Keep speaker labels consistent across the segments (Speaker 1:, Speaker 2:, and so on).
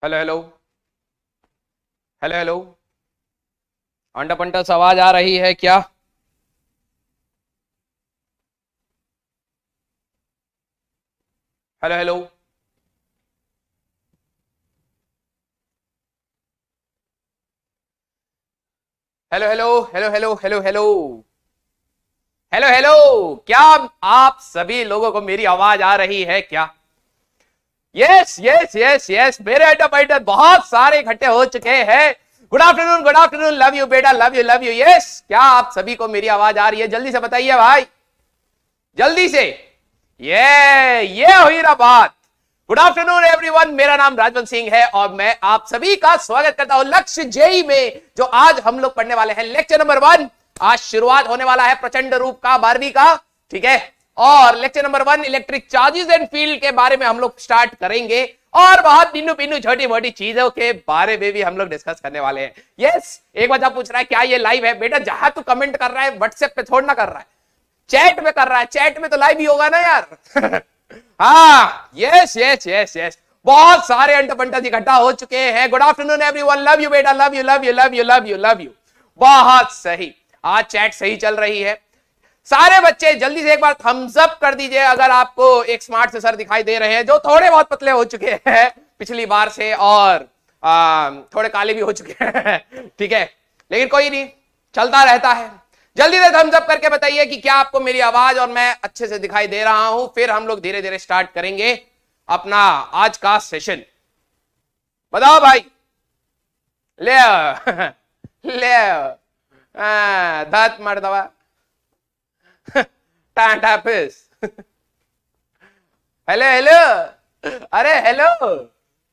Speaker 1: Hello hello hello hello. अंडा पंटस आवाज आ रही है क्या? Hello hello hello hello hello hello hello hello hello hello. क्या आप सभी लोगों को मेरी आवाज आ रही है क्या? यस यस यस यस, मेरे अंडा पंटस बहुत सारे इकट्ठे हो चुके हैं। गुड आफ्टरनून, लव यू बेटा, लव यू। यस, क्या आप सभी को मेरी आवाज आ रही है? जल्दी से बताइए भाई, जल्दी से। ये हुई ना बात। गुड आफ्टरनून एवरीवन, मेरा नाम राजवंत सिंह है और मैं आप सभी का स्वागत करता हूं लक्ष्य जेई में, जो आज हम लोग पढ़ने वाले हैं लेक्चर नंबर 1। आज शुरुआत होने वाला है प्रचंड रूप का 12वीं का, ठीक है। और lecture number 1 electric charges and field के बारे में हम लोग स्टार्ट करेंगे और बहुत पिन्नू पिन्नू छोटी मोटी चीजों के बारे में भी हम लोग डिस्कस करने वाले हैं। यस, एक बच्चा पूछ रहा है क्या ये लाइव है? बेटा जहां तू कमेंट कर रहा है व्हाट्सएप पे थोड़ा ना कर रहा है, चैट में कर रहा है। चैट में तो लाइव ही होगा ना यार। हाँ, यस यस यस यस, बहुत सारे अंट पंटस इकट्ठा हो चुके हैं। Good afternoon everyone, love you बेटा, लव यू। बहुत सही, आज चैट सही चल रही है। सारे बच्चे जल्दी से एक बार थम्स अप कर दीजिए अगर आपको एक स्मार्ट से सर दिखाई दे रहे हैं, जो थोड़े बहुत पतले हो चुके हैं पिछली बार से और थोड़े काले भी हो चुके हैं, ठीक है, लेकिन कोई नहीं, चलता रहता है। जल्दी से थम्स अप करके बताइए कि क्या आपको मेरी आवाज और मैं अच्छे से दिखाई दे रहा हूं। फिर हम लोग धीरे धीरे स्टार्ट करेंगे अपना आज का सेशन। बताओ भाई। ले ले दांत मार दवा। टाटा फिस। हेलो हेलो, अरे हेलो,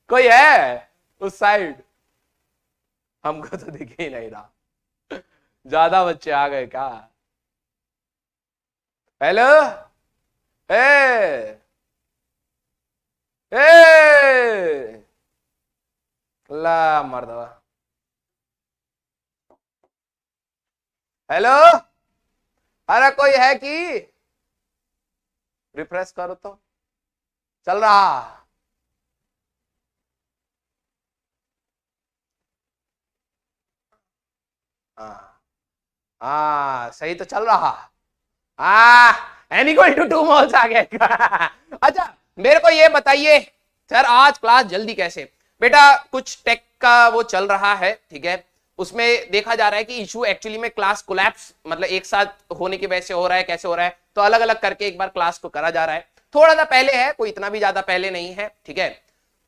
Speaker 1: कोई है उस साइड? हमको तो दिख ही नहीं रहा, ज्यादा बच्चे आ गए क्या? हेलो ए ए ला मर्दवा। हेलो, अरे कोई है कि? रिफ्रेश करो तो चल रहा। सही तो चल रहा। n इक्वल टू 2 मोल्स आ गया। अच्छा मेरे को ये बताइए सर, आज क्लास जल्दी कैसे? बेटा कुछ टेक का वो चल रहा है, ठीक है, उसमें देखा जा रहा है कि इशू एक्चुअली में क्लास कोलैप्स, मतलब एक साथ होने की वजह से हो रहा है, कैसे हो रहा है, तो अलग अलग करके एक बार क्लास को करा जा रहा है। थोड़ा सा पहले है, कोई इतना भी ज्यादा पहले नहीं है, ठीक है।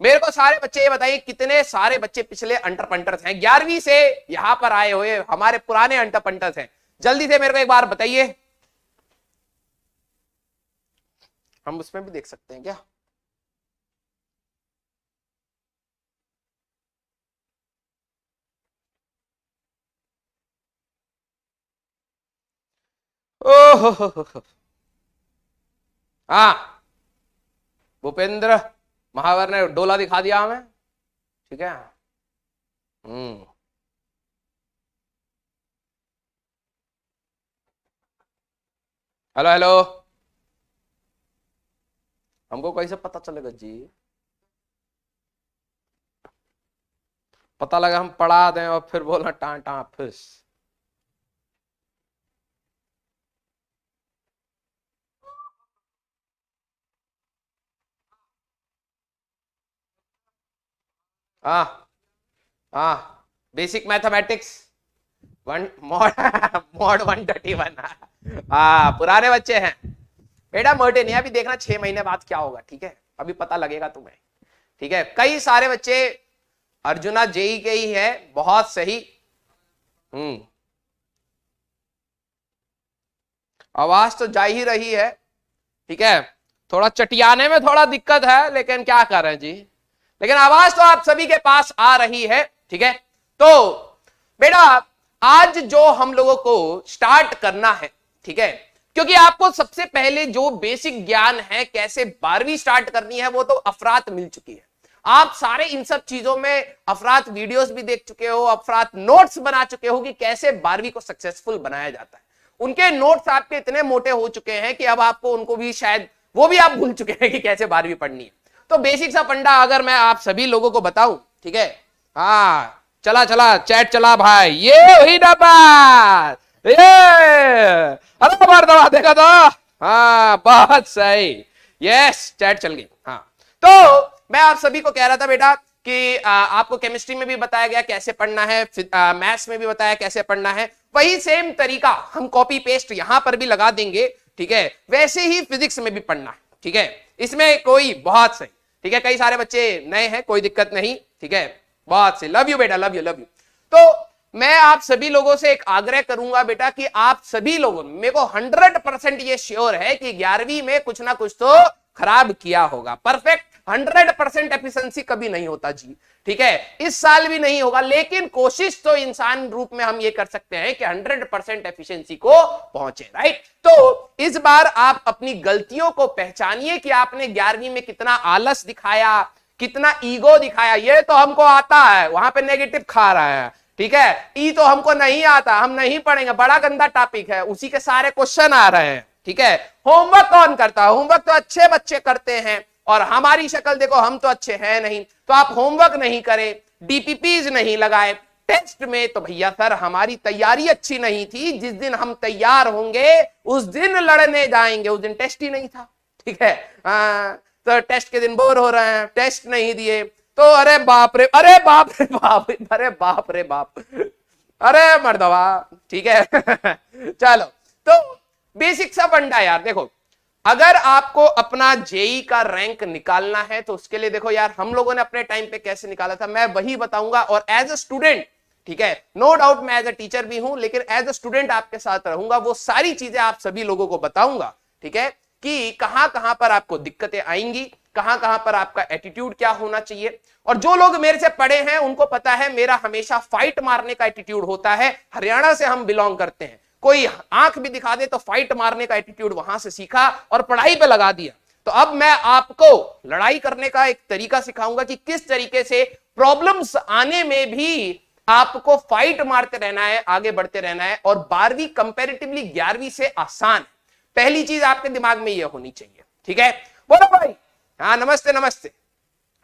Speaker 1: मेरे को सारे बच्चे ये बताइए कितने सारे बच्चे पिछले अंटर पंटर्स हैं, 11वीं से यहां पर आए हुए हमारे पुराने अंटर पंटर्स हैं? जल्दी से मेरे को एक बार बताइए। हम उसमें भी देख सकते हैं क्या? ओह हाँ, भूपेंद्र महावर ने डोला दिखा दिया हमें, ठीक है। हेलो हेलो, हमको कैसे पता चलेगा जी? पता लगा हम पढ़ा दें और फिर बोला टाटा फिस। हाँ हाँ, basic mathematics one mod mod 131। हाँ पुराने बच्चे हैं बेटा, मोटे नहीं। अभी देखना 6 महीने बाद क्या होगा, ठीक है, अभी पता लगेगा तुम्हें, ठीक है। कई सारे बच्चे अर्जुना जेई के ही है, बहुत सही। आवाज तो जा ही रही है, ठीक है, थोड़ा चटियाने में थोड़ा दिक्कत है, लेकिन क्या कर रहे हैं जी, लेकिन आवाज तो आप सभी के पास आ रही है, ठीक है। तो बेटा आज जो हम लोगों को स्टार्ट करना है, ठीक है, क्योंकि आपको सबसे पहले जो बेसिक ज्ञान है कैसे 12वीं स्टार्ट करनी है वो तो अफरात मिल चुकी है। आप सारे इन सब चीजों में अफरात वीडियोस भी देख चुके हो, अफरात नोट्स बना चुके हो कि कैसे 12वीं को सक्सेसफुल बनाया जाता है। उनके नोट्स आपके इतने मोटे हो चुके हैं कि अब आपको उनको भी शायद वो भी आप भूल चुके हैं कि कैसे 12वीं पढ़नी है। तो बेसिक सा फंडा अगर मैं आप सभी लोगों को बताऊं ठीक है। हाँ चला चला चैट चला भाई, ये हुई ना बात, ये अरे बार दबा देगा तो। हाँ बहुत सही, यस चैट चल गई। हाँ तो मैं आप सभी को कह रहा था बेटा कि आपको केमिस्ट्री में भी बताया गया कैसे पढ़ना है, मैथ्स में भी बताया कैसे पढ़ना है, वही सेम तरीका हम कॉपी पेस्ट यहां पर भी लगा देंगे, ठीक है। वैसे ही फिजिक्स में भी पढ़ना है, ठीक है। इसमें कोई बहुत सही, ठीक है। कई सारे बच्चे नए हैं, कोई दिक्कत नहीं, ठीक है। बहुत सही, लव यू बेटा, लव यू लव यू। तो मैं आप सभी लोगों से एक आग्रह करूंगा बेटा कि आप सभी लोगों, मेरे को 100% ये श्योर है कि 11वीं में कुछ ना कुछ तो खराब किया होगा। परफेक्ट 100% एफिशिएंसी कभी नहीं होता जी, ठीक है। इस साल भी नहीं होगा, लेकिन कोशिश तो इंसान रूप में हम ये कर सकते हैं कि 100% एफिशिएंसी को पहुंचे, राइट। तो इस बार आप अपनी गलतियों को पहचानिए कि आपने 11वीं में कितना आलस दिखाया, कितना ईगो दिखाया। ये तो हमको आता है, वहां पे नेगेटिव खा रहा है, ठीक है। ई तो हमको नहीं आता, हम नहीं पढ़ेंगे, बड़ा गंदा टॉपिक है, उसी के सारे क्वेश्चन आ रहे हैं, ठीक है। होमवर्क कौन करता है? होमवर्क तो अच्छे बच्चे करते हैं, और हमारी शक्ल देखो, हम तो अच्छे हैं नहीं। तो आप होमवर्क नहीं करें, डीपीपीज नहीं लगाए टेस्ट में, तो भैया सर हमारी तैयारी अच्छी नहीं थी। जिस दिन हम तैयार होंगे उस दिन लड़ने जाएंगे, उस दिन टेस्ट ही नहीं था, ठीक है। तो टेस्ट के दिन बोर हो रहे हैं, टेस्ट नहीं दिए तो अरे बाप रे, अरे बाप रे बाप, अरे बाप रे बाप, अरे मर्दवा, ठीक है। चलो, तो बेसिक सा फंडा यार, देखो अगर आपको अपना जेई का रैंक निकालना है तो उसके लिए देखो यार, हम लोगों ने अपने टाइम पे कैसे निकाला था मैं वही बताऊंगा। और एज अ स्टूडेंट, ठीक है, नो डाउट मैं एज अ टीचर भी हूं, लेकिन एज अ स्टूडेंट आपके साथ रहूंगा, वो सारी चीजें आप सभी लोगों को बताऊंगा, ठीक है, कि कहां कहां पर आपको दिक्कतें आएंगी, कहां कहां पर आपका एटीट्यूड क्या होना चाहिए। और जो लोग मेरे से पढ़े हैं उनको पता है मेरा हमेशा फाइट मारने का एटीट्यूड होता है। हरियाणा से हम बिलोंग करते हैं, कोई आंख भी दिखा दे तो फाइट मारने का एटीट्यूड वहां से सीखा और पढ़ाई पे लगा दिया। तो अब मैं आपको लड़ाई करने का एक तरीका सिखाऊंगा कि किस तरीके से प्रॉब्लम्स आने में भी आपको फाइट मारते रहना है, आगे बढ़ते रहना है। और 12वीं कंपैरेटिवली 11वीं से आसान, पहली चीज आपके दिमाग में यह होनी चाहिए, ठीक है। बोलो भाई, हाँ नमस्ते नमस्ते।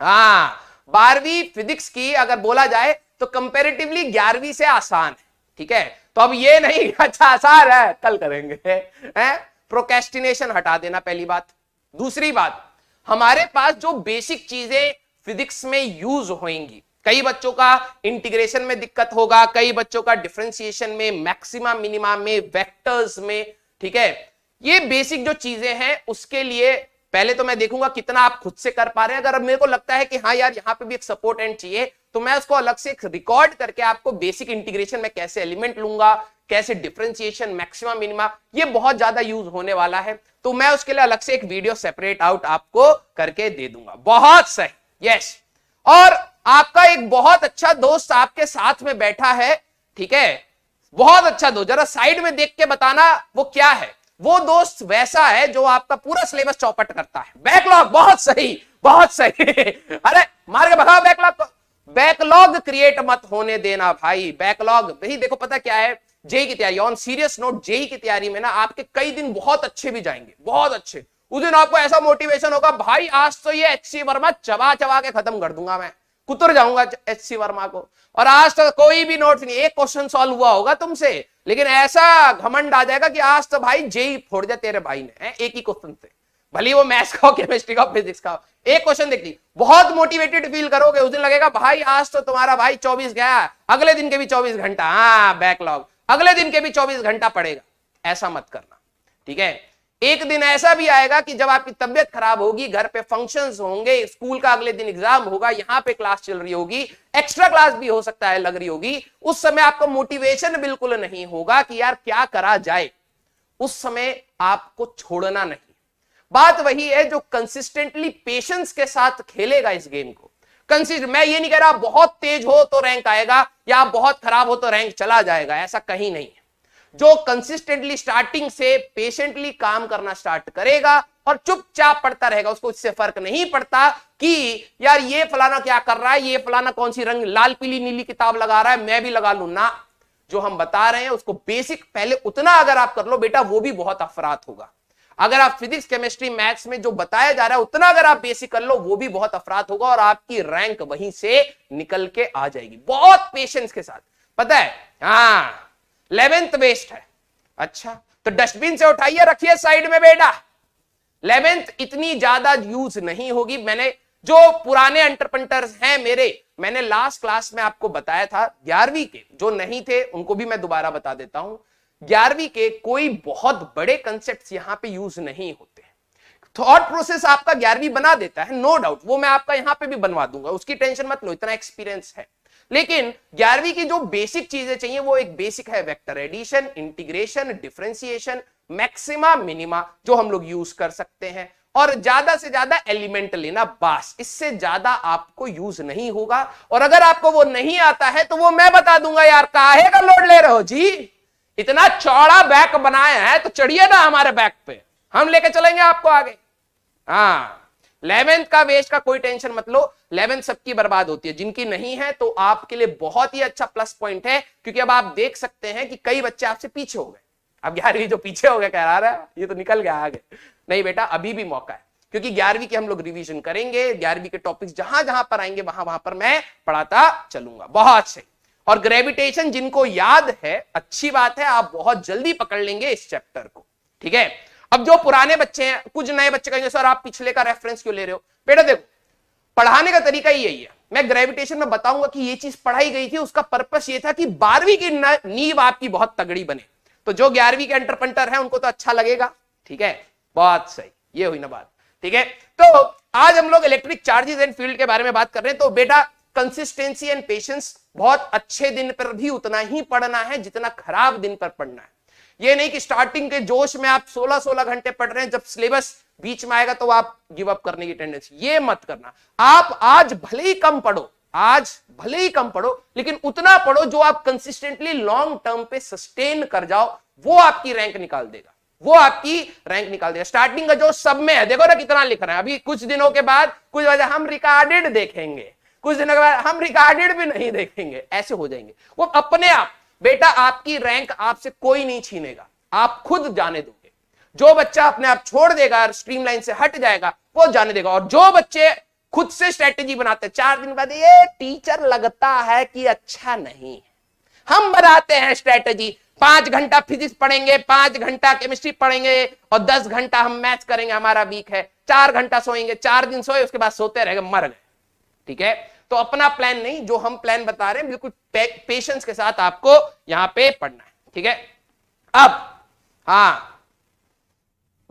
Speaker 1: हाँ 12वीं फिजिक्स की अगर बोला जाए तो कंपैरेटिवली 11वीं से आसान है, ठीक है। तो अब ये नहीं अच्छा आसान है कल करेंगे, प्रोक्रेस्टिनेशन हटा देना पहली बात। दूसरी बात, हमारे पास जो बेसिक चीजें फिजिक्स में यूज होंगी, कई बच्चों का इंटीग्रेशन में दिक्कत होगा, कई बच्चों का डिफरेंशिएशन में, मैक्सिमा मिनिमा में, वेक्टर्स में, ठीक है। ये बेसिक जो चीजें हैं उसके लिए पहले तो मैं देखूंगा कितना आप खुद से कर पा रहे हैं। अगर मेरे को लगता है कि हाँ यार यहाँ पे भी एक सपोर्ट एंड चाहिए, तो मैं उसको अलग से एक रिकॉर्ड करके आपको बेसिक इंटीग्रेशन में कैसे एलिमेंट लूंगा, कैसे डिफरेंशिएशन, मैक्सिमा मिनिमा, ये बहुत ज्यादा यूज होने वाला है, तो मैं उसके लिए अलग से एक वीडियो सेपरेट आउट आपको करके दे दूंगा। बहुत सही, यस। और आपका एक बहुत अच्छा दोस्त आपके साथ में बैठा है, ठीक है, बहुत अच्छा दोस्त, जरा साइड में देख के बताना वो क्या है। वो दोस्त वैसा है जो आपका पूरा सिलेबस चौपट करता है। बैकलॉग, बहुत सही बहुत सही। अरे मार के भगाओ बैकलॉग को, बैकलॉग क्रिएट मत होने देना भाई। बैकलॉग भाई देखो पता क्या है, जेई की तैयारी, ऑन सीरियस नोट, जेई की तैयारी में ना आपके कई दिन बहुत अच्छे भी जाएंगे, बहुत अच्छे। उस दिन आपको ऐसा मोटिवेशन होगा भाई आज तो ये एचसी वर्मा चबा चबा के खत्म कर दूंगा, मैं कुतर जाऊंगा एचसी वर्मा को। और आज तक कोई भी नोट्स नहीं, एक क्वेश्चन सॉल्व हुआ होगा तुमसे, लेकिन ऐसा घमंड आ जाएगा कि आज तो भाई जेई फोड़ दिया तेरे भाई ने, एक ही क्वेश्चन से, भले वो मैथ्स का, केमिस्ट्री का, फिजिक्स का, एक क्वेश्चन देख ली, बहुत मोटिवेटेड फील करोगे। उस दिन लगेगा भाई आज तो तुम्हारा भाई 24 गया, अगले दिन के भी 24 घंटा, हाँ बैकलॉग, अगले दिन के भी 24 घंटा पड़ेगा। ऐसा मत करना, ठीक है। एक दिन ऐसा भी आएगा कि जब आपकी तबियत खराब होगी, घर पे फंक्शंस होंगे, स्कूल का अगले दिन एग्जाम होगा, यहां पे क्लास चल रही होगी, एक्स्ट्रा क्लास भी हो सकता है लग रही होगी, उस समय आपको मोटिवेशन बिल्कुल नहीं होगा कि यार क्या करा जाए। उस समय आपको छोड़ना नहीं। बात वही है जो कंसिस्टेंटली पेशेंस के साथ खेलेगा इस गेम को। कंसिस्टेंट, मैं ये नहीं कह रहा बहुत तेज हो तो रैंक आएगा या बहुत खराब हो तो रैंक चला जाएगा, ऐसा कहीं नहीं है। जो कंसिस्टेंटली स्टार्टिंग से पेशेंटली काम करना स्टार्ट करेगा और चुपचाप पढ़ता रहेगा, उसको इससे फर्क नहीं पड़ता कि यार ये फलाना क्या कर रहा है, ये फलाना कौन सी रंग लाल पीली नीली किताब लगा रहा है, मैं भी लगा लूं ना। जो हम बता रहे हैं उसको बेसिक पहले उतना अगर आप कर लो बेटा, वो भी बहुत अफरात होगा। अगर आप फिजिक्स केमिस्ट्री मैथ्स में जो बताया जा रहा है उतना अगर आप बेसिक कर लो, वो भी बहुत अफराद होगा और आपकी रैंक वहीं से निकल के आ जाएगी बहुत पेशेंस के साथ। पता है, हाँ 11th वेस्ट है। अच्छा तो डस्टबिन से उठाइए, रखिए साइड में बेटा। 11th इतनी ज्यादा यूज नहीं होगी। मैंने जो पुराने एंटरप्रेन्योर्स हैं मेरे, मैंने लास्ट क्लास में आपको बताया था 11वीं के जो नहीं थे उनको भी मैं दोबारा बता देता हूं। 11वीं के कोई बहुत बड़े कंसेप्ट यहां पे यूज नहीं होते। थॉट प्रोसेस आपका 11वीं बना देता है, नो डाउट, वो मैं आपका यहां पे भी बनवा दूंगा, उसकी टेंशन मत लो, इतना एक्सपीरियंस है। लेकिन 11वीं की जो बेसिक चीजें चाहिए वो एक बेसिक है, vector addition, integration, differentiation, maxima, minima, जो हम लोग यूज कर सकते हैं, और ज्यादा से ज्यादा एलिमेंट लेना, बस इससे ज्यादा आपको यूज नहीं होगा। और अगर आपको वो नहीं आता है तो वो मैं बता दूंगा, यार काहे का लोड ले रहे हो जी, इतना चौड़ा बैक बनाया है तो चढ़िए ना हमारे बैक पे, हम लेके चलेंगे आपको आगे। हाँ 11th का वेस्ट का कोई टेंशन मत लो, 11th सबकी बर्बाद होती है, जिनकी नहीं है तो आपके लिए बहुत ही अच्छा प्लस पॉइंट है, क्योंकि अब आप देख सकते हैं कि कई बच्चे आपसे पीछे हो गए। अब 11वीं जो पीछे हो गए कह रहा है ये तो निकल गया आगे, नहीं बेटा अभी भी मौका है, क्योंकि 11वीं के हम लोग रिवीजन करेंगे, 11वीं के टॉपिक्स जहां जहां पर आएंगे वहां वहां पर मैं पढ़ाता चलूंगा। बहुत सही। और ग्रेविटेशन जिनको याद है अच्छी बात है, आप बहुत जल्दी पकड़ लेंगे इस चैप्टर को, ठीक है। अब जो पुराने बच्चे हैं, कुछ नए बच्चे कहेंगे सर आप पिछले का रेफरेंस क्यों ले रहे हो, बेटा देखो पढ़ाने का तरीका ही यही है। मैं ग्रेविटेशन में बताऊंगा कि ये चीज पढ़ाई गई थी, उसका पर्पस ये था कि 12वीं की नींव आपकी बहुत तगड़ी बने। तो जो 11वीं के एंटरप्रेन्योर है उनको तो अच्छा लगेगा, ठीक है, बहुत सही, ये हुई ना बात, ठीक है। तो आज हम लोग इलेक्ट्रिक चार्जेस एंड फील्ड के बारे में बात कर रहे हैं। तो बेटा कंसिस्टेंसी एंड पेशेंस, बहुत अच्छे दिन पर भी उतना ही पढ़ना है जितना खराब दिन पर पढ़ना है। ये नहीं कि स्टार्टिंग के जोश में आप 16-16 घंटे पढ़ रहे हैं, जब सिलेबस बीच में आएगा तो आप गिव अप करने की टेंडेंसी, ये मत करना। आप आज भले ही कम पढ़ो, आज भले ही कम पढ़ो, लेकिन उतना पढ़ो जो आप कंसिस्टेंटली लॉन्ग टर्म पे सस्टेन कर जाओ, वो आपकी रैंक निकाल देगा, वो आपकी रैंक निकाल देगा। स्टार्टिंग का जो सब में है, देखो ना कितना लिख रहे हैं। अभी कुछ दिनों के बाद कुछ वजह हम रिकॉर्डेड देखेंगे, कुछ दिनों के बाद हम रिकॉर्डेड भी नहीं देखेंगे, ऐसे हो जाएंगे वो अपने आप। बेटा आपकी रैंक आपसे कोई नहीं छीनेगा, आप खुद जाने दोगे। जो बच्चा अपने आप छोड़ देगा, स्ट्रीमलाइन से हट जाएगा, वो जाने देगा। और जो बच्चे खुद से स्ट्रेटेजी बनाते हैं, 4 दिन बाद ये टीचर लगता है कि अच्छा नहीं, हम बनाते हैं स्ट्रेटेजी, 5 घंटा फिजिक्स पढ़ेंगे, 5 घंटा केमिस्ट्री पढ़ेंगे और 10 घंटा हम मैथ्स करेंगे, हमारा वीक है, 4 घंटा सोएंगे, 4 दिन सोए उसके बाद सोते रह गए, मर गए, ठीक है। तो अपना प्लान नहीं, जो हम प्लान बता रहे हैं बिल्कुल पेशेंस के साथ आपको यहां पे पढ़ना है, ठीक है। अब हाँ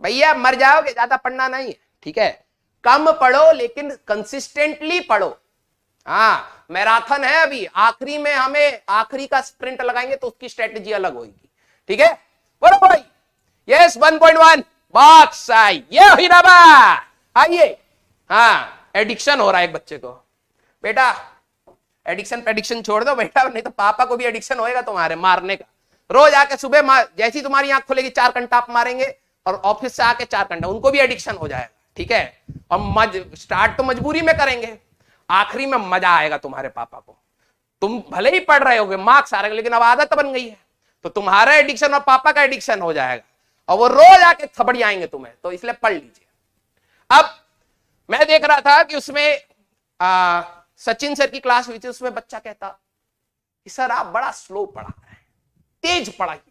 Speaker 1: भैया मर जाओगे, ज्यादा पढ़ना नहीं है, ठीक है, कम पढ़ो लेकिन कंसिस्टेंटली पढ़ो। हाँ मैराथन है अभी, आखिरी में हमें आखिरी का स्प्रिंट लगाएंगे तो उसकी स्ट्रेटेजी अलग होगी, ठीक है। बोलो भाई यस 1.1 बॉक्स आई, ये हुई ना बात, आइए। हाँ एडिक्शन हो रहा है एक बच्चे को, बेटा एडिक्शन पेडिक्शन छोड़ दो बेटा, नहीं तो पापा को भी एडिक्शन होएगा तुम्हारे मारने का। रोज आके सुबह जैसी तुम्हारी आंख खुलेगी 4 घंटा आप मारेंगे, और ऑफिस से आके 4 घंटा, उनको भी एडिक्शन हो जाएगा, ठीक है। और स्टार्ट तो मजबूरी में करेंगे, आखिरी में मजा आएगा तुम्हारे पापा को। तुम भले ही पढ़ रहे होगे, मार्क्स आ रहे हैं, लेकिन अब आदत बन गई है, तो तुम्हारा एडिक्शन और पापा का एडिक्शन हो जाएगा, और वो रोज आके थपड़ी आएंगे तुम्हें, तो इसलिए पढ़ लीजिए। अब मैं देख रहा था कि उसमें सचिन सर की क्लास हुई थी, उसमें बच्चा कहता कि सर आप बड़ा स्लो पढ़ा रहे हैं, तेज पढ़ाइए।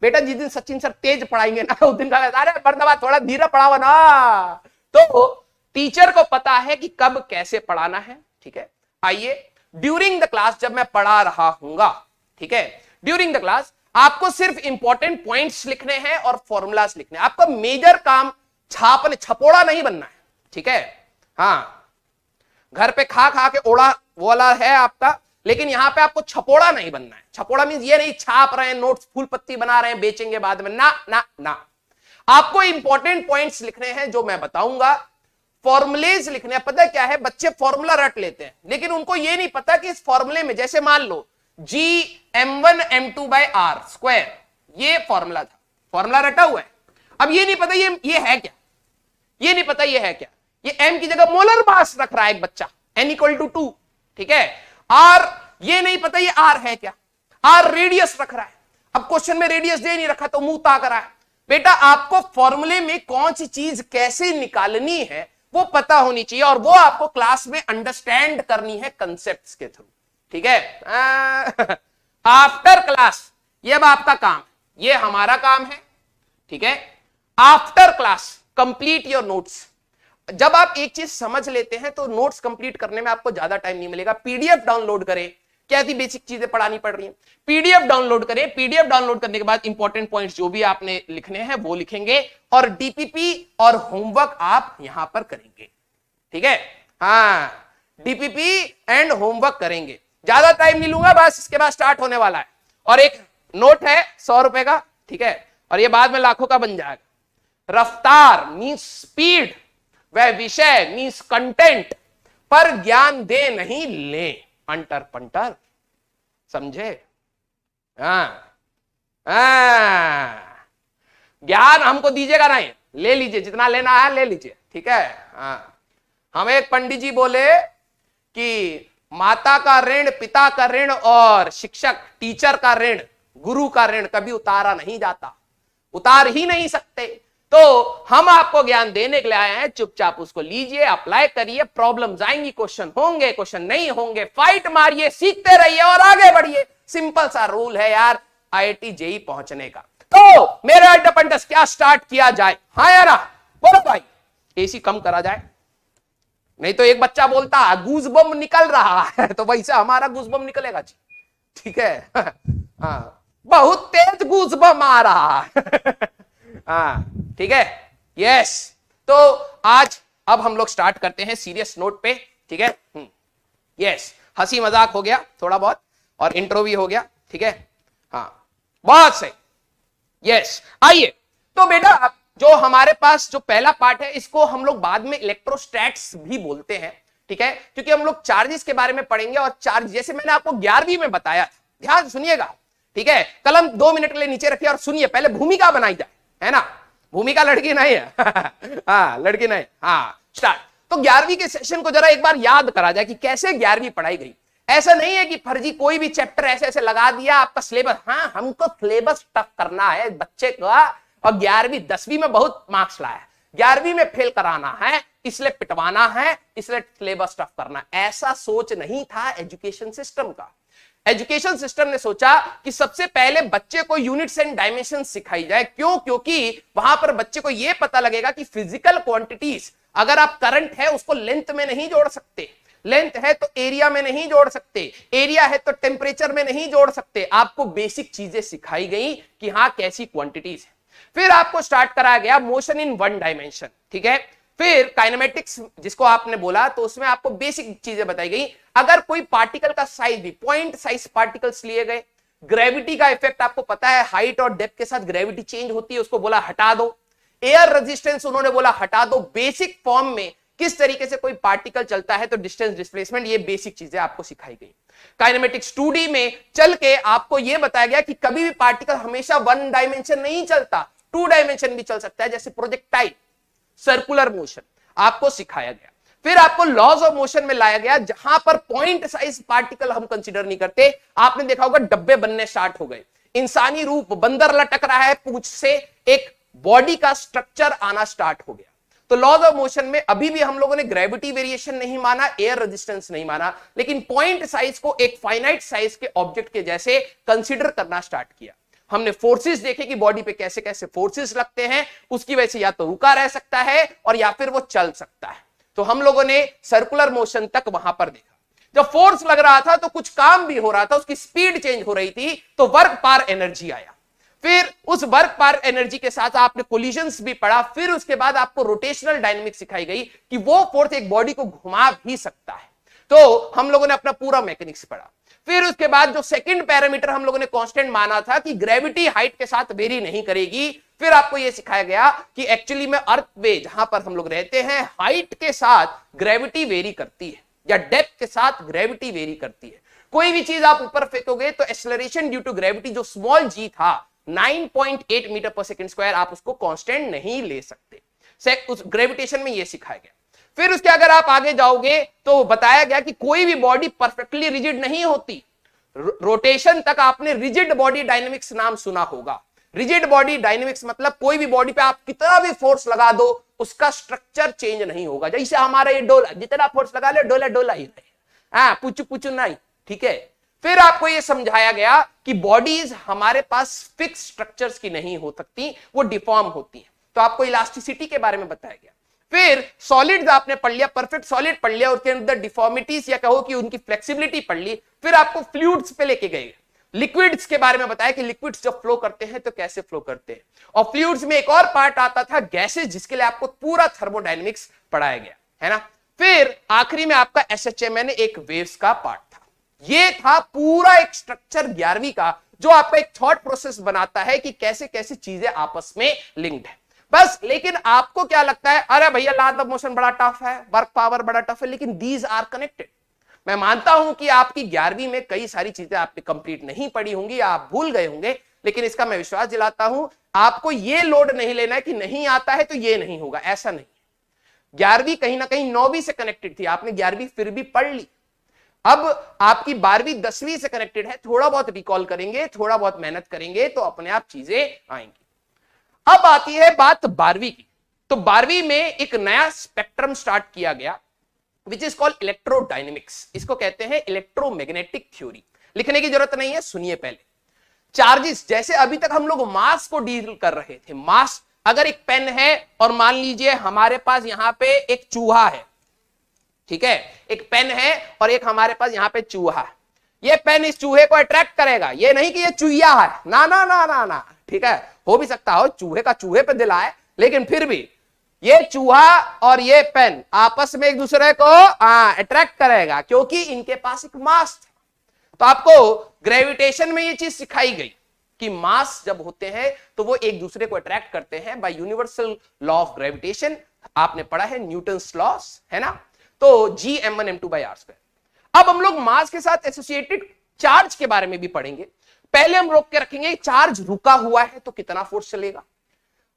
Speaker 1: बेटा जिस दिन सचिन सर तेज पढ़ाएंगे ना, उस दिन का अरे मर्दबा थोड़ा धीरे पढ़ाओ ना। तो टीचर को पता है कि कब कैसे पढ़ाना है, ठीक है। आइए ड्यूरिंग द क्लास जब मैं पढ़ा रहा हूंगा, ठीक है, ड्यूरिंग द क्लास आपको सिर्फ इंपॉर्टेंट पॉइंट्स लिखने हैं और फॉर्मूलाज लिखने हैं। आपका मेजर काम छपोड़ा नहीं बनना है, ठीक है। हाँ घर पे खा खा के ओड़ा वाला है आपका, लेकिन यहां पे आपको छपोड़ा नहीं बनना है। छपोड़ा मींस ये नहीं छाप रहे हैं नोट्स, फूल पत्ती बना रहे हैं, बेचेंगे बाद में, ना ना ना। आपको इंपॉर्टेंट पॉइंट्स लिखने हैं जो मैं बताऊंगा, फॉर्मुलेज लिखने हैं। पता है क्या है, बच्चे फॉर्मूला रट लेते हैं, लेकिन उनको ये नहीं पता कि इस फॉर्मूले में, जैसे मान लो Gm1m2/r², ये फॉर्मूला था, फॉर्मूला रटा हुआ है। अब ये नहीं पता ये है क्या, ये नहीं पता ये है क्या। ये m की जगह मोलर मास रख रहा है एक बच्चा, n=2, ठीक है। r ये नहीं पता ये r है क्या, r रेडियस रख रहा है। अब क्वेश्चन में रेडियस दे नहीं रखा तो मुंह ताक रहा है, बेटा आपको फॉर्मूले में कौन सी चीज कैसे निकालनी है वो पता होनी चाहिए, और वो आपको क्लास में अंडरस्टैंड करनी है कंसेप्ट्स के थ्रू। ठीक है, आफ्टर क्लास ये अब आपका काम, ये हमारा काम है। ठीक है, after class complete your notes. जब आप एक चीज समझ लेते हैं तो नोट्स कंप्लीट करने में आपको ज्यादा टाइम नहीं मिलेगा। पीडीएफ डाउनलोड करें, क्या थी बेसिक चीजें पढ़ानी पड़ रही हैं, पीडीएफ डाउनलोड करें। पीडीएफ डाउनलोड करने के बाद इंपॉर्टेंट पॉइंट्स जो भी आपने लिखने हैं वो लिखेंगे, और डीपीपी और होमवर्क आप यहां पर करेंगे। ठीक है, हाँ, डीपीपी एंड होमवर्क करेंगे। ज्यादा टाइम नहीं लूंगा, बस इसके बाद स्टार्ट होने वाला है। और एक नोट है 100 रुपए का, ठीक है, और ये बाद में लाखों का बन जाएगा। रफ्तार मीन्स स्पीड, वह विषय मीन्स कंटेंट, पर ज्ञान दे नहीं ले, अंटर पंटर, समझे? ज्ञान हमको दीजिएगा नहीं, ले लीजिए, जितना लेना है ले लीजिए। ठीक है, हमें एक पंडित जी बोले कि माता का ऋण, पिता का ऋण और शिक्षक टीचर का ऋण, गुरु का ऋण कभी उतारा नहीं जाता, उतार ही नहीं सकते। तो हम आपको ज्ञान देने के लिए आए हैं, चुपचाप उसको लीजिए, अप्लाई करिए। प्रॉब्लम्स आएंगी, क्वेश्चन होंगे, क्वेश्चन नहीं होंगे, फाइट मारिए, सीखते रहिए और आगे बढ़िए। सिंपल सा रूल है यार आईआईटी जेईई पहुंचने का। तो मेरे अड्डा पंडस क्या स्टार्ट किया जाए? हाँ या ना, बोलो भाई। एसी कम करा जाए, नहीं तो एक बच्चा बोलता है गूजबम निकल रहा है, तो वैसे हमारा गूजबम निकलेगा जी। ठीक है, हाँ, बहुत तेज गूजबम आ रहा है। हाँ, ठीक है, यस। तो आज अब हम लोग स्टार्ट करते हैं सीरियस नोट पे। ठीक है, यस, हंसी मजाक हो गया थोड़ा बहुत, और इंट्रो भी हो गया। ठीक है, हाँ, बहुत सही, यस। आइए, तो बेटा जो हमारे पास जो पहला पार्ट है, इसको हम लोग बाद में इलेक्ट्रोस्टैट्स भी बोलते हैं। ठीक है, क्योंकि हम लोग चार्जेस के बारे में पढ़ेंगे, और चार्ज जैसे मैंने आपको 11वीं में बताया था, ध्यान सुनिएगा। ठीक है, कलम 2 मिनट के लिए नीचे रखिए और सुनिए, पहले भूमिका बनाई जाए, है ना। भूमिका लड़की नहीं है। हाँ, लड़की नहीं। हाँ, स्टार्ट। तो 11वीं के सेशन को जरा एक बार याद करा जाए कि कैसे 11वीं पढ़ाई गई। ऐसा नहीं है कि फर्जी कोई भी चैप्टर ऐसे ऐसे लगा दिया आपका सिलेबस। हाँ, हमको सिलेबस टफ करना है बच्चे का, और 11वीं 10वीं में बहुत मार्क्स लाया, 11वीं में फेल कराना है, इसलिए पिटवाना है, इसलिए सिलेबस टफ करना। ऐसा सोच नहीं था एजुकेशन सिस्टम का। एजुकेशन सिस्टम ने सोचा कि सबसे पहले बच्चे को यूनिट्स एंड डायमेंशन सिखाई जाए। क्यों? क्योंकि वहां पर बच्चे को यह पता लगेगा कि फिजिकल क्वांटिटीज, अगर आप करंट है उसको लेंथ में नहीं जोड़ सकते, लेंथ है तो एरिया में नहीं जोड़ सकते, एरिया है तो टेम्परेचर में नहीं जोड़ सकते। आपको बेसिक चीजें सिखाई गई कि हाँ कैसी क्वांटिटीज है। फिर आपको स्टार्ट कराया गया मोशन इन 1 डायमेंशन। ठीक है, फिर काइनेमेटिक्स जिसको आपने बोला, तो उसमें आपको बेसिक चीजें बताई गई। अगर कोई पार्टिकल का साइज भी, पॉइंट साइज पार्टिकल्स लिए गए, ग्रेविटी का इफेक्ट आपको पता है, हाइट और डेप्थ के साथ ग्रेविटी चेंज होती है, उसको बोला हटा दो। एयर रेजिस्टेंस उन्होंने बोला हटा दो। बेसिक फॉर्म में किस तरीके से कोई पार्टिकल चलता है, तो डिस्टेंस डिस्प्लेसमेंट, ये बेसिक चीजें आपको सिखाई गई। काइनेमेटिक्स 2D में चल के आपको यह बताया गया कि कभी भी पार्टिकल हमेशा 1 डायमेंशन नहीं चलता, 2 डायमेंशन भी चल सकता है, जैसे प्रोजेक्टाइल, सर्कुलर मोशन आपको सिखाया गया। फिर आपको लॉज ऑफ मोशन में लाया गया, जहां पर पॉइंट साइज पार्टिकल हम कंसीडर नहीं करते। आपने देखा होगा डब्बे बनने स्टार्ट हो गए, इंसानी रूप, बंदर लटक रहा है पूंछ से, एक बॉडी का स्ट्रक्चर आना स्टार्ट हो गया। तो लॉज ऑफ मोशन में अभी भी हम लोगों ने ग्रेविटी वेरिएशन नहीं माना, एयर रेजिस्टेंस नहीं माना, लेकिन पॉइंट साइज को एक फाइनाइट साइज के ऑब्जेक्ट के जैसे कंसीडर करना स्टार्ट किया। हमने फोर्सेस देखे कि बॉडी पे कैसे कैसे फोर्सेस लगते हैं, उसकी वजह से या तो रुका रह सकता है और या फिर वो चल सकता है। तो हम लोगों ने सर्कुलर मोशन तक वहां पर देखा। जब फोर्स लग रहा था तो कुछ काम भी हो रहा था, उसकी स्पीड चेंज हो रही थी, तो वर्क पार एनर्जी आया। फिर उस वर्क पार एनर्जी के साथ आपने कोलिजन्स भी पढ़ा। फिर उसके बाद आपको रोटेशनल डायनेमिक्स सिखाई गई कि वो फोर्स एक बॉडी को घुमा भी सकता है। तो हम लोगों ने अपना पूरा मैकेनिक्स पढ़ा। फिर उसके बाद जो सेकंड पैरामीटर हम लोगों ने कांस्टेंट माना था कि ग्रेविटी हाइट के साथ वेरी नहीं करेगी, फिर आपको यह सिखाया गया कि एक्चुअली में अर्थ वे जहां पर हम लोग रहते हैं, हाइट के साथ ग्रेविटी वेरी करती है, या डेप्थ के साथ ग्रेविटी वेरी करती है। कोई भी चीज आप ऊपर फेंकोगे तो एक्सेलरेशन ड्यू टू ग्रेविटी जो स्मॉल जी था 9.8 मीटर पर सेकंड स्क्वायर, आप उसको कांस्टेंट नहीं ले सकते। उस ग्रेविटेशन में यह सिखाया गया। फिर उसके अगर आप आगे जाओगे तो बताया गया कि कोई भी बॉडी परफेक्टली रिजिड नहीं होती। रोटेशन तक आपने रिजिड बॉडी डायनेमिक्स नाम सुना होगा। रिजिड बॉडी डायनेमिक्स मतलब कोई भी बॉडी पे आप कितना भी फोर्स लगा दो उसका स्ट्रक्चर चेंज नहीं होगा। जैसे हमारा ये डोला, जितना फोर्स लगा ले डोला डोला ही रहे, हाँ पुचू पुचू नहीं, ठीक है। फिर आपको ये समझाया गया कि बॉडीज हमारे पास फिक्स स्ट्रक्चर्स की नहीं हो सकती, वो डिफॉर्म होती है। तो आपको इलास्टिसिटी के बारे में बताया गया। फिर सॉलिड्स आपने पढ़ लिया, परफेक्ट सॉलिड पढ़ लिया, उसके अंदर डिफॉर्मिटीज या कहो कि उनकी फ्लेक्सिबिलिटी पढ़ ली। फिर आपको फ्लूइड्स पे लेके गए, लिक्विड्स के बारे में बताया कि लिक्विड्स जब फ्लो करते हैं तो कैसे फ्लो करते हैं। और फ्लूइड्स में एक और पार्ट आता था गैसेस, जिसके लिए आपको पूरा थर्मोडायनेमिक्स पढ़ाया गया है ना। फिर आखिरी में आपका एसएचएम एक वेव्स का पार्ट था। ये था पूरा एक स्ट्रक्चर 11वीं का, जो आपका एक थॉट प्रोसेस बनाता है कि कैसे कैसे चीजें आपस में लिंक्ड है। बस लेकिन आपको क्या लगता है, अरे भैया लॉ ऑफ मोशन बड़ा टफ है, वर्क पावर बड़ा टफ है, लेकिन दीज आर कनेक्टेड। मैं मानता हूं कि आपकी 11वीं में कई सारी चीजें आपने कंप्लीट नहीं पढ़ी होंगी, आप भूल गए होंगे, लेकिन इसका मैं विश्वास दिलाता हूं आपको ये लोड नहीं लेना है कि नहीं आता है तो ये नहीं होगा, ऐसा नहीं। 11वीं कहीं ना कहीं 9वीं से कनेक्टेड थी, आपने 11वीं फिर भी पढ़ ली। अब आपकी 12वीं 10वीं से कनेक्टेड है, थोड़ा बहुत रिकॉल करेंगे, थोड़ा बहुत मेहनत करेंगे तो अपने आप चीजें आएंगी। अब आती है बात 12वीं की। तो 12वीं में एक नया स्पेक्ट्रम स्टार्ट किया गया विच इज कॉल्ड इलेक्ट्रोडायनेमिक्स। इसको कहते हैं इलेक्ट्रोमैग्नेटिक थ्योरी। लिखने की जरूरत नहीं है, सुनिए पहले। चार्जेस, जैसे अभी तक हम लोग मास को डील कर रहे थे, मास अगर एक पेन है और मान लीजिए हमारे पास यहां पे एक चूहा है, ठीक है, एक पेन है और एक हमारे पास यहां पे चूहा है। ये पेन इस चूहे को अट्रैक्ट करेगा, ये नहीं कि ये चूहिया है, ना ना ना ना ना, ठीक है, हो भी सकता हो चूहे का चूहे पे दिल आए, लेकिन फिर भी ये चूहा और ये पेन आपस में एक दूसरे को अट्रैक्ट करेगा, क्योंकि इनके पास एक मास था। तो आपको ग्रेविटेशन में ये चीज सिखाई गई कि मास जब होते हैं तो वो एक दूसरे को अट्रैक्ट करते हैं bye universal law of gravitation. आपने पढ़ा है न्यूटन्स लॉस, है ना। तो G m1m2/r²। अब हम लोग मास के साथ एसोसिएटेड चार्ज के बारे में भी पढ़ेंगे। पहले हम रोक के रखेंगे चार्ज रुका हुआ है तो कितना फोर्स चलेगा।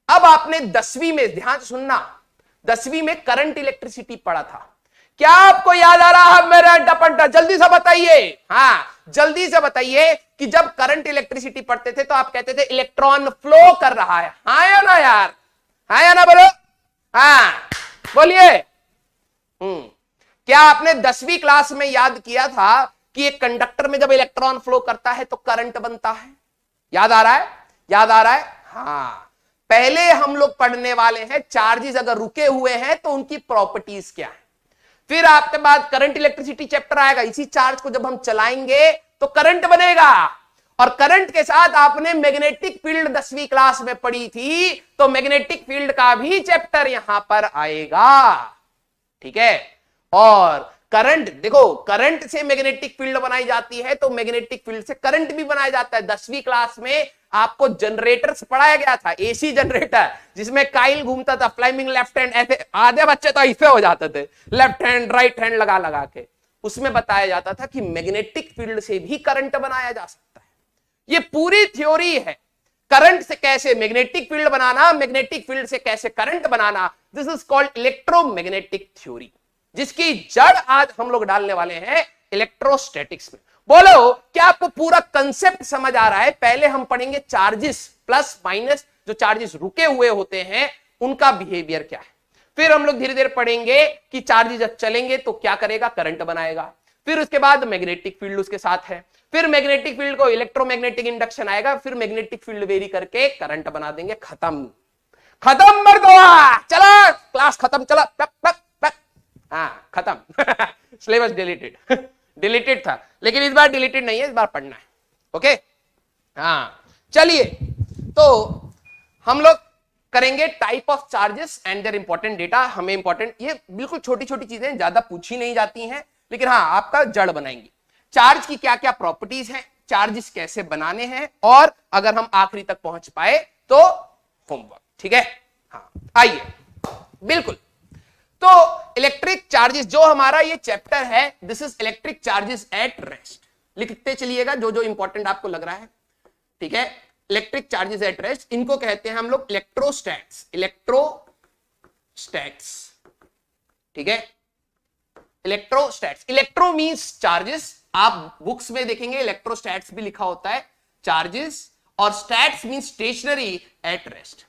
Speaker 1: अब आपने 10वीं में, ध्यान से सुनना, 10वीं में करंट इलेक्ट्रिसिटी पढ़ा था। क्या आपको याद आ रहा है मेरे डपंटा? जल्दी से बताइए, हाँ जल्दी से बताइए कि जब करंट इलेक्ट्रिसिटी पढ़ते थे तो आप कहते थे इलेक्ट्रॉन फ्लो कर रहा है, हाँ या ना यार, हाँ या ना बोलो, हाँ बोलिए। क्या आपने 10वीं क्लास में याद किया था कि एक कंडक्टर में जब इलेक्ट्रॉन फ्लो करता है तो करंट बनता है? याद आ रहा है? याद आ रहा है? हाँ। पहले हम लोग पढ़ने वाले हैं चार्जेस अगर रुके हुए हैं तो उनकी प्रॉपर्टीज क्या है। फिर आपके बाद करंट इलेक्ट्रिसिटी चैप्टर आएगा, इसी चार्ज को जब हम चलाएंगे तो करंट बनेगा। और करंट के साथ आपने मैग्नेटिक फील्ड 10वीं क्लास में पढ़ी थी, तो मैग्नेटिक फील्ड का भी चैप्टर यहां पर आएगा, ठीक है। और करंट, देखो करंट से मैग्नेटिक फील्ड बनाई जाती है तो मैग्नेटिक फील्ड से करंट भी बनाया जाता है। 10वीं क्लास में आपको जनरेटर्स पढ़ाया गया था, एसी जनरेटर जिसमें काइल घूमता था, फ्लाइंग लेफ्ट हैंड, ऐसे आधे बच्चे तो ऐसे हो जाते थे, लेफ्ट हैंड राइट हैंड लगा लगा के। उसमें बताया जाता था कि मैग्नेटिक फील्ड से भी करंट बनाया जा सकता है। ये पूरी थ्योरी है, करंट से कैसे मैग्नेटिक फील्ड बनाना, मैग्नेटिक फील्ड से कैसे current banana. This is called electromagnetic theory, जिसकी जड़ आज हम लोग डालने वाले हैं इलेक्ट्रोस्टैटिक्स में। बोलो क्या आपको पूरा कंसेप्ट समझ आ रहा है? पहले हम पढ़ेंगे चार्जेस प्लस माइनस, जो चार्जेस रुके हुए होते हैं उनका बिहेवियर क्या है। फिर हम लोग धीरे धीरे पढ़ेंगे कि चार्जेस जब चलेंगे तो क्या करेगा, करंट बनाएगा। फिर उसके बाद मैग्नेटिक फील्ड उसके साथ है, फिर मैग्नेटिक फील्ड को इलेक्ट्रोमैग्नेटिक इंडक्शन आएगा, फिर मैग्नेटिक फील्ड वेरी करके करंट बना देंगे। खत्म, खत्म मर्दवा, चला क्लास खत्म, चला टक टक टक, हाँ खत्म। सिलेबस डिलीटेड, डिलीटेड था, लेकिन इस बार डिलीटेड नहीं है, इस बार पढ़ना है, ओके। हाँ चलिए, तो हम लोग करेंगे type of charges and there important data. हमें इंपॉर्टेंट, ये बिल्कुल छोटी छोटी चीजें ज्यादा पूछी नहीं जाती हैं, लेकिन हाँ आपका जड़ बनाएंगे। चार्ज की क्या क्या प्रॉपर्टीज हैं, चार्जेस कैसे बनाने हैं, और अगर हम आखिरी तक पहुंच पाए तो होमवर्क, ठीक है। हाँ आइए, बिल्कुल। तो इलेक्ट्रिक चार्जेस जो हमारा ये चैप्टर है, this is electric charges at rest. लिखते चलिएगा जो जो इंपॉर्टेंट आपको लग रहा है, ठीक है। इलेक्ट्रिक चार्जेस एट रेस्ट, इनको कहते हैं हम लोग इलेक्ट्रोस्टैट्स, इलेक्ट्रोस्टैट्स, ठीक है। इलेक्ट्रोस्टैट्स, इलेक्ट्रो मींस चार्जेस, आप बुक्स में देखेंगे इलेक्ट्रोस्टैट्स भी लिखा होता है, चार्जेस, और stats mean stationary at rest.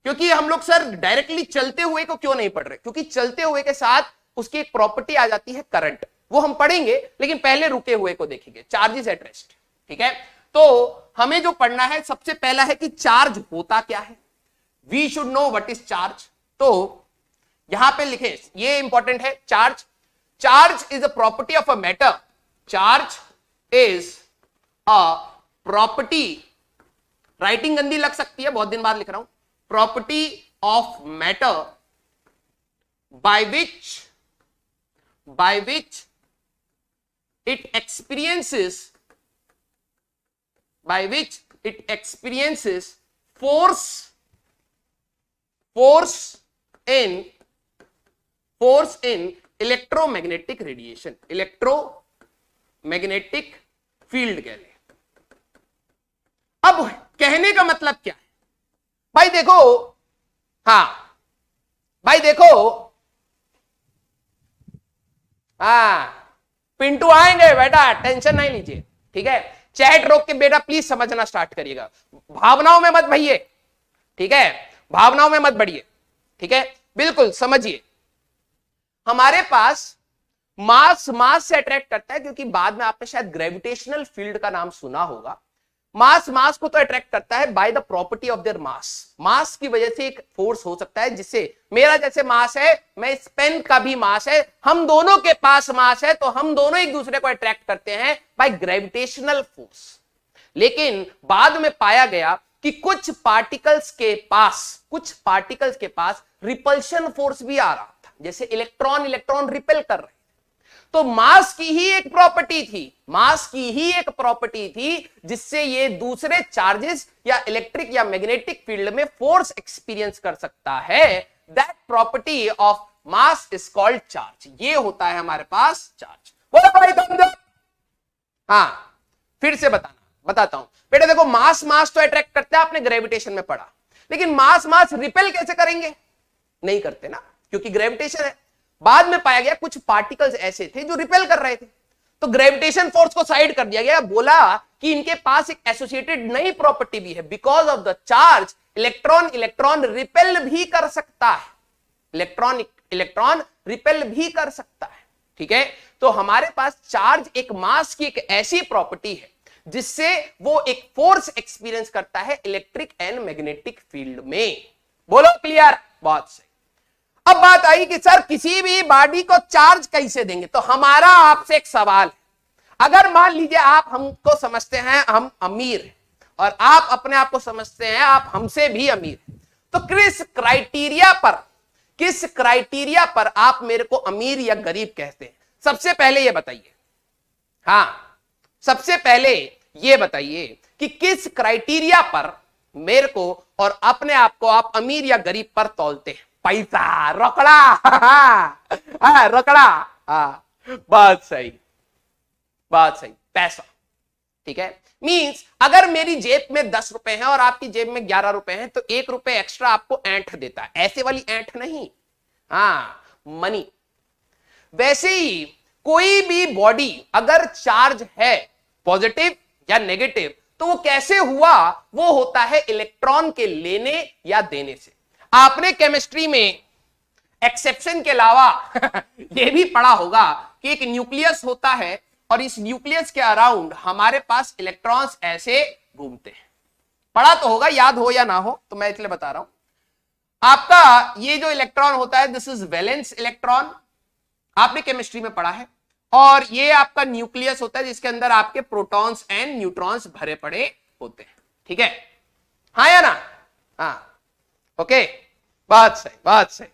Speaker 1: क्योंकि हम लोग सर डायरेक्टली चलते हुए को क्यों नहीं पढ़ रहे, क्योंकि चलते हुए के साथ उसकी एक प्रॉपर्टी आ जाती है करंट, वो हम पढ़ेंगे, लेकिन पहले रुके हुए को देखेंगे, चार्जेस एट रेस्ट। ठीक है, तो हमें जो पढ़ना है सबसे पहला है कि चार्ज होता क्या है, we should know what is charge. तो यहां पे लिखे, ये इंपॉर्टेंट है, charge is a property of a matter, charge is a property, writing गंदी लग सकती है, बहुत दिन बाद लिख रहा हूं, property of matter by which it experiences force in electromagnetic radiation, electromagnetic field कह ले। अब कहने का मतलब क्या है भाई, देखो, हाँ भाई देखो, पिंटू आएंगे बेटा, टेंशन नहीं लीजिए, ठीक है, चैट रोक के बेटा प्लीज समझना स्टार्ट करिएगा, भावनाओं में मत भइए, ठीक है, भावनाओं में मत बढ़िए, ठीक है, बिल्कुल समझिए। हमारे पास मास से अट्रैक्ट करता है, क्योंकि बाद में आपने शायद ग्रेविटेशनल फील्ड का नाम सुना होगा। मास को तो अट्रैक्ट करता है by the property of their mass की वजह से एक फोर्स हो सकता है, जिससे मेरा जैसे मास है, मैं इस पेन का भी मास है, हम दोनों के पास मास है, तो हम दोनों एक दूसरे को अट्रैक्ट करते हैं बाय ग्रेविटेशनल फोर्स। लेकिन बाद में पाया गया कि कुछ पार्टिकल्स के पास रिपल्शन फोर्स भी आ रहा था, जैसे इलेक्ट्रॉन रिपेल कर रहे, तो मास की ही एक प्रॉपर्टी थी जिससे ये दूसरे चार्जेस या इलेक्ट्रिक या मैग्नेटिक फील्ड में फोर्स एक्सपीरियंस कर सकता है। That property of mass is called charge. ये होता है हमारे पास चार्ज। बोलो भाई समझो। हाँ, फिर से बताता हूं बेटा, देखो मास तो अट्रैक्ट करता है, आपने ग्रेविटेशन में पढ़ा, लेकिन मास रिपेल कैसे करेंगे? नहीं करते ना, क्योंकि ग्रेविटेशन है। बाद में पाया गया कुछ पार्टिकल्स ऐसे थे जो रिपेल कर रहे थे, तो ग्रेविटेशन फोर्स को साइड कर दिया गया, बोला कि इनके पास एक एसोसिएटेड नई प्रॉपर्टी भी है, because of the charge electron repel भी कर सकता है, इलेक्ट्रॉन रिपेल भी कर सकता है। ठीक है, तो हमारे पास चार्ज एक मास की एक ऐसी प्रॉपर्टी है जिससे वो एक फोर्स एक्सपीरियंस करता है इलेक्ट्रिक एंड मैग्नेटिक फील्ड में। बोलो क्लियर? बहुत सही। अब बात आई कि सर किसी भी बॉडी को चार्ज कैसे देंगे, तो हमारा आपसे एक सवाल है, अगर मान लीजिए आप हमको समझते हैं हम अमीर हैं और आप अपने आप को समझते हैं आप हमसे भी अमीर हैं, तो किस क्राइटेरिया पर आप मेरे को अमीर या गरीब कहते हैं? सबसे पहले ये बताइए, हाँ सबसे पहले ये बताइए कि किस क्राइटेरिया पर मेरे को और अपने आप को आप अमीर या गरीब पर तौलते हैं? पैसा, रोकड़ा, रोकड़ा, बात सही, पैसा। ठीक है, मींस अगर मेरी जेब में 10 रुपए हैं और आपकी जेब में 11 रुपए हैं, तो 1 रुपए एक्स्ट्रा आपको ऐंठ देता है, ऐसे वाली ऐंठ नहीं, मनी। वैसे ही कोई भी बॉडी अगर चार्ज है पॉजिटिव या नेगेटिव, तो वो कैसे हुआ? वो होता है इलेक्ट्रॉन के लेने या देने से। आपने केमिस्ट्री में एक्सेप्शन के अलावा यह भी पढ़ा होगा कि एक न्यूक्लियस होता है और इस न्यूक्लियस के अराउंड हमारे पास इलेक्ट्रॉन्स ऐसे घूमते हैं। पढ़ा तो होगा, याद हो या ना हो तो मैं इसलिए बता रहा हूं। आपका ये जो इलेक्ट्रॉन होता है, दिस इज वैलेंस इलेक्ट्रॉन, आपने केमिस्ट्री में पढ़ा है, और ये आपका न्यूक्लियस होता है जिसके अंदर आपके प्रोटॉन्स एंड न्यूट्रॉन्स भरे पड़े होते हैं। ठीक है, हाँ या ना? हाँ, ओके, बात सही।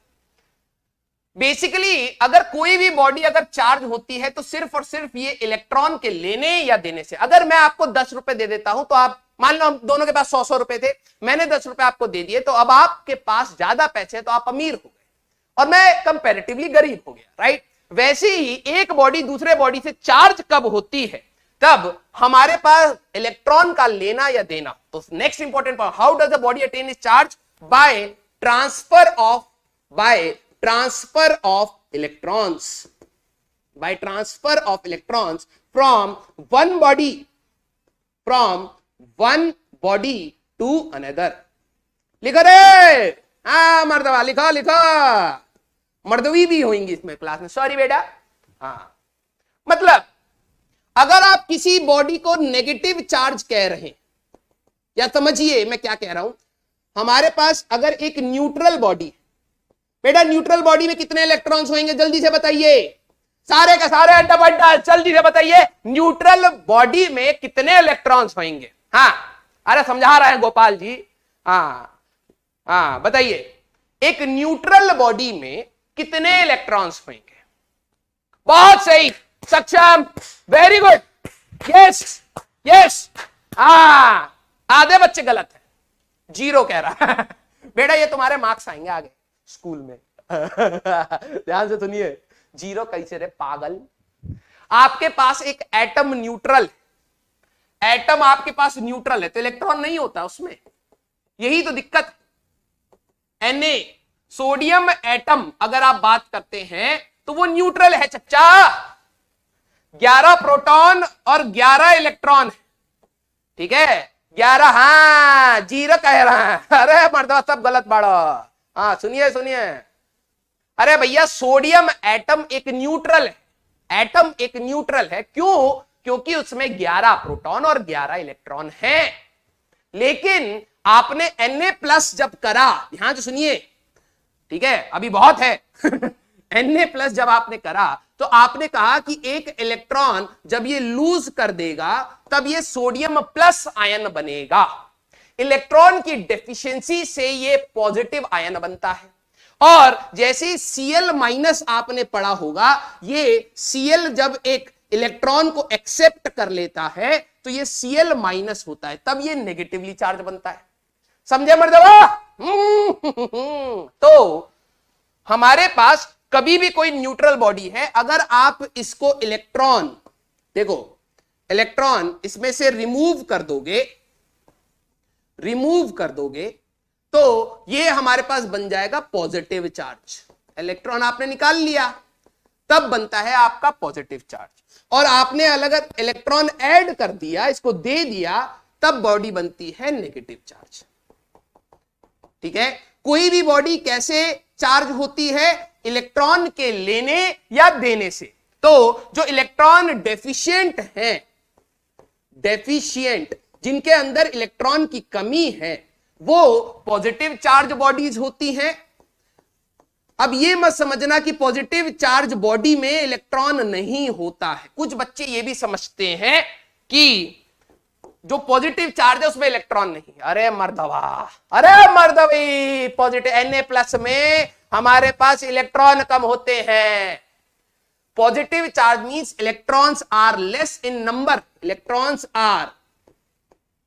Speaker 1: बेसिकली अगर कोई भी बॉडी अगर चार्ज होती है तो सिर्फ और सिर्फ ये इलेक्ट्रॉन के लेने या देने से। अगर मैं आपको 10 रुपए दे देता हूं, तो आप मान लो हम दोनों के पास 100 रुपए थे, मैंने 10 रुपए आपको दे दिए, तो अब आपके पास ज्यादा पैसे, तो आप अमीर हो गए और मैं कंपैरेटिवली गरीब हो गया, राइट? वैसे ही एक बॉडी दूसरे बॉडी से चार्ज कब होती है? तब हमारे पास इलेक्ट्रॉन का लेना या देना। तो next important point, how does the body attain is charge? by transfer of electrons from one body to another. लिखो रे, हाँ मर्दवा लिखो लिखो, मर्दवी भी होंगी इसमें क्लास में, सॉरी बेटा। हाँ मतलब अगर आप किसी बॉडी को नेगेटिव चार्ज कह रहे हैं, या समझिए मैं क्या कह रहा हूं, हमारे पास अगर एक न्यूट्रल बॉडी, बेटा न्यूट्रल बॉडी में कितने इलेक्ट्रॉन्स होंगे जल्दी से बताइए, सारे का सारे अड्डा बड्डा जल्दी से बताइए, न्यूट्रल बॉडी में कितने इलेक्ट्रॉन्स होंगे। हाँ अरे समझा रहे हैं गोपाल जी। हाँ हाँ बताइए, एक न्यूट्रल बॉडी में कितने इलेक्ट्रॉन्स होंगे। बहुत सही, सक्षम, वेरी गुड, यस यस। हाँ आधे बच्चे गलत है, 0 कह रहा है बेटा ये तुम्हारे मार्क्स आएंगे आगे स्कूल में ध्यान से सुनिए। 0 कैसे रे पागल, आपके पास एक एटम न्यूट्रल, एटम आपके पास न्यूट्रल है तो इलेक्ट्रॉन नहीं होता उसमें, यही तो दिक्कत। Na सोडियम एटम अगर आप बात करते हैं तो वो न्यूट्रल है चच्चा, 11 प्रोटॉन और 11 इलेक्ट्रॉन, ठीक है 11। हाँ 0 कह रहा है, अरे मर्दवा सब गलत बाड़ो। हाँ सुनिए सुनिए, अरे भैया सोडियम एटम एक न्यूट्रल है, एटम एक न्यूट्रल है, क्यों? क्योंकि उसमें 11 प्रोटॉन और 11 इलेक्ट्रॉन हैं। लेकिन आपने Na+ जब करा, ध्यान से सुनिए, ठीक है अभी बहुत है Na+ जब आपने करा तो आपने कहा कि एक इलेक्ट्रॉन जब ये लूज कर देगा तब ये सोडियम प्लस आयन बनेगा, इलेक्ट्रॉन की डेफिशिएंसी से ये पॉजिटिव आयन बनता है। और जैसे Cl- आपने पढ़ा होगा, ये Cl जब एक इलेक्ट्रॉन को एक्सेप्ट कर लेता है तो ये Cl- होता है, तब ये नेगेटिवली चार्ज बनता है। समझे मर्दवा? तो हमारे पास कभी भी कोई न्यूट्रल बॉडी है, अगर आप इसको इलेक्ट्रॉन, देखो इलेक्ट्रॉन इसमें से रिमूव कर दोगे तो ये हमारे पास बन जाएगा पॉजिटिव चार्ज। इलेक्ट्रॉन आपने निकाल लिया तब बनता है आपका पॉजिटिव चार्ज, और आपने अलग इलेक्ट्रॉन ऐड कर दिया, इसको दे दिया, तब बॉडी बनती है नेगेटिव चार्ज। ठीक है, कोई भी बॉडी कैसे चार्ज होती है? इलेक्ट्रॉन के लेने या देने से। तो जो इलेक्ट्रॉन डेफिशिएंट हैं, डेफिशिएंट जिनके अंदर इलेक्ट्रॉन की कमी है, वो पॉजिटिव चार्ज बॉडीज होती हैं। अब ये मत समझना कि पॉजिटिव चार्ज बॉडी में इलेक्ट्रॉन नहीं होता है। कुछ बच्चे ये भी समझते हैं कि जो पॉजिटिव चार्ज है उसमें इलेक्ट्रॉन नहीं। अरे मर्दवा, अरे मर्दवी, पॉजिटिव Na+ में हमारे पास इलेक्ट्रॉन कम होते हैं। Positive charge means electrons are less in number, electrons are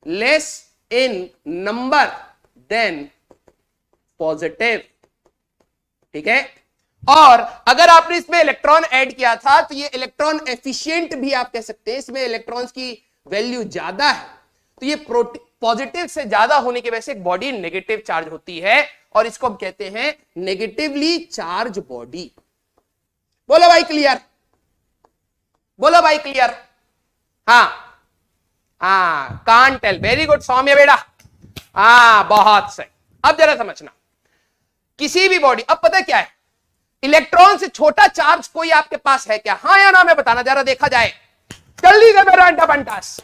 Speaker 1: less in number than positive. ठीक है, और अगर आपने इसमें इलेक्ट्रॉन ऐड किया था तो ये इलेक्ट्रॉन एफिशिएंट भी आप कह सकते हैं, इसमें इलेक्ट्रॉन्स की वैल्यू ज्यादा है, तो ये पॉजिटिव से ज्यादा होने की वजह से एक बॉडी नेगेटिव चार्ज होती है, और इसको हम कहते हैं नेगेटिवली चार्ज बॉडी। बोलो भाई क्लियर, बोलो भाई क्लियर। हाँ कांट टेल, वेरी गुड सौम्य बेटा, बहुत सही। अब जरा समझना, किसी भी बॉडी, अब पता क्या है, इलेक्ट्रॉन से छोटा चार्ज कोई आपके पास है क्या? हाँ या ना में बताना, जरा देखा जाए जल्दी से मेरा अंटा बंटास।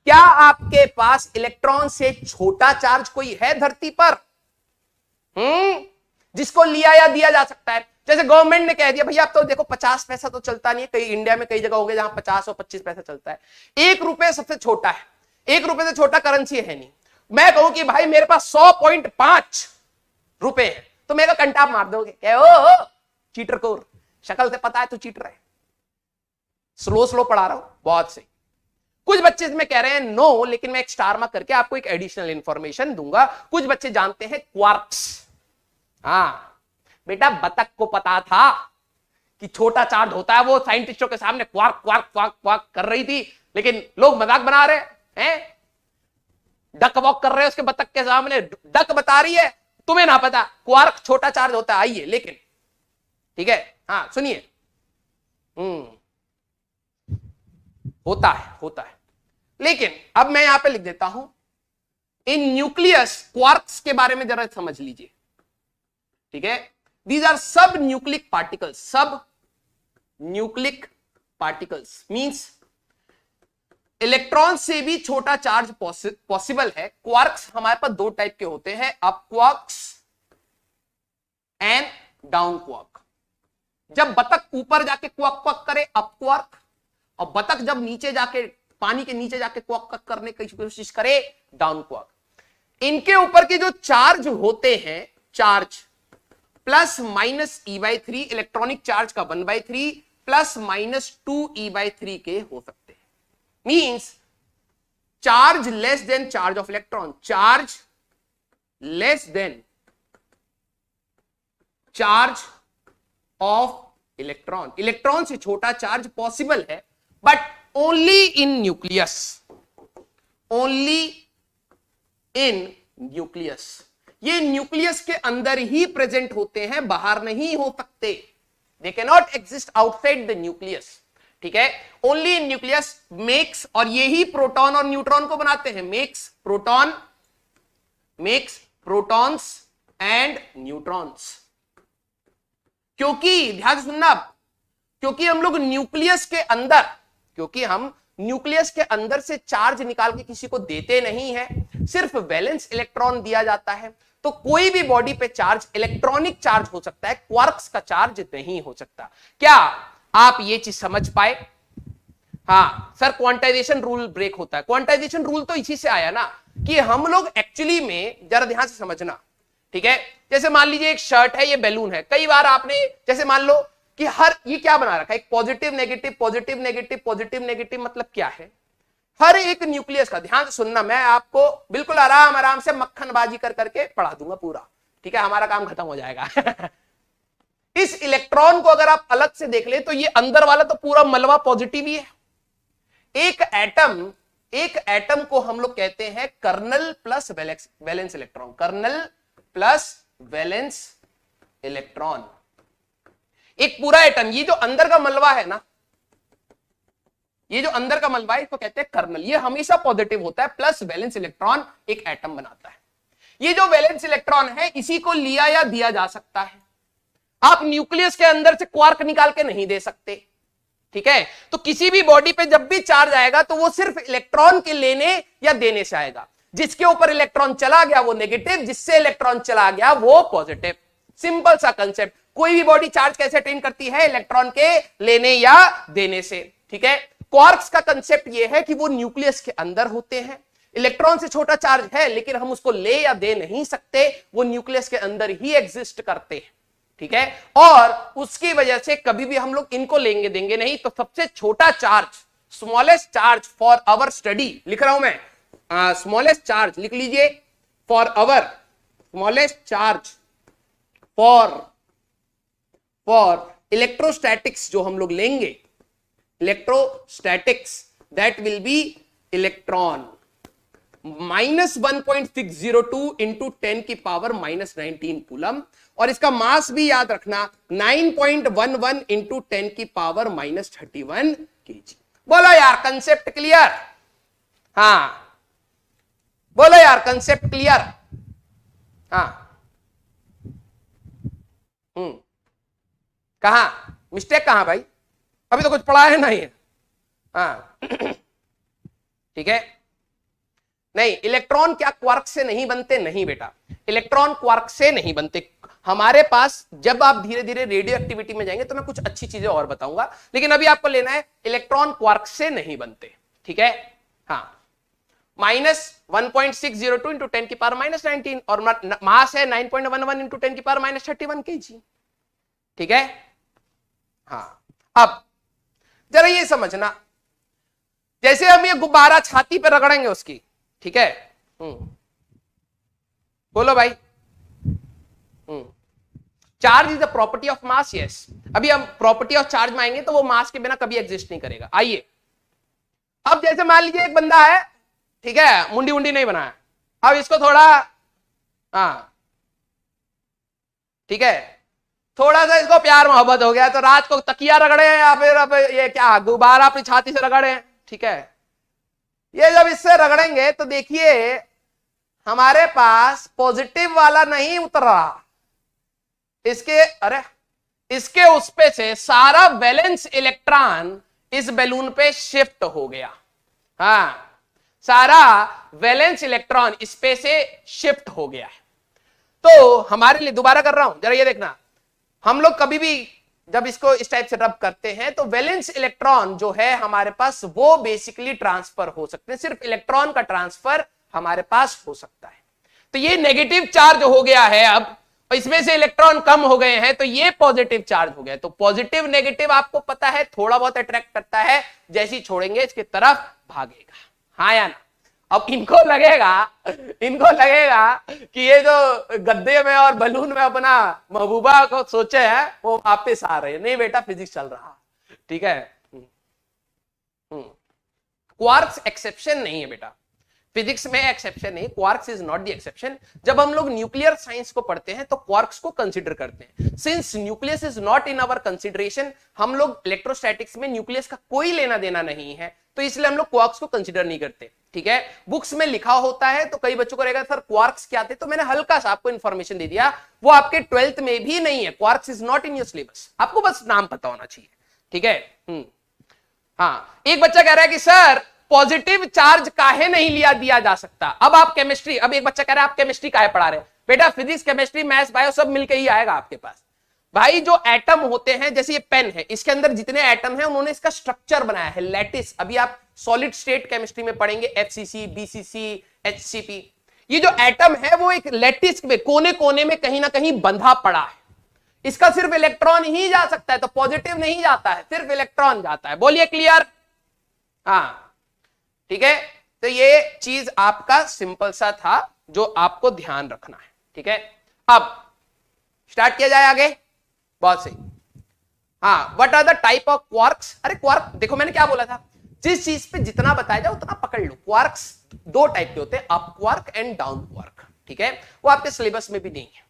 Speaker 1: क्या आपके पास इलेक्ट्रॉन से छोटा चार्ज कोई है धरती पर? जिसको लिया या दिया जा सकता है। जैसे गवर्नमेंट ने कह दिया भैया अब तो देखो 50 पैसा तो चलता नहीं है, कई इंडिया में कई जगह हो गए जहां 50 और 25 पैसा चलता है, 1 रुपए सबसे छोटा है, 1 रुपए से छोटा करेंसी है नहीं। मैं कहूं कि भाई मेरे पास 100.5 रुपए है, तो मेरा कंटाप मार दोगे, क्या ओ चीटर को शक्ल से पता है तू चीटर है। स्लो पढ़ा रहा हूं, बहुत सही। कुछ बच्चे इसमें कह रहे हैं नो, लेकिन मैं एक स्टार मार्क करके आपको एक एडिशनल इंफॉर्मेशन दूंगा। कुछ बच्चे जानते हैं क्वार्क्स। बेटा बतख को पता था कि छोटा चार्ज होता है, वो साइंटिस्टों के सामने क्वार्क क्वार्क क्वार्क क्वार्क कर रही थी, लेकिन लोग मजाक बना रहे हैं, डक वॉक कर रहे हैं उसके बतख के सामने, डक बता रही है, तुम्हें ना पता क्वार्क छोटा चार्ज होता है। आइए, लेकिन ठीक है, सुनिए, होता है। लेकिन अब मैं यहां पे लिख देता हूं, इन न्यूक्लियस क्वार्क्स के बारे में जरा समझ लीजिए, ठीक है। दीज आर सब न्यूक्लिक पार्टिकल्स, सब न्यूक्लिक पार्टिकल्स मींस इलेक्ट्रॉन से भी छोटा चार्ज पॉसिबल है। क्वार्क्स हमारे पास दो टाइप के होते हैं, up quarks and down quark. जब बतख ऊपर जाके क्वाक क्वाक करे अप क्वार्क, और बतख जब नीचे जाके पानी के नीचे जाके क्वाक क्वाक करने की कोशिश करे डाउन क्वार्क। इनके ऊपर के जो चार्ज होते हैं, charge plus minus E/3, electronic charge का 1/3 प्लस माइनस 2E/3 के हो सकते हैं। Means charge less than charge of electron, charge less than charge of electron, electron से छोटा चार्ज पॉसिबल है, but only in nucleus, only in nucleus. ये nucleus के अंदर ही प्रेजेंट होते हैं, बाहर नहीं हो सकते। They can not exist outside the nucleus, ठीक है। ओनली इन न्यूक्लियस मेक्स, और यही प्रोटॉन और न्यूट्रॉन को बनाते हैं, makes proton, makes protons and neutrons. क्योंकि ध्यान से सुनना, क्योंकि हम लोग न्यूक्लियस के अंदर, क्योंकि हम न्यूक्लियस के अंदर से चार्ज निकाल के किसी को देते नहीं है, सिर्फ वैलेंस इलेक्ट्रॉन दिया जाता है, तो कोई भी बॉडी पे चार्ज इलेक्ट्रॉनिक चार्ज हो सकता है, क्वार्क्स का चार्ज नहीं हो सकता। क्या आप ये चीज समझ पाए? हाँ सर, क्वांटाइजेशन रूल ब्रेक होता है। क्वांटाइजेशन रूल तो इसी से आया ना, कि हम लोग एक्चुअली में, जरा ध्यान से समझना, ठीक है। जैसे मान लीजिए एक शर्ट है, ये बैलून है। कई बार आपने, जैसे मान लो कि हर, ये क्या बना रखा है, एक positive negative positive negative positive negative, मतलब क्या है, हर एक न्यूक्लियस का, ध्यान से सुनना, मैं आपको बिल्कुल आराम आराम से मक्खनबाजी कर करके पढ़ा दूंगा पूरा, ठीक है, हमारा काम खत्म हो जाएगा। इस इलेक्ट्रॉन को अगर आप अलग से देख ले तो ये अंदर वाला तो पूरा मलबा पॉजिटिव ही है। एक एटम को हम लोग कहते हैं kernel plus valence electron, kernel plus valence electron. एक पूरा एटम, ये जो अंदर का मलबा है ना, ये जो अंदर का मलबा है, इसको कहते हैं कर्नल। ये हमेशा पॉजिटिव होता है, प्लस वैलेंस इलेक्ट्रॉन एक एटम बनाता है। ये जो वैलेंस इलेक्ट्रॉन है, इसी को लिया या दिया जा सकता है। आप न्यूक्लियस के अंदर से क्वार्क निकाल के नहीं दे सकते, ठीक है। तो किसी भी बॉडी पे जब भी चार्ज आएगा तो वो सिर्फ इलेक्ट्रॉन के लेने या देने से आएगा। जिसके ऊपर इलेक्ट्रॉन चला गया वो नेगेटिव, जिससे इलेक्ट्रॉन चला गया वो पॉजिटिव। सिंपल सा कंसेप्ट। कोई भी बॉडी चार्ज कैसे अटेन करती है? इलेक्ट्रॉन के लेने या देने से, ठीक है। क्वार्क्स का कंसेप्ट ये है कि वो न्यूक्लियस के अंदर होते हैं, इलेक्ट्रॉन से छोटा चार्ज है, लेकिन हम उसको ले या दे नहीं सकते, वो न्यूक्लियस के अंदर ही एग्जिस्ट करते हैं, ठीक है। और उसकी वजह से कभी भी हम लोग इनको लेंगे देंगे नहीं। तो सबसे छोटा charge, smallest charge for our study, लिख रहा हूं मैं, स्मॉलेस्ट चार्ज लिख लीजिए, for our smallest charge for electrostatics जो हम लोग लेंगे, electrostatics, that will be electron, -1.602 into 10 की पावर -19 कूलम। और इसका मास भी याद रखना, 9.11 इंटू 10 की पावर -31 kg। बोलो यार कंसेप्ट क्लियर? हाँ बोलो यार कंसेप्ट क्लियर? हाँ, कहा मिस्टेक, कहां भाई? अभी तो कुछ पढ़ा है नहीं है। हाँ ठीक है। नहीं, इलेक्ट्रॉन क्या क्वार्क से नहीं बनते? नहीं बेटा, इलेक्ट्रॉन क्वार्क से नहीं बनते। हमारे पास जब आप धीरे धीरे रेडियो एक्टिविटी में जाएंगे तो मैं कुछ अच्छी चीजें और बताऊंगा, लेकिन अभी आपको लेना है इलेक्ट्रॉन क्वार्क से नहीं बनते, ठीक है। हाँ, -1.602 इंटू 10 की पावर -19 और मास है 9.11 इंटू 10 की पावर -31 kg, ठीक है। हाँ, अब जरा ये समझना, जैसे हम ये गुब्बारा छाती पे रगड़ेंगे उसकी, ठीक है। बोलो भाई। Charge is the property of mass, yes. अभी हम प्रॉपर्टी ऑफ चार्ज में आएंगे तो वो मास के बिना कभी एग्जिस्ट नहीं करेगा। आइए, अब जैसे मान लीजिए एक बंदा है, ठीक है, मुंडी मुंडी नहीं बनाया, अब इसको थोड़ा, हाँ ठीक है, थोड़ा सा इसको प्यार मोहब्बत हो गया तो रात को तकिया रगड़े या फिर अब ये क्या गुब्बारा अपनी छाती से रगड़े, ठीक है। ये जब इससे रगड़ेंगे तो देखिए हमारे पास पॉजिटिव वाला नहीं उतर रहा, इसके उस पे से सारा वैलेंस इलेक्ट्रॉन इस बैलून पे शिफ्ट हो गया। हाँ, सारा वैलेंस इलेक्ट्रॉन इस पे से शिफ्ट हो गया है। तो हमारे लिए दोबारा कर रहा हूं, जरा ये देखना, हम लोग कभी भी जब इसको इस टाइप से रब करते हैं तो वैलेंस इलेक्ट्रॉन जो है हमारे पास वो बेसिकली ट्रांसफर हो सकते हैं, सिर्फ इलेक्ट्रॉन का ट्रांसफर हमारे पास हो सकता है। तो ये नेगेटिव चार्ज हो गया है, अब इसमें से इलेक्ट्रॉन कम हो गए हैं तो ये पॉजिटिव चार्ज हो गया। तो पॉजिटिव नेगेटिव आपको पता है थोड़ा बहुत अट्रैक्ट करता है, जैसे ही छोड़ेंगे इसकी तरफ भागेगा, हाँ या ना। अब इनको लगेगा कि ये जो गद्दे में और बलून में अपना महबूबा को सोचे हैं वो वापस आ रहे हैं। नहीं बेटा, फिजिक्स चल रहा, ठीक है। क्वार्क्स एक्सेप्शन नहीं है बेटा, फिजिक्स में एक्सेप्शन नहीं, quarks is not the exception. जब हम लोग न्यूक्लियर साइंस को पढ़ते हैं तो क्वार्क्स को कंसीडर करते हैं। Since nucleus is not in our consideration, हम लोग इलेक्ट्रोस्टैटिक्स में न्यूक्लियस का कोई लेना देना नहीं है, तो इसलिए हम लोग क्वार्क्स को कंसीडर नहीं करते, ठीक है। बुक्स में लिखा होता है तो कई बच्चों को रहेगा सर क्वार्क्स क्या थे, तो मैंने हल्का सा आपको इंफॉर्मेशन दे दिया, वो आपके 12th में भी नहीं है। Quarks is not in your syllabus, आपको बस नाम पता होना चाहिए, ठीक है। हाँ, एक बच्चा कह रहा है कि सर पॉजिटिव चार्ज काहे नहीं दिया जा सकता। अब आप केमिस्ट्री, अब एक बच्चा कह रहा है आप केमिस्ट्री काहे पढ़ा रहे हैं, बेटा फिजिक्स केमिस्ट्री मैथ्स बायो सब मिलके ही आएगा आपके पास। भाई जो एटम होते हैं, जैसे ये पेन है, इसके अंदर जितने एटम हैं उन्होंने इसका स्ट्रक्चर बनाया है, लैटिस। अभी आप सॉलिड स्टेट केमिस्ट्री में पढ़ेंगे, एफसीसी, बीसीसी, एचसीपी। ये जो एटम है वो एक लैटिस में कोने कोने में कहीं ना कहीं बंधा पड़ा है, इसका सिर्फ इलेक्ट्रॉन ही जा सकता है, तो पॉजिटिव नहीं जाता है, सिर्फ इलेक्ट्रॉन जाता है। बोलिए क्लियर? हाँ, ठीक है। तो ये चीज आपका सिंपल सा था जो आपको ध्यान रखना है, ठीक है। अब स्टार्ट किया जाए आगे, बहुत सही। हाँ, what are the type of quarks. अरे क्वार्क देखो मैंने क्या बोला था, जिस चीज पे जितना बताया जाए उतना पकड़ लो। क्वार्क्स दो टाइप के होते हैं, up quark and down quark, ठीक है। वो आपके सिलेबस में भी नहीं है।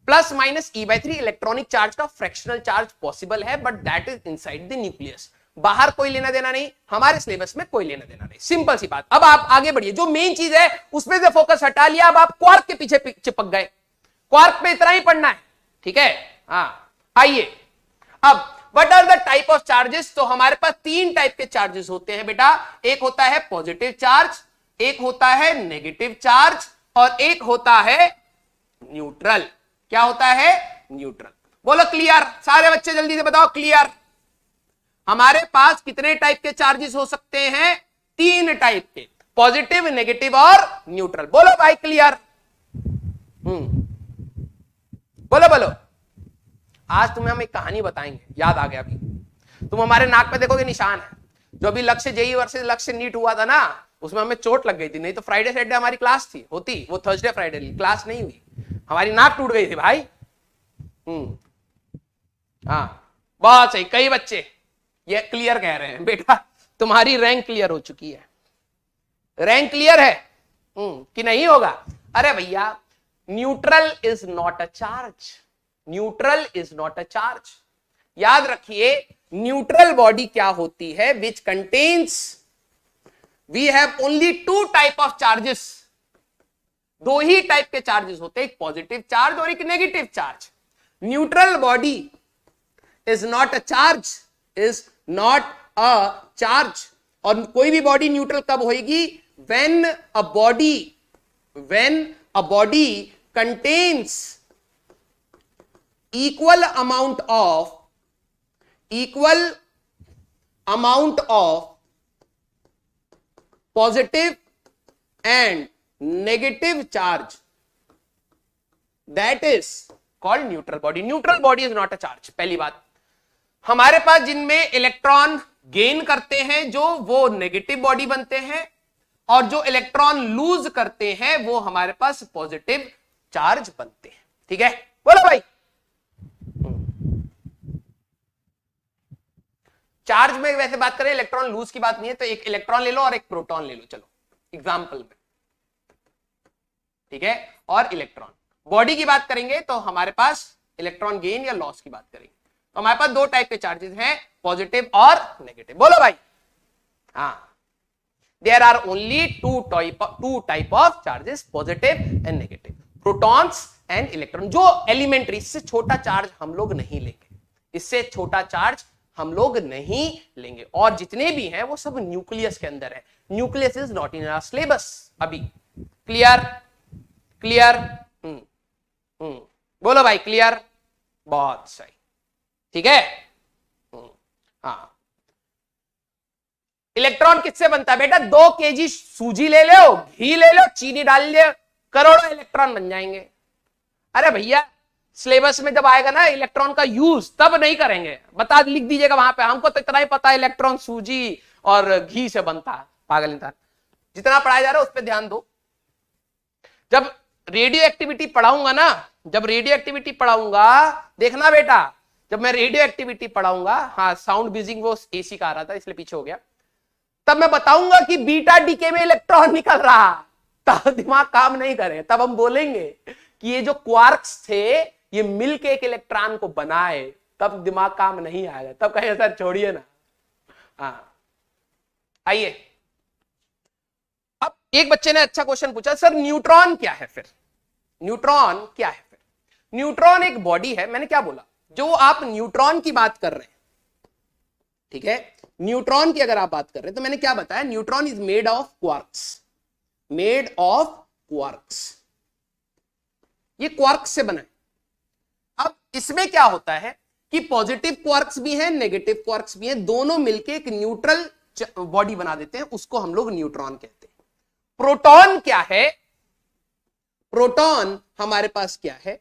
Speaker 1: Plus minus E/3 electronic charge का फ्रैक्शनल चार्ज पॉसिबल है, but that is inside the nucleus. बाहर कोई लेना देना नहीं, हमारे सिलेबस में कोई लेना देना नहीं, सिंपल सी बात। अब आप आगे बढ़िए, जो मेन चीज है उसमें से फोकस हटा लिया, अब आप क्वार्क के पीछे चिपक गए। क्वार्क पे इतना ही पढ़ना है, ठीक है। हाँ, आइए अब what are the type of charges. तो हमारे पास तीन टाइप के चार्जेस होते हैं बेटा, एक होता है पॉजिटिव चार्ज, एक होता है नेगेटिव चार्ज, और एक होता है न्यूट्रल। क्या होता है? न्यूट्रल। बोलो क्लियर, सारे बच्चे जल्दी से बताओ क्लियर। हमारे पास कितने टाइप के चार्जेस हो सकते हैं? तीन टाइप के, पॉजिटिव, नेगेटिव और न्यूट्रल। बोलो भाई क्लियर। बोलो बोलो। आज तुम्हें हम एक कहानी बताएंगे, याद आ गया अभी। तुम हमारे नाक पे देखोगे निशान है, जो अभी लक्ष्य जेई वर्सेस लक्ष्य नीट हुआ था ना, उसमें हमें चोट लग गई थी। नहीं तो फ्राइडे सैटरडे हमारी क्लास थी, होती, वो थर्सडे फ्राइडे क्लास नहीं हुई, हमारी नाक टूट गई थी भाई। हाँ, बहुत सही। कई बच्चे ये क्लियर कह रहे हैं, बेटा तुम्हारी रैंक क्लियर हो चुकी है। रैंक क्लियर है कि नहीं होगा? अरे भैया, neutral is not a charge, neutral is not a charge. याद रखिए, न्यूट्रल बॉडी क्या होती है? Which contains, we have only two type of charges. दो ही टाइप के चार्जेस होते हैं, एक पॉजिटिव चार्ज और एक negative charge. Neutral body is not a charge, is not a charge. और कोई भी बॉडी न्यूट्रल कब होगी? When a body contains equal amount of positive and negative charge, that is called neutral body. Neutral body is not a charge। पहली बात, हमारे पास जिनमें electron gain करते हैं जो, वो नेगेटिव बॉडी बनते हैं, और जो इलेक्ट्रॉन लूज करते हैं वो हमारे पास पॉजिटिव चार्ज बनते हैं, ठीक है। बोलो भाई। चार्ज में वैसे बात करें, इलेक्ट्रॉन लूज की बात नहीं है, तो एक इलेक्ट्रॉन ले लो और एक प्रोटॉन ले लो, चलो एग्जांपल में, ठीक है। और इलेक्ट्रॉन बॉडी की बात करेंगे तो हमारे पास इलेक्ट्रॉन गेन या लॉस की बात करेंगे, तो हमारे पास दो टाइप के चार्जेस हैं, पॉजिटिव और नेगेटिव। बोलो भाई। हाँ, there are only two type of charges, positive and negative, protons and electron. जो एलिमेंट्री, इससे छोटा चार्ज हम लोग नहीं लेंगे, इससे छोटा चार्ज हम लोग नहीं लेंगे, और जितने भी हैं वो सब न्यूक्लियस के अंदर है। Nucleus is not in our syllabus अभी। क्लियर? क्लियर? बोलो भाई क्लियर? बहुत सही, ठीक है। हाँ, इलेक्ट्रॉन किससे बनता है बेटा? 2 kg सूजी ले लो, घी ले लो, चीनी डाल ले, करोड़ों इलेक्ट्रॉन बन जाएंगे। अरे भैया सिलेबस में जब आएगा ना इलेक्ट्रॉन का यूज, तब नहीं करेंगे, बता लिख दीजिएगा वहां पे, हमको तो इतना ही पता है इलेक्ट्रॉन सूजी और घी से बनता है। पागल इंसान, जितना पढ़ाया जा रहा है उस पर ध्यान दो। जब रेडियो एक्टिविटी पढ़ाऊंगा ना, जब रेडियो एक्टिविटी पढ़ाऊंगा, देखना बेटा, जब मैं रेडियो एक्टिविटी पढ़ाऊंगा, हाँ साउंड बीजिंग वो एसी का आ रहा था इसलिए पीछे हो गया, तब मैं बताऊंगा कि बीटा डीके में इलेक्ट्रॉन निकल रहा, तब दिमाग काम नहीं करे, तब हम बोलेंगे कि ये जो क्वार्क्स थे ये मिलके एक इलेक्ट्रॉन को बनाए, तब दिमाग काम नहीं आएगा, तब कहें सर छोड़िए ना। हाँ आइए, अब एक बच्चे ने अच्छा क्वेश्चन पूछा, सर न्यूट्रॉन क्या है फिर? न्यूट्रॉन क्या है फिर? न्यूट्रॉन एक बॉडी है, मैंने क्या बोला, जो आप न्यूट्रॉन की बात कर रहे हैं, ठीक है, न्यूट्रॉन की अगर आप बात कर रहे हैं तो मैंने क्या बताया, neutron is made of quarks, made of quarks, ये क्वार्क्स से बना है। अब इसमें क्या होता है कि पॉजिटिव क्वार्क्स भी हैं, नेगेटिव क्वार्क्स भी हैं, दोनों मिलके एक न्यूट्रल बॉडी बना देते हैं, उसको हम लोग न्यूट्रॉन कहते हैं। प्रोटॉन क्या है? प्रोटॉन हमारे पास क्या है?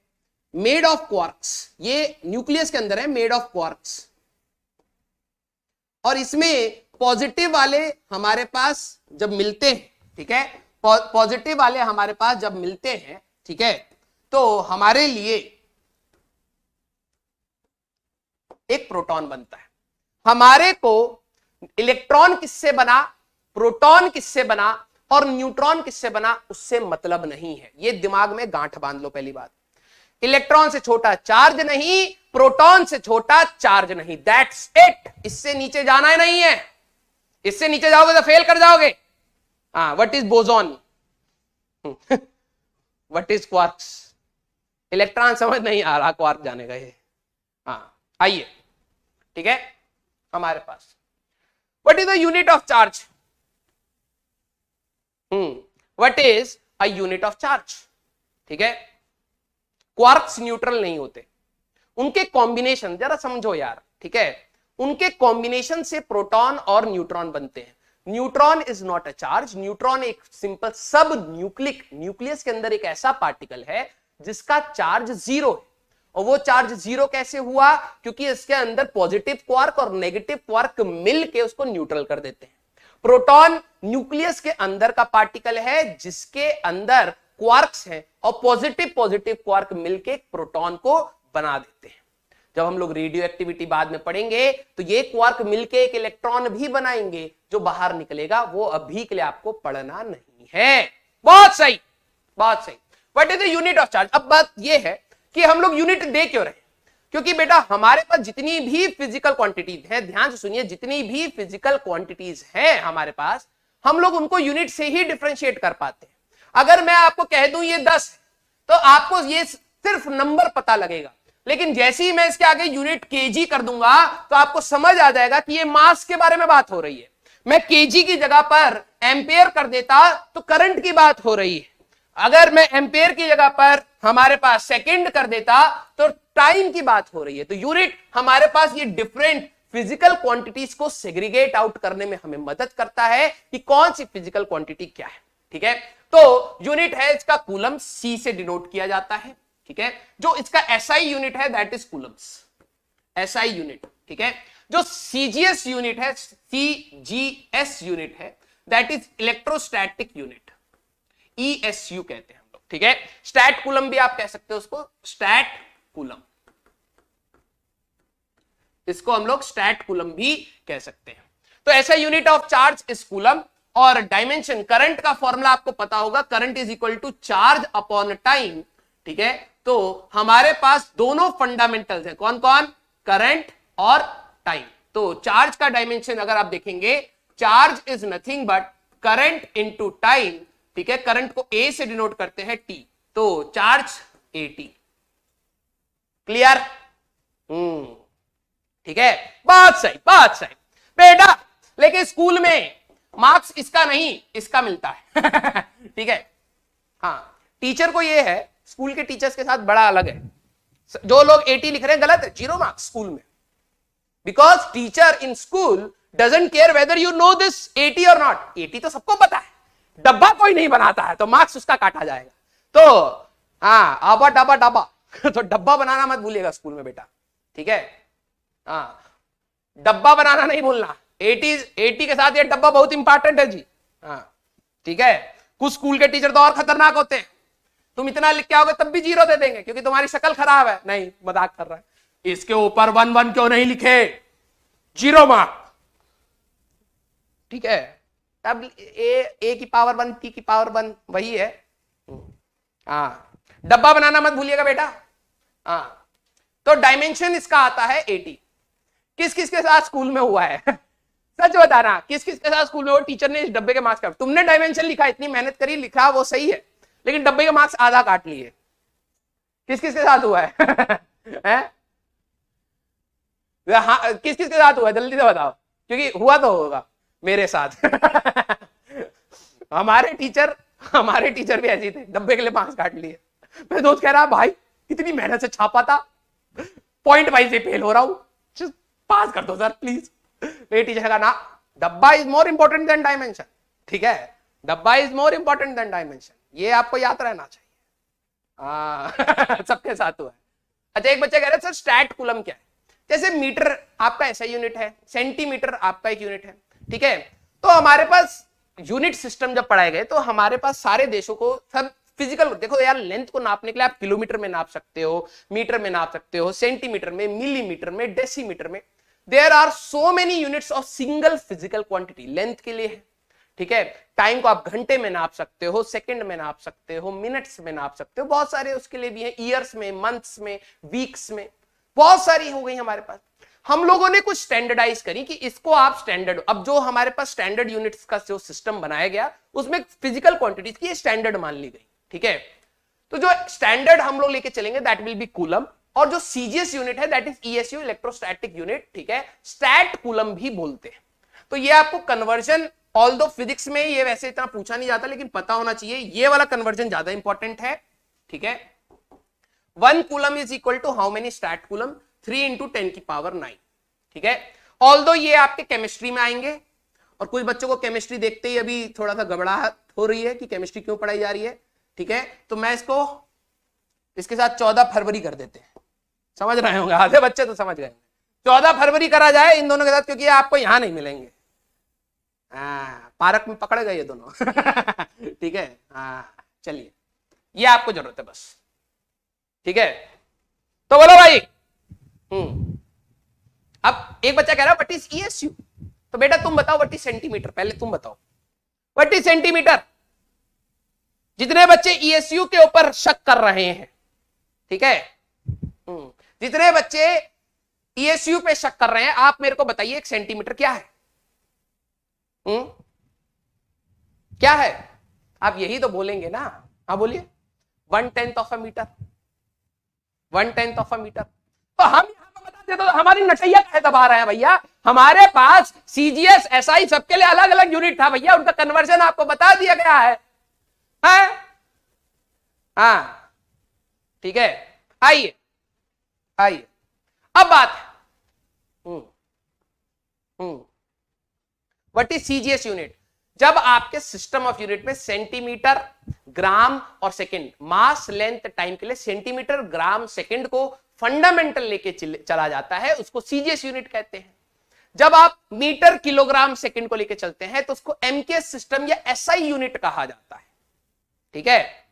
Speaker 1: मेड ऑफ क्वार्क्स, ये न्यूक्लियस के अंदर है, मेड ऑफ क्वार्क्स, और इसमें पॉजिटिव वाले हमारे पास जब मिलते हैं, ठीक है, पॉजिटिव वाले हमारे पास जब मिलते हैं, ठीक है, तो हमारे लिए एक प्रोटॉन बनता है। हमारे को इलेक्ट्रॉन किससे बना, प्रोटॉन किससे बना और न्यूट्रॉन किससे बना, उससे मतलब नहीं है, ये दिमाग में गांठ बांध लो। पहली बात, इलेक्ट्रॉन से छोटा चार्ज नहीं, प्रोटॉन से छोटा चार्ज नहीं, दैट्स इट। इससे नीचे जाना ही नहीं है, इससे नीचे जाओगे तो फेल कर जाओगे। हाँ, what is boson, what is quarks, electron समझ नहीं आ रहा, क्वार्क जाने का ये। हाँ आइए, ठीक है, हमारे पास what is the unit of charge, what is a unit of charge, ठीक है। क्वार्क्स न्यूट्रल नहीं होते, उनके कॉम्बिनेशन जरा समझो यार, ठीक है, उनके कॉम्बिनेशन से प्रोटॉन और न्यूट्रॉन बनते हैं। Neutron is not a charge, neutron एक सिंपल सब न्यूक्लिक, न्यूक्लियस के अंदर एक ऐसा पार्टिकल है जिसका चार्ज 0 है, और वो चार्ज 0 कैसे हुआ, क्योंकि इसके अंदर पॉजिटिव क्वार्क और नेगेटिव क्वार्क मिलके उसको न्यूट्रल कर देते हैं। प्रोटॉन न्यूक्लियस के अंदर का पार्टिकल है जिसके अंदर क्वार्क्स हैं, और पॉजिटिव पॉजिटिव क्वार्क मिलके प्रोटॉन को बना देते हैं। जब हम लोग रेडियो एक्टिविटी बाद में पढ़ेंगे तो ये क्वार्क मिलके एक इलेक्ट्रॉन भी बनाएंगे जो बाहर निकलेगा, वो अभी के लिए आपको पढ़ना नहीं है। बहुत सही, बहुत सही। What is the unit of charge? अब बात ये है कि हम लोग यूनिट दे क्यों रहे, क्योंकि बेटा हमारे पास जितनी भी फिजिकल क्वांटिटीज हैं, ध्यान से सुनिए, जितनी भी फिजिकल क्वांटिटीज हैं हमारे पास, हम लोग उनको यूनिट से ही डिफरेंशिएट कर पाते हैं। अगर मैं आपको कह दूं ये 10 है तो आपको ये सिर्फ नंबर पता लगेगा, लेकिन जैसे ही मैं इसके आगे यूनिट केजी कर दूंगा तो आपको समझ आ जाएगा कि ये मास के बारे में बात हो रही है। मैं केजी की जगह पर एम्पेयर कर देता तो करंट की बात हो रही है, अगर मैं एम्पेयर की जगह पर हमारे पास सेकंड कर देता तो टाइम की बात हो रही है। तो यूनिट हमारे पास ये डिफरेंट फिजिकल क्वांटिटीज को सेग्रीगेट आउट करने में हमें मदद करता है कि कौन सी फिजिकल क्वांटिटी क्या है, ठीक है। तो यूनिट है इसका कूलम, सी से डिनोट किया जाता है, ठीक है। जो इसका एसआई यूनिट है that is Coulomb's, SI unit, ठीक है। जो सीजीएस यूनिट है, सीजीएस यूनिट है दैट इज इलेक्ट्रोस्टैटिक यूनिट, ईएसयू कहते हैं हम लोग, ठीक है। स्टैट कूलम भी आप कह सकते हो उसको, स्टैट कूलम, इसको हम लोग स्टैट कूलम भी कह सकते हैं। तो ऐसा unit of charge is coulomb. और डायमेंशन, करंट का फॉर्मूला आपको पता होगा, current is equal to charge upon time, ठीक है। तो हमारे पास दोनों फंडामेंटल्स हैं, कौन कौन, करंट और टाइम। तो चार्ज का डायमेंशन अगर आप देखेंगे, charge is nothing but current into time, ठीक है, करंट को ए से डिनोट करते हैं टी, तो चार्ज एटी। क्लियर? ठीक है, बात सही, बात सही बेटा। लेकिन स्कूल में मार्क्स इसका नहीं, इसका मिलता है ठीक है। हाँ, टीचर को ये है, स्कूल के टीचर्स के साथ बड़ा अलग है। जो लोग 80 लिख रहे हैं गलत है, 0 मार्क्स स्कूल में, because teacher in school doesn't care whether you know this 80 और नॉट। 80 तो सबको पता है, डब्बा कोई नहीं बनाता है तो मार्क्स उसका काटा जाएगा। तो हाँ, आबा डाबा डाबा तो डब्बा बनाना मत भूलिएगा स्कूल में बेटा, ठीक है। हाँ, डब्बा बनाना नहीं भूलना। 80 के साथ ये डब्बा बहुत इंपॉर्टेंट है जी। हाँ, ठीक है। कुछ स्कूल के टीचर तो और खतरनाक होते हैं, तुम इतना लिख के आओगे तब भी 0 दे देंगे क्योंकि तुम्हारी शक्ल खराब है। नहीं, मजाक कर रहा है। इसके ऊपर 1 क्यों नहीं लिखे, 0 मार्क, ठीक है। अब ए की पावर 1 टी की पावर 1 वही है। हाँ, डब्बा बनाना मत भूलिएगा बेटा। हाँ, तो डायमेंशन इसका आता है 80। किस किस के साथ स्कूल में हुआ है सच बताना, किस किस के साथ स्कूल में वो टीचर ने इस डब्बे के मार्क्स काट, तुमने डायमेंशन लिखा, इतनी मेहनत करी, लिखा वो सही है, लेकिन डब्बे के मार्क्स आधा काट लिए। किस किस के साथ हुआ है हाँ, किस किस के साथ हुआ है जल्दी से बताओ, क्योंकि हुआ तो होगा मेरे साथ हमारे टीचर भी ऐसे थे, डब्बे के लिए मार्क्स काट लिए। मेरे दोस्त कह रहा भाई इतनी मेहनत से छापा था, पॉइंट वाइज से फेल हो रहा हूं, पास कर दो सर प्लीज। मेरे टीचर का ना, डब्बा is more important than dimension, ठीक है, डब्बा is more important than dimension, ये आपको याद रहना चाहिए। सबके साथ हुआ है। अच्छा, एक बच्चा कह रहा है सर स्टैट कूलम क्या है। जैसे मीटर आपका ऐसा यूनिट है, सेंटीमीटर आपका एक यूनिट है, ठीक है। तो हमारे पास यूनिट सिस्टम जब पढ़ाए गए तो हमारे पास सारे देशों को सब फिजिकल, देखो यार, लेंथ को नापने के लिए आप किलोमीटर में नाप सकते हो, मीटर में नाप सकते हो, सेंटीमीटर में, मिलीमीटर में, डेसीमीटर में। There are so many units of single physical quantity, length के लिए है, ठीक है। टाइम को आप घंटे में नाप सकते हो, सेकंड में नाप सकते हो, मिनट्स में नाप सकते हो, बहुत सारे उसके लिए भी है, ईयर्स में, मंथ्स में, वीक्स में, बहुत सारी हो गई हमारे पास। हम लोगों ने कुछ स्टैंडर्डाइज करी कि इसको आप स्टैंडर्ड, अब जो हमारे पास स्टैंडर्ड यूनिट्स का जो सिस्टम बनाया गया उसमें फिजिकल क्वांटिटीज की स्टैंडर्ड मान ली गई, ठीक है। तो जो स्टैंडर्ड हम लोग लेके चलेंगे दैट विल बी कूलम, और जो सीजीएस यूनिट है दैट इज ईएसयू, इलेक्ट्रोस्टैटिक यूनिट, ठीक है, स्टैट कूलम भी बोलते हैं। तो ये आपको कन्वर्जन, ऑल्दो फिजिक्स में ये वैसे इतना पूछा नहीं जाता लेकिन पता होना चाहिए, ये वाला कन्वर्जन ज्यादा इंपॉर्टेंट है, ठीक है। 1 coulomb is equal to how many statcoulomb, 3 into 10 की पावर 9, ठीक है। ऑल्दो ये आपके केमिस्ट्री में आएंगे, और कुछ बच्चों को केमिस्ट्री देखते ही अभी थोड़ा सा घबराहट हो रही है कि केमिस्ट्री क्यों पढ़ाई जा रही है, ठीक है। तो मैं इसके साथ 14 फरवरी कर देते हैं, समझ रहे होंगे आधे बच्चे तो समझ गए। 14 फरवरी करा जाए इन दोनों के साथ, क्योंकि आपको यहां नहीं मिलेंगे, पार्क में पकड़े गए ये दोनों ठीक है। हाँ, चलिए, ये आपको जरूरत है बस, ठीक है। तो बोलो भाई। अब एक बच्चा कह रहा है व्हाट इज ईएसयू, तो बेटा तुम बताओ व्हाट इज सेंटीमीटर, पहले तुम बताओ व्हाट इज सेंटीमीटर। जितने बच्चे ईएसयू के ऊपर शक कर रहे हैं, ठीक है, जितने बच्चे ईएसयू पे शक कर रहे हैं, आप मेरे को बताइए एक सेंटीमीटर क्या है। क्या है, आप यही तो बोलेंगे ना। हाँ बोलिए, 1/10 of a metre, 1/10 of a metre. तो हम यहां पर बता दे तो हमारी नटैया काहे दबा रहे हैं भैया, हमारे पास सीजीएस एसआई सबके लिए अलग अलग यूनिट था भैया, उनका कन्वर्जन आपको बता दिया गया है। हाँ, ठीक है। आइए अब बात है व्हाट इज सीजीएस यूनिट। जब आपके सिस्टम ऑफ यूनिट में सेंटीमीटर, ग्राम और सेकंड, मास, लेंथ, टाइम के लिए सेंटीमीटर, ग्राम, सेकंड को फंडामेंटल लेके चला जाता है, उसको सीजीएस यूनिट कहते हैं। जब आप मीटर, किलोग्राम, सेकंड को लेके चलते हैं तो उसको एमकेएस सिस्टम या एसआई यूनिट कहा जाता है, ठीक है।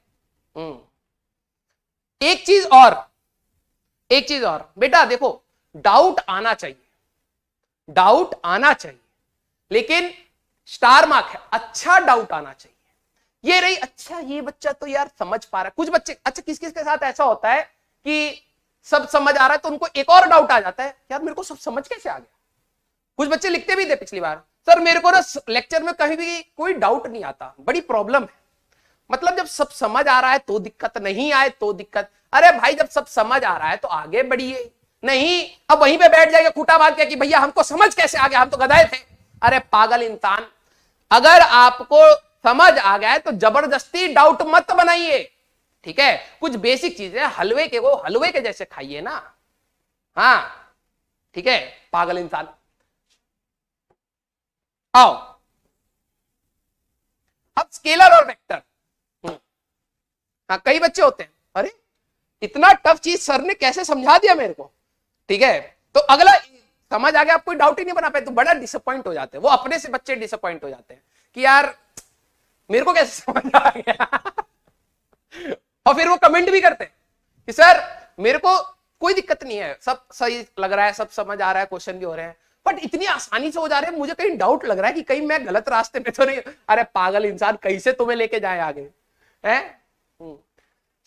Speaker 1: एक चीज और बेटा देखो, डाउट आना चाहिए, लेकिन स्टार मार्क है, अच्छा डाउट आना चाहिए। ये रही, अच्छा ये बच्चा तो यार समझ पा रहा है। कुछ बच्चे, अच्छा किस किस के साथ ऐसा होता है कि सब समझ आ रहा है तो उनको एक और डाउट आ जाता है, यार मेरे को सब समझ कैसे आ गया। कुछ बच्चे लिखते भी थे पिछली बार, सर मेरे को ना लेक्चर में कहीं भी कोई डाउट नहीं आता, बड़ी प्रॉब्लम है। मतलब जब सब समझ आ रहा है तो दिक्कत, नहीं आए तो दिक्कत। अरे भाई जब सब समझ आ रहा है तो आगे बढ़िए, नहीं अब वहीं पे बैठ जाएगा खूटा बांध के कि भैया हमको समझ कैसे आ गया, हम तो गधाए थे। अरे पागल इंसान, अगर आपको समझ आ गया है तो जबरदस्ती डाउट मत बनाइए, ठीक है। कुछ बेसिक चीजें हलवे के वो हलवे के जैसे खाइए ना, हाँ ठीक है। पागल इंसान, आओ अब स्केलर और वेक्टर। हाँ कई बच्चे होते हैं, अरे इतना टफ चीज सर ने कैसे समझा दिया मेरे को, ठीक है। तो अगला समझ आ गया, आप कोई डाउट ही नहीं बना पाए तो बड़ा डिसअपॉइंट हो जाते हैं। वो अपने से बच्चे डिसअपॉइंट हो जाते हैं कि यार मेरे को कैसे समझ आ गया। और फिर वो कमेंट भी करते हैं कि सर मेरे को कोई दिक्कत नहीं है, सब सही लग रहा है, सब समझ आ रहा है, क्वेश्चन भी हो रहे हैं, बट इतनी आसानी से हो जा रहे हैं, मुझे कहीं डाउट लग रहा है कि कहीं मैं गलत रास्ते पे तो नहीं। अरे पागल इंसान, कैसे तुम्हें लेके जाए आगे, है?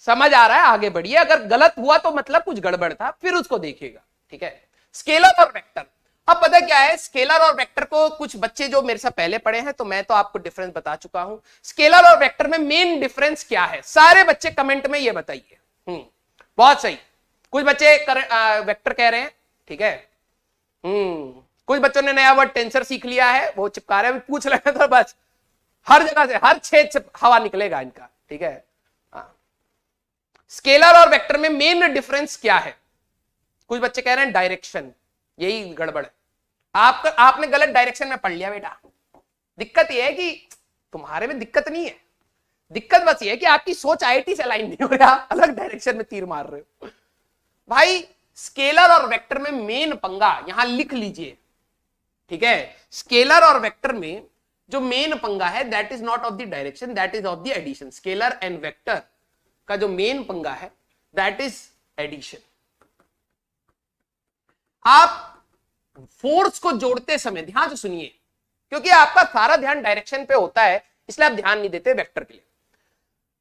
Speaker 1: समझ आ रहा है आगे बढ़िए, अगर गलत हुआ तो मतलब कुछ गड़बड़ था, फिर उसको देखिएगा, ठीक है। स्केलर और वेक्टर, अब पता क्या है, स्केलर और वेक्टर को कुछ बच्चे जो मेरे से पहले पढ़े हैं तो मैं तो आपको डिफरेंस बता चुका हूं। स्केलर और वेक्टर में मेन डिफरेंस क्या है, सारे बच्चे कमेंट में ये बताइए। बहुत सही, कुछ बच्चे वेक्टर कह रहे हैं, ठीक है। कुछ बच्चों ने नया वर्ड टेंसर सीख लिया है, वो चिपका रहे हैं, पूछ रहे हैं तो बस हर जगह से हर छेद से हवा निकलेगा इनका, ठीक है। स्केलर और वेक्टर में मेन डिफरेंस क्या है, कुछ बच्चे कह रहे हैं डायरेक्शन, यही गड़बड़ है। आपने गलत डायरेक्शन में पढ़ लिया बेटा। दिक्कत यह है कि तुम्हारे में दिक्कत नहीं है, दिक्कत बस ये है कि आपकी सोच आईआईटी से अलाइन नहीं हो रहा, अलग डायरेक्शन में तीर मार रहे हो भाई। स्केलर और वेक्टर में मेन पंगा यहां लिख लीजिए, ठीक है। स्केलर और वेक्टर में जो मेन पंगा है that is not of the direction, that is of the addition. Scalar and vector का जो मेन पंगा है दैट इज एडिशन। आप फोर्स को जोड़ते समय ध्यान से सुनिए, क्योंकि आपका सारा ध्यान डायरेक्शन पे होता है, इसलिए आप ध्यान नहीं देते वेक्टर के लिए।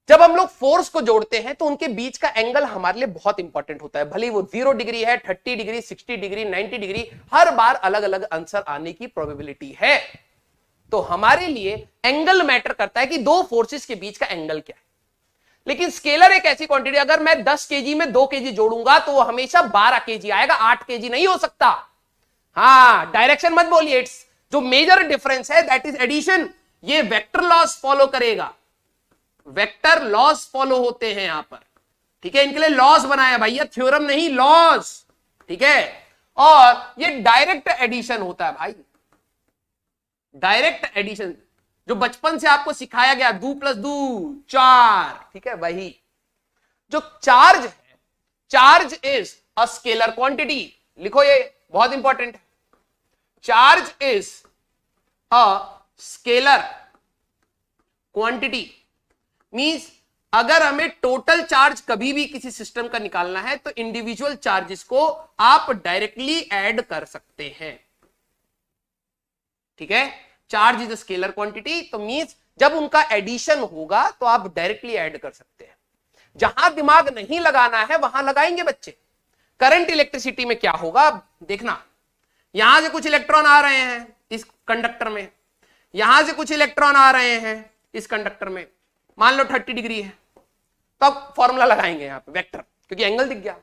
Speaker 1: जब हम लोग फोर्स को जोड़ते हैं तो उनके बीच का एंगल हमारे लिए बहुत इंपॉर्टेंट होता है, भले वो 0 डिग्री है, 30 डिग्री, 60 डिग्री, 90 डिग्री, हर बार अलग अलग आंसर आने की प्रोबेबिलिटी है। तो हमारे लिए एंगल मैटर करता है कि दो फोर्सेस के बीच का एंगल क्या है। लेकिन स्केलर एक ऐसी क्वांटिटी, अगर मैं 10 केजी में 2 केजी जोड़ूंगा तो वो हमेशा 12 केजी आएगा, 8 केजी नहीं हो सकता। हाँ डायरेक्शन मत बोलिए, इट्स जो मेजर डिफरेंस है दैट इज एडिशन। ये वेक्टर लॉस फॉलो करेगा, वेक्टर लॉस फॉलो होते हैं यहां पर, ठीक है। इनके लिए लॉस बनाया भैया, थ्योरम नहीं लॉस, ठीक है। और ये डायरेक्ट एडिशन होता है भाई, डायरेक्ट एडिशन जो बचपन से आपको सिखाया गया, 2 + 2 4, ठीक है। वही जो चार्ज है, charge is a scalar quantity, लिखो ये बहुत इंपॉर्टेंट है। Charge is a scalar quantity means अगर हमें टोटल चार्ज कभी भी किसी सिस्टम का निकालना है तो इंडिविजुअल चार्जेस को आप डायरेक्टली ऐड कर सकते हैं, ठीक है। Charge is a scalar quantity, तो मींस जब उनका एडिशन होगा तो आप डायरेक्टली ऐड कर सकते हैं। जहां दिमाग नहीं लगाना है वहां लगाएंगे बच्चे। करंट इलेक्ट्रिसिटी में क्या होगा देखना, यहां से कुछ इलेक्ट्रॉन आ रहे हैं इस कंडक्टर में, यहां से कुछ इलेक्ट्रॉन आ रहे हैं इस कंडक्टर में, मान लो 30 डिग्री है, तो अब फॉर्मूला लगाएंगे यहां पे वेक्टर, क्योंकि एंगल दिख गया।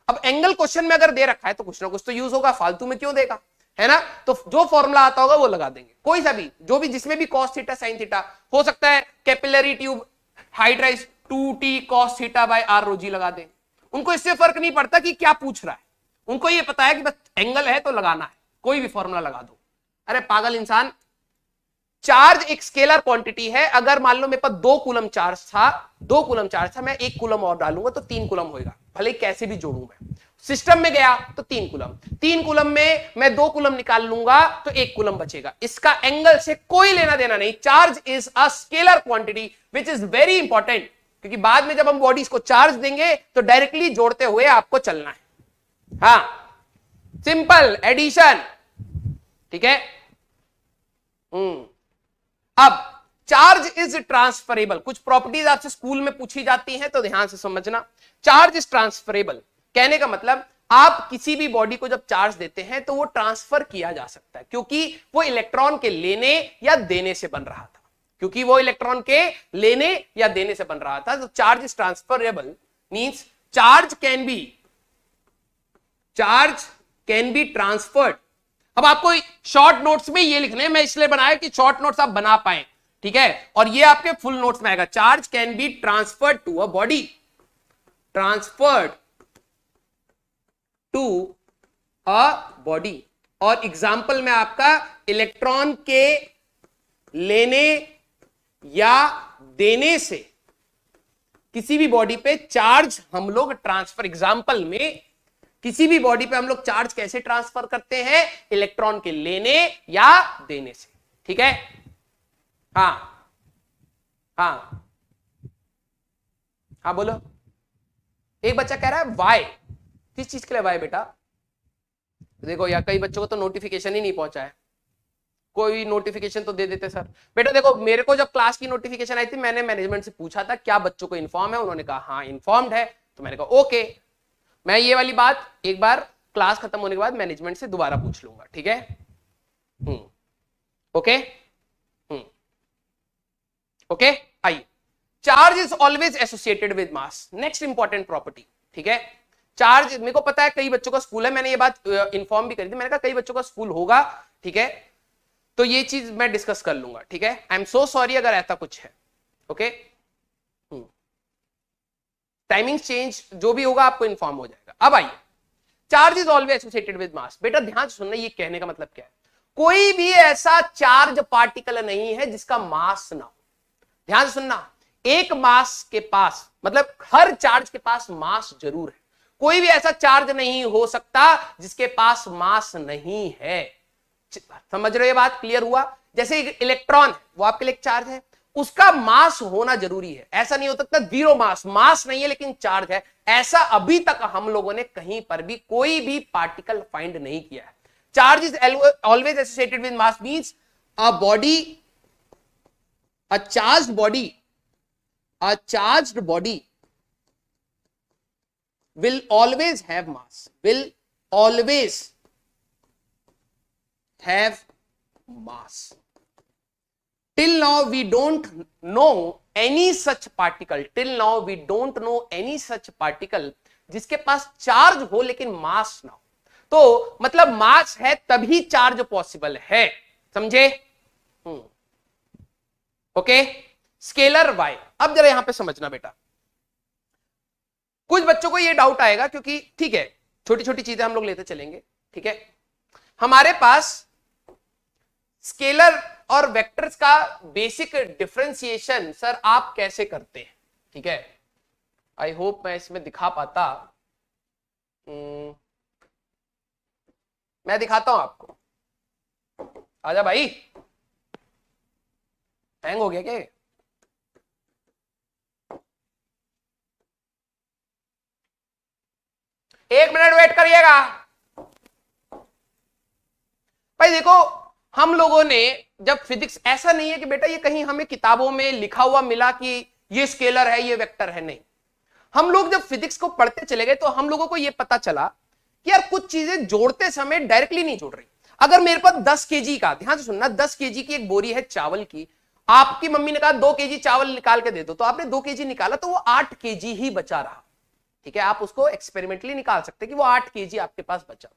Speaker 1: अब एंगल क्वेश्चन में अगर दे रखा है तो कुछ ना कुछ तो यूज होगा, फालतू में क्यों देगा, है ना। तो जो फॉर्मूला आता होगा वो लगा देंगे, कोई सा भी, जो भी जिसमें भी cos थीटा sin थीटा हो सकता है। Capillary tube height rise 2t cos theta by r rho g लगा दें, उनको इससे फर्क नहीं पड़ता कि क्या पूछ रहा है, उनको ये पता है कि बस एंगल है तो लगाना है, कोई भी फॉर्मूला लगा दो। अरे पागल इंसान, चार्ज एक स्केलर क्वांटिटी है। अगर मान लो मेरे पास 2 कूलम चार्ज था, 2 कूलम चार्ज था, मैं 1 कूलम और डालूंगा तो 3 कूलम होगा, भले कैसे भी जोड़ू मैं। सिस्टम में गया तो 3 कूलम, 3 कूलम में मैं 2 कूलम निकाल लूंगा तो 1 कूलम बचेगा। इसका एंगल से कोई लेना देना नहीं। Charge is a scalar quantity which is very important, क्योंकि बाद में जब हम बॉडीज को चार्ज देंगे तो डायरेक्टली जोड़ते हुए आपको चलना है। हाँ सिंपल एडिशन, ठीक है। अब चार्ज इज ट्रांसफरेबल, कुछ प्रॉपर्टीज आपसे स्कूल में पूछी जाती हैं तो ध्यान से समझना। चार्ज इज ट्रांसफरेबल कहने का मतलब आप किसी भी बॉडी को जब चार्ज देते हैं तो वो ट्रांसफर किया जा सकता है, क्योंकि वो इलेक्ट्रॉन के लेने या देने से बन रहा था, क्योंकि वो इलेक्ट्रॉन के लेने या देने से बन रहा था। तो charge is transferable means charge can be transferred. अब आपको शॉर्ट नोट्स में ये लिखने मैं इसलिए बनाया कि शॉर्ट नोट्स आप बना पाए, ठीक है, और ये आपके फुल नोट्स में आएगा। Charge can be transferred to a body, transferred to a body. और एग्जाम्पल में आपका इलेक्ट्रॉन के लेने या देने से किसी भी बॉडी पे चार्ज हम लोग ट्रांसफर, एग्जाम्पल में किसी भी बॉडी पे हम लोग चार्ज कैसे ट्रांसफर करते हैं, इलेक्ट्रॉन के लेने या देने से, ठीक है। हाँ हाँ हाँ बोलो। एक बच्चा कह रहा है वाई, किस चीज के लिए वाई बेटा? देखो यार कई बच्चों को तो नोटिफिकेशन ही नहीं पहुंचा है, कोई नोटिफिकेशन तो दे देते सर। बेटा देखो मेरे को जब क्लास की नोटिफिकेशन आई थी मैंने मैनेजमेंट से पूछा था क्या बच्चों को इन्फॉर्म है, उन्होंने कहा हाँ इन्फॉर्म्ड है। तो मैंने कहा ओके, मैं ये वाली बात एक बार क्लास खत्म होने के बाद मैनेजमेंट से दोबारा पूछ लूंगा, ठीक है। Okay okay. आइए, charge is always associated with mass, next important property, ठीक है। चार्ज, मेरे को पता है कई बच्चों का स्कूल है, मैंने ये बात इन्फॉर्म भी करी थी, मैंने कहा कई बच्चों का स्कूल होगा, ठीक है, तो ये चीज मैं डिस्कस कर लूंगा, ठीक है। आई एम सो सॉरी अगर ऐसा कुछ है, ओके। टाइमिंग चेंज जो भी होगा आपको इन्फॉर्म हो जाएगा। अब आइए, charge is always associated with मास। बेटा ध्यान से सुनना, ये कहने का मतलब क्या है, कोई भी ऐसा चार्ज पार्टिकल नहीं है जिसका मास ना हो। ध्यान से सुनना, एक मास के पास मतलब हर चार्ज के पास मास जरूर है, कोई भी ऐसा चार्ज नहीं हो सकता जिसके पास मास नहीं है। समझ रहे हो ये बात? क्लियर हुआ? जैसे इलेक्ट्रॉन वो आपके लिए चार्ज है, उसका मास होना जरूरी है, ऐसा नहीं हो सकता जीरो मास, मास नहीं है लेकिन चार्ज है। ऐसा अभी तक हम लोगों ने कहीं पर भी कोई भी पार्टिकल फाइंड नहीं किया है। Charge is always associated with mass means a body, a charged body will always have mass, will always have mass. Till now we don't know any such particle, till now we don't know any such particle जिसके पास charge हो लेकिन मास ना हो। तो मतलब मास है तभी charge possible है, समझे? Okay, scalar why. अब जरा यहां पे समझना बेटा, कुछ बच्चों को ये डाउट आएगा क्योंकि ठीक है छोटी छोटी चीजें हम लोग लेते चलेंगे, ठीक है। हमारे पास स्केलर और वेक्टर्स का बेसिक डिफरेंशिएशन सर आप कैसे करते हैं, ठीक है। आई होप मैं इसमें दिखा पाता, मैं दिखाता हूं आपको। आजा भाई, हैंग हो गया क्या? एक मिनट वेट करिएगा भाई। देखो हम लोगों ने जब फिजिक्स, ऐसा नहीं है कि बेटा ये कहीं हमें किताबों में लिखा हुआ मिला कि ये स्केलर है ये वेक्टर है, नहीं। हम लोग जब फिजिक्स को पढ़ते चले गए तो हम लोगों को ये पता चला कि यार कुछ चीजें जोड़ते समय डायरेक्टली नहीं जोड़ रही। अगर मेरे पास 10 केजी का, ध्यान से सुनना, 10 केजी की एक बोरी है चावल की, आपकी मम्मी ने कहा 2 केजी चावल निकाल के दे दो, तो आपने 2 केजी निकाला तो वो 8 केजी ही बचा रहा, ठीक है। आप उसको एक्सपेरिमेंटली निकाल सकते कि वो 8 केजी आपके पास बचा।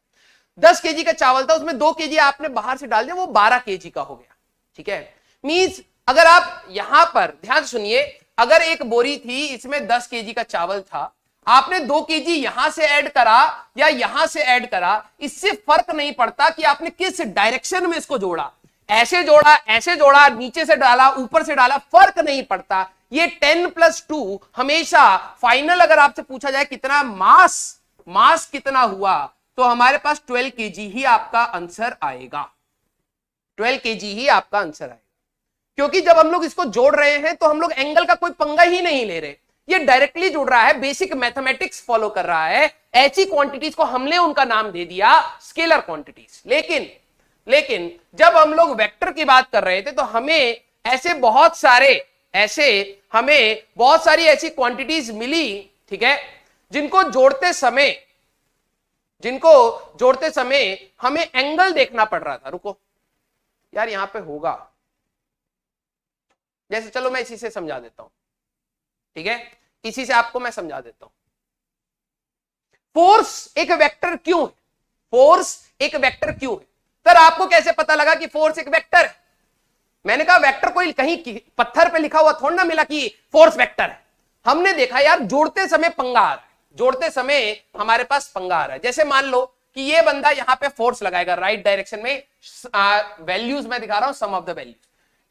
Speaker 1: 10 केजी का चावल था, उसमें 2 केजी आपने बाहर से डाल दिया, वो 12 केजी का हो गया, ठीक है। मींस अगर आप यहां पर ध्यान सुनिए, अगर एक बोरी थी इसमें 10 केजी का चावल था, आपने 2 केजी यहां से ऐड करा या यहां से ऐड करा, इससे फर्क नहीं पड़ता कि आपने किस डायरेक्शन में इसको जोड़ा, ऐसे जोड़ा, ऐसे जोड़ा, नीचे से डाला, ऊपर से डाला, फर्क नहीं पड़ता। ये 10+2 हमेशा फाइनल अगर आपसे पूछा जाए कितना मास कितना हुआ, तो हमारे पास 12 केजी ही आपका आंसर आएगा, 12 केजी ही आपका आंसर आएगा। क्योंकि जब हम लोग इसको जोड़ रहे हैं तो हम लोग एंगल का कोई पंगा ही नहीं ले रहे, ये डायरेक्टली जुड़ रहा है, बेसिक मैथमेटिक्स फॉलो कर रहा है। ऐसी क्वांटिटीज को हमने उनका नाम दे दिया स्केलर क्वांटिटीज। लेकिन जब हम लोग वेक्टर की बात कर रहे थे तो हमें बहुत सारी ऐसी क्वांटिटीज मिली, ठीक है, जिनको जोड़ते समय जिनको जोड़ते समय हमें एंगल देखना पड़ रहा था। रुको यार, यहां पे होगा जैसे, चलो मैं इसी से समझा देता हूं, ठीक है, इसी से आपको मैं समझा देता हूं। फोर्स एक वेक्टर क्यों है? फोर्स एक वेक्टर क्यों है? सर आपको कैसे पता लगा कि फोर्स एक वेक्टर है? मैंने कहा वेक्टर कोई कहीं पत्थर पे लिखा हुआ थोड़ा ना मिला कि फोर्स वेक्टर है। हमने देखा यार जोड़ते समय पंगा आ रहा है, जोड़ते समय हमारे पास पंगा आ रहा है। जैसे मान लो कि ये बंदा यहां पे फोर्स लगाएगा राइट डायरेक्शन में, वैल्यूज मैं दिखा रहा हूं, सम ऑफ द वैल्यूज।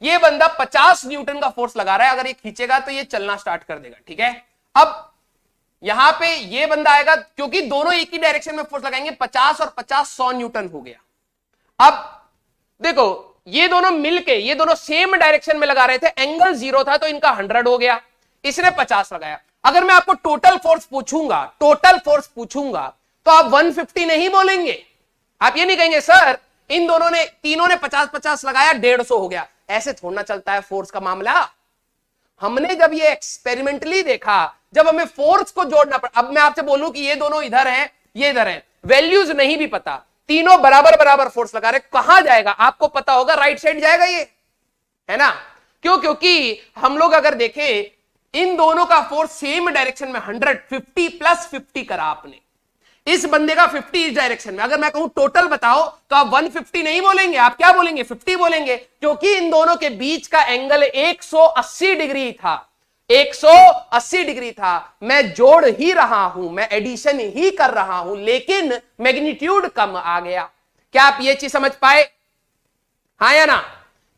Speaker 1: ये बंदा 50 न्यूटन का फोर्स लगा रहा है, अगर ये खींचेगा तो ये चलना स्टार्ट कर देगा, ठीक है। अब यहां पे ये बंदा आएगा, क्योंकि दोनों एक ही डायरेक्शन में फोर्स लगाएंगे, 50 और 50 100 न्यूटन हो गया। अब देखो ये दोनों मिलके, ये दोनों सेम डायरेक्शन में लगा रहे थे, एंगल 0 था तो इनका 100 हो गया, इसने 50 लगाया। अगर मैं आपको टोटल फोर्स पूछूंगा, टोटल फोर्स पूछूंगा, तो आप 150 नहीं बोलेंगे। आप ये नहीं कहेंगे सर इन दोनों ने, तीनों ने 50-50 लगाया, 150 हो गया। ऐसे थोड़ा चलता है फोर्स का मामला। हमने जब ये एक्सपेरिमेंटली देखा, जब हमें फोर्स को जोड़ना पड़ा, अब मैं आपसे बोलूं कि ये दोनों इधर हैं, ये इधर हैं, वैल्यूज नहीं भी पता, तीनों बराबर बराबर फोर्स लगा रहे, कहां जाएगा आपको पता होगा, राइट साइड जाएगा ये, है ना। क्यों? क्योंकि हम लोग अगर देखें इन दोनों का फोर्स सेम डायरेक्शन में 150 प्लस 50 करा आपने, इस बंदे का 50 इस डायरेक्शन में। अगर मैं कहूं टोटल बताओ तो आप 150 नहीं बोलेंगे, आप क्या बोलेंगे? 50 बोलेंगे, क्योंकि इन दोनों के बीच का एंगल 180 डिग्री था, 180 डिग्री था। मैं जोड़ ही रहा हूं, मैं एडिशन ही कर रहा हूं, लेकिन मैग्नीट्यूड कम आ गया। क्या आप ये चीज समझ पाए? हाँ या ना?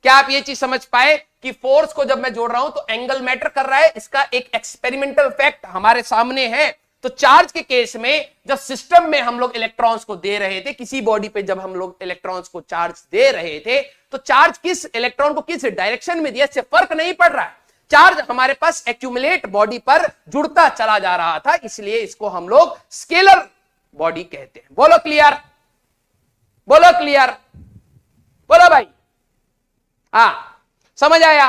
Speaker 1: क्या आप ये चीज समझ पाए कि फोर्स को जब मैं जोड़ रहा हूं तो एंगल मैटर कर रहा है? इसका एक एक्सपेरिमेंटल फैक्ट हमारे सामने है। तो चार्ज के केस में जब सिस्टम में हम लोग इलेक्ट्रॉन्स को दे रहे थे, किसी बॉडी पे जब हम लोग इलेक्ट्रॉन्स को चार्ज दे रहे थे, तो चार्ज किस इलेक्ट्रॉन को किस डायरेक्शन में दिया इससे फर्क नहीं पड़ रहा है। चार्ज हमारे पास एक्यूमुलेट बॉडी पर जुड़ता चला जा रहा था, इसलिए इसको हम लोग स्केलर बॉडी कहते हैं। बोलो क्लियर, बोलो क्लियर, बोलो भाई। हाँ समझ आया?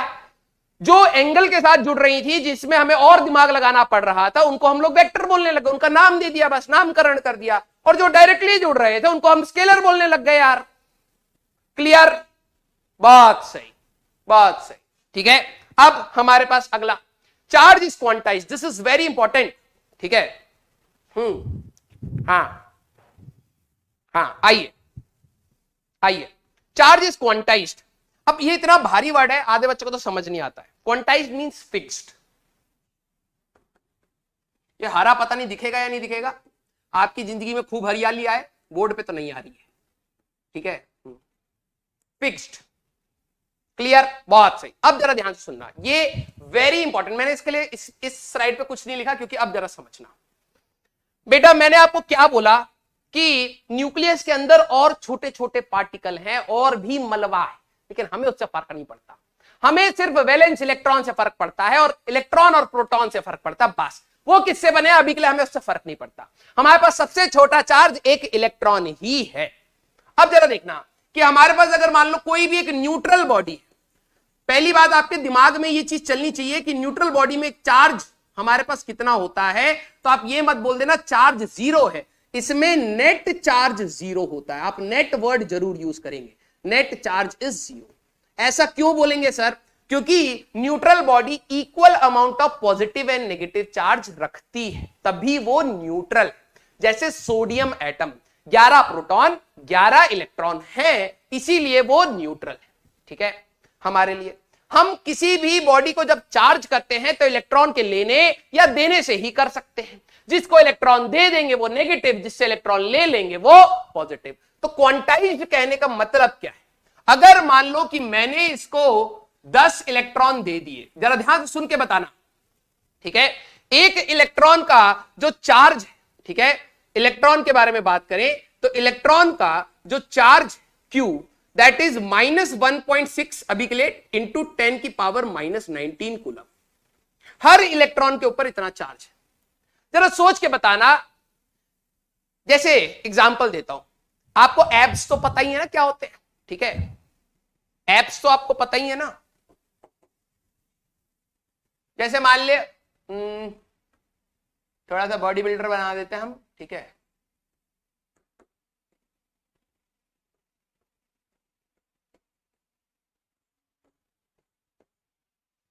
Speaker 1: जो एंगल के साथ जुड़ रही थी, जिसमें हमें और दिमाग लगाना पड़ रहा था, उनको हम लोग वेक्टर बोलने लगे, उनका नाम दे दिया, बस नामकरण कर दिया। और जो डायरेक्टली जुड़ रहे थे उनको हम स्केलर बोलने लग गए यार। क्लियर? बहुत सही, बहुत सही, ठीक है। अब हमारे पास अगला, charge is quantized, this is very important, ठीक है। हाँ हाँ, आइए आइए, चार्ज इज क्वांटाइज्ड। अब ये इतना भारी वर्ड है, आधे बच्चों को तो समझ नहीं आता है। Quantized means fixed. ये हरा पता नहीं दिखेगा या नहीं दिखेगा, आपकी जिंदगी में खूब हरियाली आए, बोर्ड पे तो नहीं आ रही है, ठीक है। Fixed, clear? बहुत सही। अब जरा ध्यान से सुनना, ये वेरी इंपॉर्टेंट। मैंने इसके लिए इस स्लाइड पे कुछ नहीं लिखा, क्योंकि अब जरा समझना बेटा। मैंने आपको क्या बोला कि न्यूक्लियस के अंदर और छोटे छोटे पार्टिकल हैं और भी मलबा है, लेकिन हमें उससे फर्क नहीं पड़ता। हमें सिर्फ वैलेंस इलेक्ट्रॉन से फर्क पड़ता है और इलेक्ट्रॉन और प्रोटॉन से फर्क पड़ता है, बस। वो किससे बने अभी के लिए हमें उससे फर्क नहीं पड़ता। हमारे पास सबसे छोटा चार्ज एक इलेक्ट्रॉन ही है। अब जरा देखना कि हमारे पास अगर मान लो कोई भी एक न्यूट्रल बॉडी है, पहली बात आपके दिमाग में ये चीज चलनी चाहिए कि न्यूट्रल बॉडी में चार्ज हमारे पास कितना होता है। तो आप ये मत बोल देना चार्ज 0 है, इसमें नेट चार्ज 0 होता है। आप नेट वर्ड जरूर यूज करेंगे, नेट चार्ज इज 0। ऐसा क्यों बोलेंगे सर? क्योंकि neutral body equal amount of positive and negative charge रखती है, तभी वो न्यूट्रल। जैसे सोडियम एटम 11 प्रोटॉन 11 इलेक्ट्रॉन है, इसीलिए वो न्यूट्रल है, ठीक है। हमारे लिए हम किसी भी बॉडी को जब चार्ज करते हैं तो इलेक्ट्रॉन के लेने या देने से ही कर सकते हैं। जिसको इलेक्ट्रॉन दे देंगे वो नेगेटिव, जिससे इलेक्ट्रॉन ले लेंगे वो पॉजिटिव। तो क्वांटाइज्ड कहने का मतलब क्या है? अगर मान लो कि मैंने इसको 10 इलेक्ट्रॉन दे दिए, जरा ध्यान से सुन के बताना, ठीक है। एक इलेक्ट्रॉन का जो चार्ज है, ठीक है, इलेक्ट्रॉन के बारे में बात करें तो इलेक्ट्रॉन का जो चार्ज Q दैट इज -1.6 अभी के लिए इंटू 10 की पावर -19 कूलम। हर इलेक्ट्रॉन के ऊपर इतना चार्ज है। जरा सोच के बताना, जैसे एग्जांपल देता हूं, आपको एब्स तो पता ही है ना क्या होते हैं, ठीक है। एब्स तो आपको पता ही है ना। जैसे मान ले थोड़ा सा बॉडी बिल्डर बना देते हैं हम, ठीक है।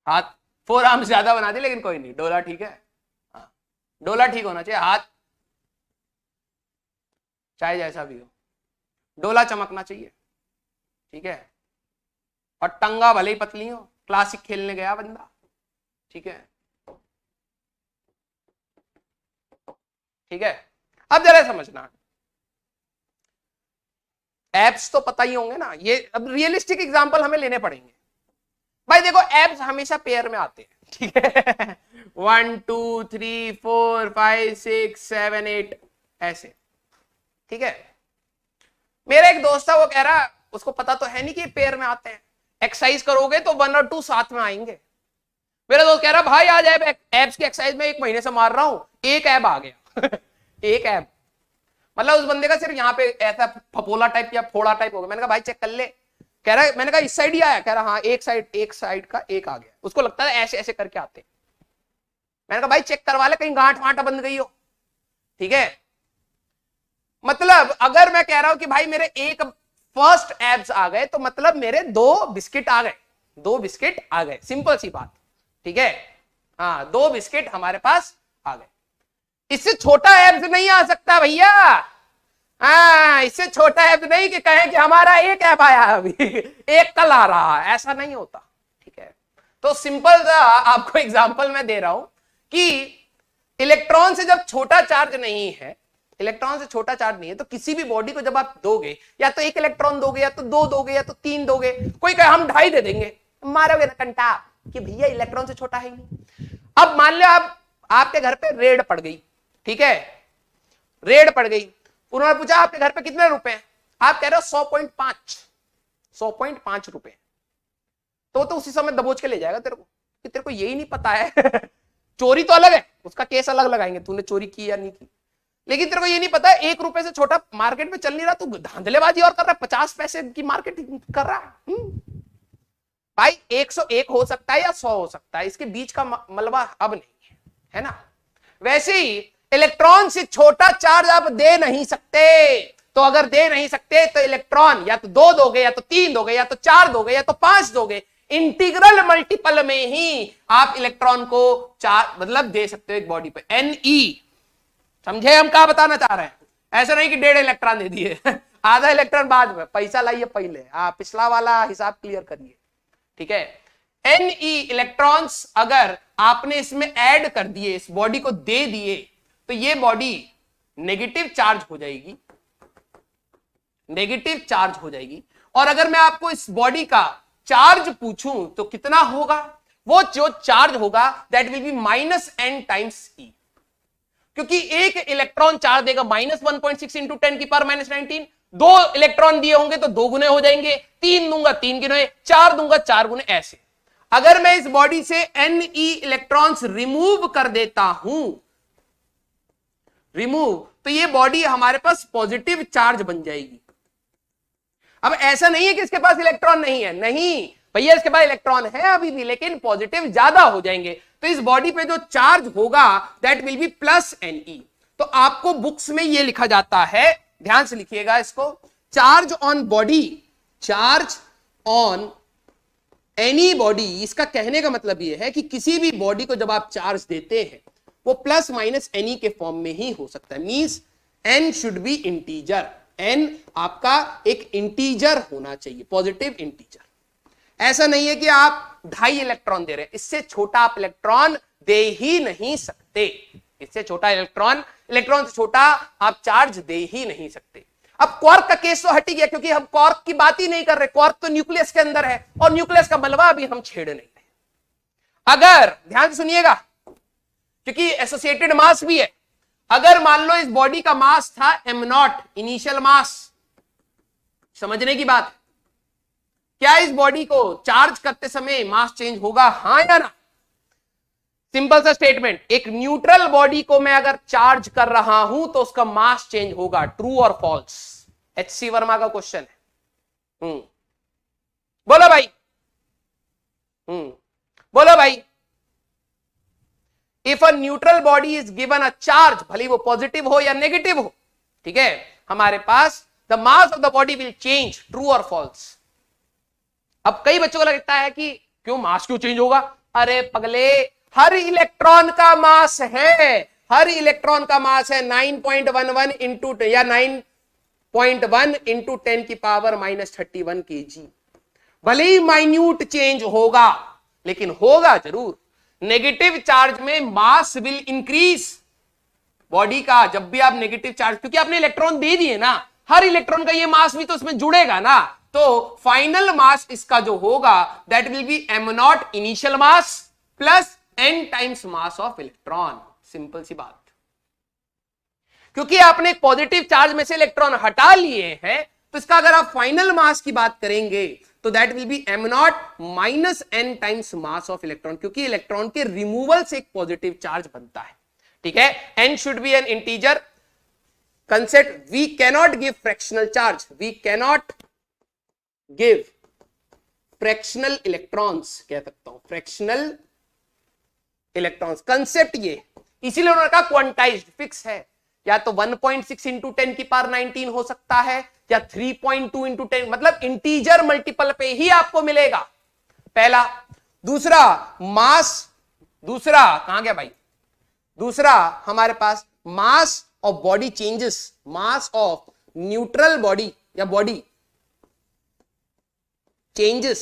Speaker 1: हाथ, फोर आर्म्स ज्यादा बना दी, लेकिन कोई नहीं, डोला ठीक है। हाँ, डोला ठीक होना चाहिए, हाथ चाहे जैसा भी हो, डोला चमकना चाहिए, ठीक है। और टंगा भले ही पतली हो, क्लासिक खेलने गया बंदा, ठीक है, ठीक है। अब जरा समझना, एब्स तो पता ही होंगे ना, ये अब रियलिस्टिक एग्जांपल हमें लेने पड़ेंगे। भाई देखो, एब्स हमेशा पेयर में आते हैं, ठीक है, 1 2 3 4 5 6 7 8 ऐसे, ठीक है। मेरा एक दोस्त था, वो कह रहा उसको पता तो है नहीं कि पेयर में आते हैं, एक्सरसाइज करोगे तो 1 और 2 साथ में आएंगे। मेरा दोस्त कह रहा भाई आज एब्स की एक्सरसाइज में 1 महीने से मार रहा हूं, एक ऐब आ गया एक ऐब, मतलब उस बंदे का सिर्फ यहाँ पे ऐसा फपोला टाइप या फोड़ा टाइप हो गया। मैंने कहा भाई चेक कर ले, कह रहा है, मैंने कहा इस साइड ही आया, कह रहा हाँ एक साइड का एक आ गया, उसको लगता है ऐसे ऐसे करके आते। मैंने कहा भाई चेक करवा ले, कहीं गांठ वांठ बंद गई हो, ठीक है। मतलब अगर मैं कह रहा हूं कि भाई मेरे एक फर्स्ट एब्स आ गए, तो मतलब मेरे 2 बिस्किट आ गए, 2 बिस्किट आ गए, सिंपल सी बात, ठीक है। हाँ, 2 बिस्किट हमारे पास आ गए, इससे छोटा एब्स नहीं आ सकता भैया। हाँ, इससे छोटा एब्स नहीं कि कहें कि हमारा एक ऐप आया अभी एक कल आ रहा, ऐसा नहीं होता, ठीक है। तो सिंपल सा आपको एग्जांपल मैं दे रहा हूं कि इलेक्ट्रॉन से जब छोटा चार्ज नहीं है, इलेक्ट्रॉन से छोटा चार्ज नहीं है, तो किसी भी बॉडी को जब आप दोगे, या तो 1 इलेक्ट्रॉन दोगे, या तो 2 दोगे, या तो 3 दोगे, कोई कहे हम 2.5 दे देंगे, मारोगे ना कंटा कि भैया इलेक्ट्रॉन से छोटा है ही नहीं। अब मान लो आपके घर पे रेड पड़ गई, ठीक है, रेड पड़ गई, उन्होंने पूछा आपके घर पे कितने रुपए हैं, आप कह रहे हो 100.5 रुपए, तो उसी समय दबोच के ले जाएगा तेरे को, कि तेरे को यही नहीं पता है चोरी तो अलग है, उसका केस अलग लगाएंगे, तूने चोरी की या नहीं की, लेकिन तेरे को ये नहीं पता है 1 रुपए से छोटा मार्केट में चल नहीं रहा, तू धांधलेबाजी और कर रहा है, 50 पैसे की मार्केटिंग कर रहा है। भाई 101 हो सकता है या 100 हो सकता है, इसके बीच का मलबा अब नहीं है ना। वैसे ही इलेक्ट्रॉन से छोटा चार्ज आप दे नहीं सकते, तो अगर दे नहीं सकते तो इलेक्ट्रॉन या तो 2 दोगे, या तो 3 दोगे, या तो 4 दोगे, या तो 5 दोगे, इंटीग्रल मल्टीपल में ही आप इलेक्ट्रॉन को मतलब दे सकते हो एक बॉडी पे। Ne, समझे हम क्या बताना चाह रहे हैं, ऐसा नहीं कि 1.5 इलेक्ट्रॉन दे दिए आधा इलेक्ट्रॉन बाद में, पैसा लाइए पहले, पिछला वाला हिसाब क्लियर करिए, ठीक है। Ne इलेक्ट्रॉन्स अगर आपने इसमें ऐड कर दिए, इस बॉडी को दे दिए, तो ये बॉडी नेगेटिव चार्ज हो जाएगी, नेगेटिव चार्ज हो जाएगी। और अगर मैं आपको इस बॉडी का चार्ज पूछूं तो कितना होगा, वो जो चार्ज होगा that will B -n times E, क्योंकि एक इलेक्ट्रॉन चार्ज देगा -1.6 इंटू 10 की पावर -19, 2 इलेक्ट्रॉन दिए होंगे तो 2 गुने हो जाएंगे, 3 दूंगा 3 गुने, 4 दूंगा 4 गुने, ऐसे। अगर मैं इस बॉडी से Ne इलेक्ट्रॉन्स रिमूव कर देता हूं, रिमूव, तो ये बॉडी हमारे पास पॉजिटिव चार्ज बन जाएगी। अब ऐसा नहीं है कि इसके पास इलेक्ट्रॉन नहीं है, नहीं भैया इसके पास इलेक्ट्रॉन है अभी भी, लेकिन पॉजिटिव ज्यादा हो जाएंगे, तो इस बॉडी पे जो चार्ज होगा दैट विल बी +Ne। तो आपको बुक्स में ये लिखा जाता है, ध्यान से लिखिएगा इसको, charge on body, charge on any body, इसका कहने का मतलब यह है कि किसी भी बॉडी को जब आप चार्ज देते हैं वो +- के फॉर्म में ही हो सकता है, means n should B integer, n आपका एक इंटीजर होना चाहिए, पॉजिटिव इंटीजर। ऐसा नहीं है कि आप 2.5 इलेक्ट्रॉन दे रहे हैं, इससे छोटा आप इलेक्ट्रॉन दे ही नहीं सकते, इससे छोटा इलेक्ट्रॉन से छोटा आप चार्ज दे ही नहीं सकते। अब क्वार्क का केस तो हट ही गया, क्योंकि हम क्वार्क की बात ही नहीं कर रहे, क्वार्क तो न्यूक्लियस के अंदर है और न्यूक्लियस का मलबा अभी हम छेड़ नहीं रहे। अगर ध्यान से सुनिएगा, क्योंकि एसोसिएटेड मास भी है, अगर मान लो इस बॉडी का मास था m0, इनिशियल मास, समझने की बात, क्या इस बॉडी को चार्ज करते समय मास चेंज होगा, हां या ना? सिंपल सा स्टेटमेंट, एक न्यूट्रल बॉडी को मैं अगर चार्ज कर रहा हूं तो उसका मास चेंज होगा, ट्रू और फॉल्स? HC वर्मा का क्वेश्चन है। बोलो भाई, बोलो भाई। If a neutral body is given a charge, भले वो पॉजिटिव हो या नेगेटिव हो, ठीक है, हमारे पास the mass of the body will change, true और फॉल्स? अब कई बच्चों को लगता है कि क्यों मास क्यों चेंज होगा, अरे पगले, हर इलेक्ट्रॉन का मास है, हर इलेक्ट्रॉन का मास है 9.11 इंटू या 9.1 इंटू 10 की पावर -31 kg। भले ही माइन्यूट चेंज होगा, लेकिन होगा जरूर। नेगेटिव चार्ज में मास विल इंक्रीज बॉडी का, जब भी आप नेगेटिव चार्ज, क्योंकि आपने इलेक्ट्रॉन दे दिए ना, हर इलेक्ट्रॉन का ये मास भी तो उसमें जुड़ेगा ना, तो फाइनल मास इसका जो होगा that will be m0 initial mass plus n times mass of electron. Simple सी बात। क्योंकि आपने पॉजिटिव चार्ज में से इलेक्ट्रॉन हटा लिए हैं, तो इसका अगर आप फाइनल मास की बात करेंगे तो that will be m0 minus n times mass of electron, क्योंकि इलेक्ट्रॉन के रिमूवल से एक पॉजिटिव चार्ज बनता है। ठीक है, n should be an integer concept. We cannot give fractional charge, we cannot give fractional electrons, कह सकता हूं फ्रैक्शनल इलेक्ट्रॉन्स, कंसेप्ट ये, इसीलिए उन्होंने कहा क्वांटाइज्ड, फिक्स है, या तो 1.6 इंटू 10 की पावर 19 हो सकता है, या 3.2 इंटू 10, मतलब इंटीजर मल्टीपल पे ही आपको मिलेगा। पहला। दूसरा मास, दूसरा कहां गया भाई, दूसरा हमारे पास mass of body changes, mass of neutral body या body changes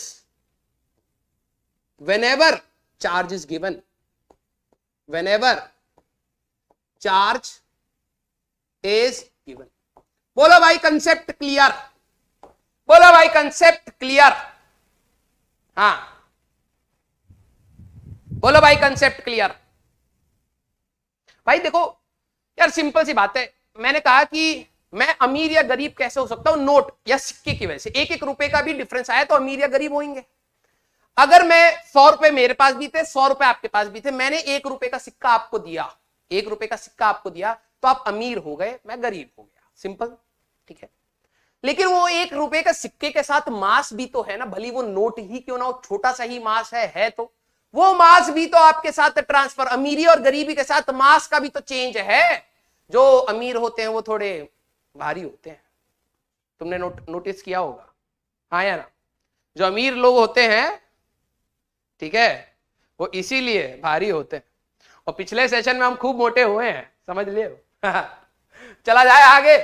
Speaker 1: whenever charge is given, whenever charge is given। बोलो भाई कंसेप्ट क्लियर, बोलो भाई कंसेप्ट क्लियर, हाँ बोलो भाई कंसेप्ट क्लियर। भाई देखो यार, सिंपल सी बात है, मैंने कहा कि मैं अमीर या गरीब कैसे हो सकता हूं, नोट या सिक्के की वजह से। एक एक रुपए का भी डिफरेंस आया तो अमीर या गरीब होंगे। अगर मैं 100 रुपए मेरे पास भी थे, 100 रुपए आपके पास भी थे, मैंने 1 रुपए का सिक्का आपको दिया, 1 रुपए का सिक्का आपको दिया, तो आप अमीर हो गए, मैं गरीब हो गया, सिंपल। ठीक है, लेकिन वो 1 रुपए का सिक्के के साथ मास भी तो है ना, भली वो नोट ही क्यों ना हो, छोटा सा ही मास है तो वो मास भी तो आपके साथ ट्रांसफर, अमीरी और गरीबी के साथ मास का भी तो चेंज है। जो अमीर होते हैं वो थोड़े भारी होते हैं, तुमने नोटिस किया होगा, हाँ या ना। जो अमीर लोग होते हैं, ठीक है, वो इसीलिए भारी होते हैं। और पिछले सेशन में हम खूब मोटे हुए हैं, समझ लियो। चला जाए आगे।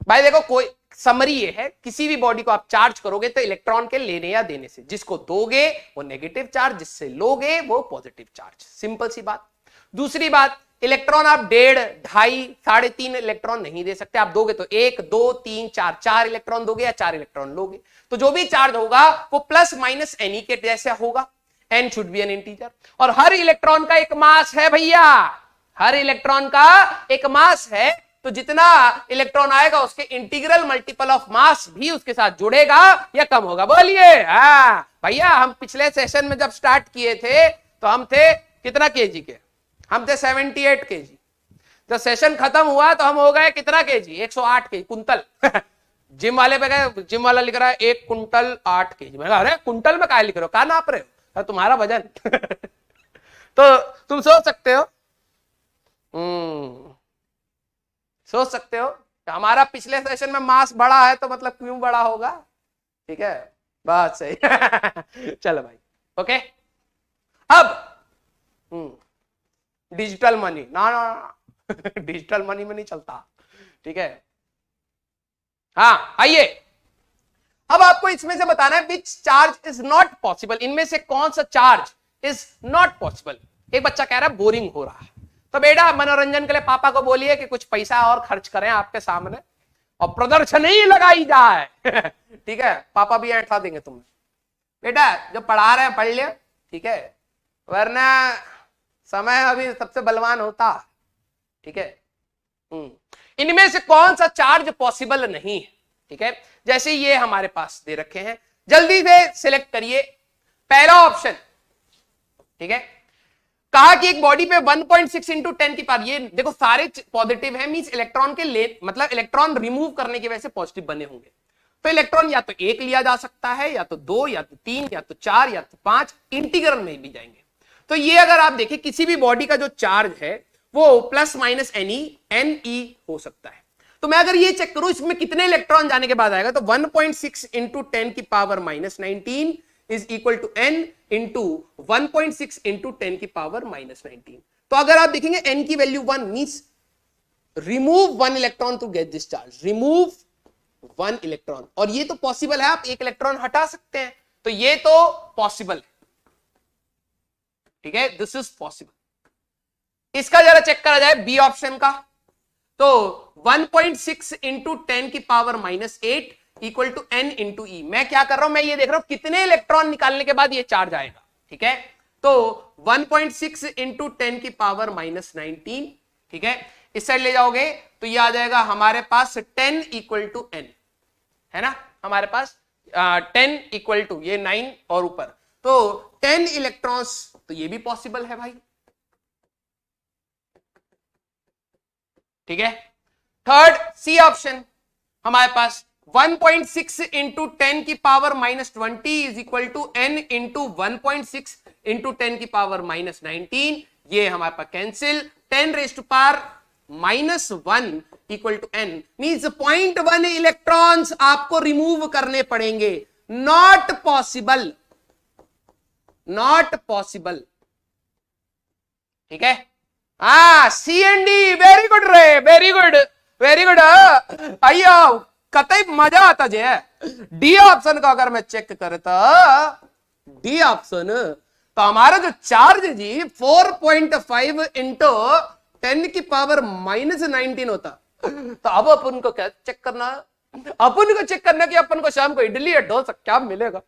Speaker 1: भाई देखो, कोई समरी ये है, किसी भी बॉडी को आप चार्ज करोगे तो इलेक्ट्रॉन के लेने या देने से, जिसको दोगे वो नेगेटिव चार्ज, जिससे लोगे वो पॉजिटिव चार्ज, सिंपल सी बात। दूसरी बात, इलेक्ट्रॉन आप 1.5, 2.5, 3.5 इलेक्ट्रॉन नहीं दे सकते। आप दोगे तो 1, 2, 3, 4, 4 इलेक्ट्रॉन दोगे या 4 इलेक्ट्रॉन लोगे, तो जो भी चार्ज होगा वो प्लस माइनस एनी के जैसे होगा। N should be an integer, और हर इलेक्ट्रॉन का एक मास है भैया, हर इलेक्ट्रॉन का एक मास है, तो जितना इलेक्ट्रॉन आएगा उसके इंटीग्रल मल्टीपल ऑफ मास भी उसके साथ जुड़ेगा या कम होगा। बोलिए हाँ भैया। हम पिछले सेशन में जब स्टार्ट किए थे तो हम थे कितना केजी के, हम थे 78 केजी। जब सेशन खत्म हुआ तो हम हो गए कितना केजी, 108 केजी, कुंतल। जिम वाले पे गए, जिम वाला लिख रहा है 1 कुंटल 8 केजी। मैं कहा अरे कुंटल में क्या लिख रहे हो, कहाँ नाप रहे हो, अरे तुम्हारा वजन। तो तुम सोच सकते हो, सोच सकते हो हमारा पिछले सेशन में मास बड़ा है तो मतलब क्यों बड़ा होगा। ठीक है, बात सही। चलो भाई, ओके। अब डिजिटल मनी ना, डिजिटल मनी में नहीं चलता, ठीक है। हाँ आइए, अब आपको इसमें से बताना है which charge is not possible, इनमें से कौन सा चार्ज इज नॉट पॉसिबल। एक बच्चा कह रहा है बोरिंग हो रहा है, तो बेटा मनोरंजन के लिए पापा को बोलिए कि कुछ पैसा और खर्च करें आपके सामने और प्रदर्शनी लगाई जाए। ठीक है, पापा भी ऐठा देंगे तुम्हें, बेटा जो पढ़ा रहे हैं पढ़ लिया, ठीक है, वरना समय अभी सबसे बलवान होता। ठीक है, इनमें से कौन सा चार्ज पॉसिबल नहीं है। ठीक है, जैसे ये हमारे पास दे रखे हैं, जल्दी से सिलेक्ट करिए पहला ऑप्शन। ठीक है, कहा कि एक बॉडी पे 1.6 इंटू 10 की पावर, ये देखो सारे पॉजिटिव है, मींस इलेक्ट्रॉन के ले मतलब इलेक्ट्रॉन रिमूव करने की वजह से पॉजिटिव बने होंगे। तो इलेक्ट्रॉन या तो 1 लिया जा सकता है, या तो 2, या तो 3, या तो 4, या तो 5, इंटीग्रल में भी जाएंगे। तो ये अगर आप देखें किसी भी बॉडी का जो चार्ज है वो प्लस माइनस एनई हो सकता है। तो मैं अगर ये चेक करूं इसमें कितने इलेक्ट्रॉन जाने के बाद आएगा, तो 1.6 इंटू 10 की power -19 is equal to n into 1.6 into 10 की पावर -19। तो अगर आप देखेंगे n की value 1 means remove 1 electron to get this charge, remove 1 electron. और ये तो पॉसिबल है, आप एक इलेक्ट्रॉन हटा सकते हैं, तो ये तो पॉसिबल है, ठीक है, दिस इज पॉसिबल। इसका जरा चेक करा जाए बी ऑप्शन का, तो 1.6 इंटू 10 की power -8 equal to n into e. मैं क्या कर रहा हूं, मैं ये देख रहा हूं कितने इलेक्ट्रॉन निकालने के बाद ये चार्ज आएगा, ठीक है। तो 1.6 इंटू 10 की पावर -19, ठीक है। इस साइड ले जाओगे तो ये आ जाएगा हमारे पास 10 इक्वल टू n, है ना, हमारे पास 10 इक्वल टू ये 9 और ऊपर, तो 10 इलेक्ट्रॉन्स, तो ये भी पॉसिबल है भाई, ठीक है। थर्ड सी ऑप्शन हमारे पास 1.6 इंटू 10 की power -20 is equal to n into 1.6 into 10 की पावर -19। ये हमारे पास cancel, 10 raise to power -1 equal to n means 0.1 electrons आपको रिमूव करने पड़ेंगे। नॉट पॉसिबल, नॉट पॉसिबल, ठीक है। C and D, very good रे, वेरी गुड, वेरी गुड। अयो कतई मजा आता जे। डी ऑप्शन का अगर मैं चेक करता, डी ऑप्शन, तो हमारा जो चार्ज जी 4.5 इंटू 10 की पावर -19 होता। तो अब अपन को क्या चेक करना, अपन को चेक करना कि अपन को शाम को इडली या डोसा क्या मिलेगा।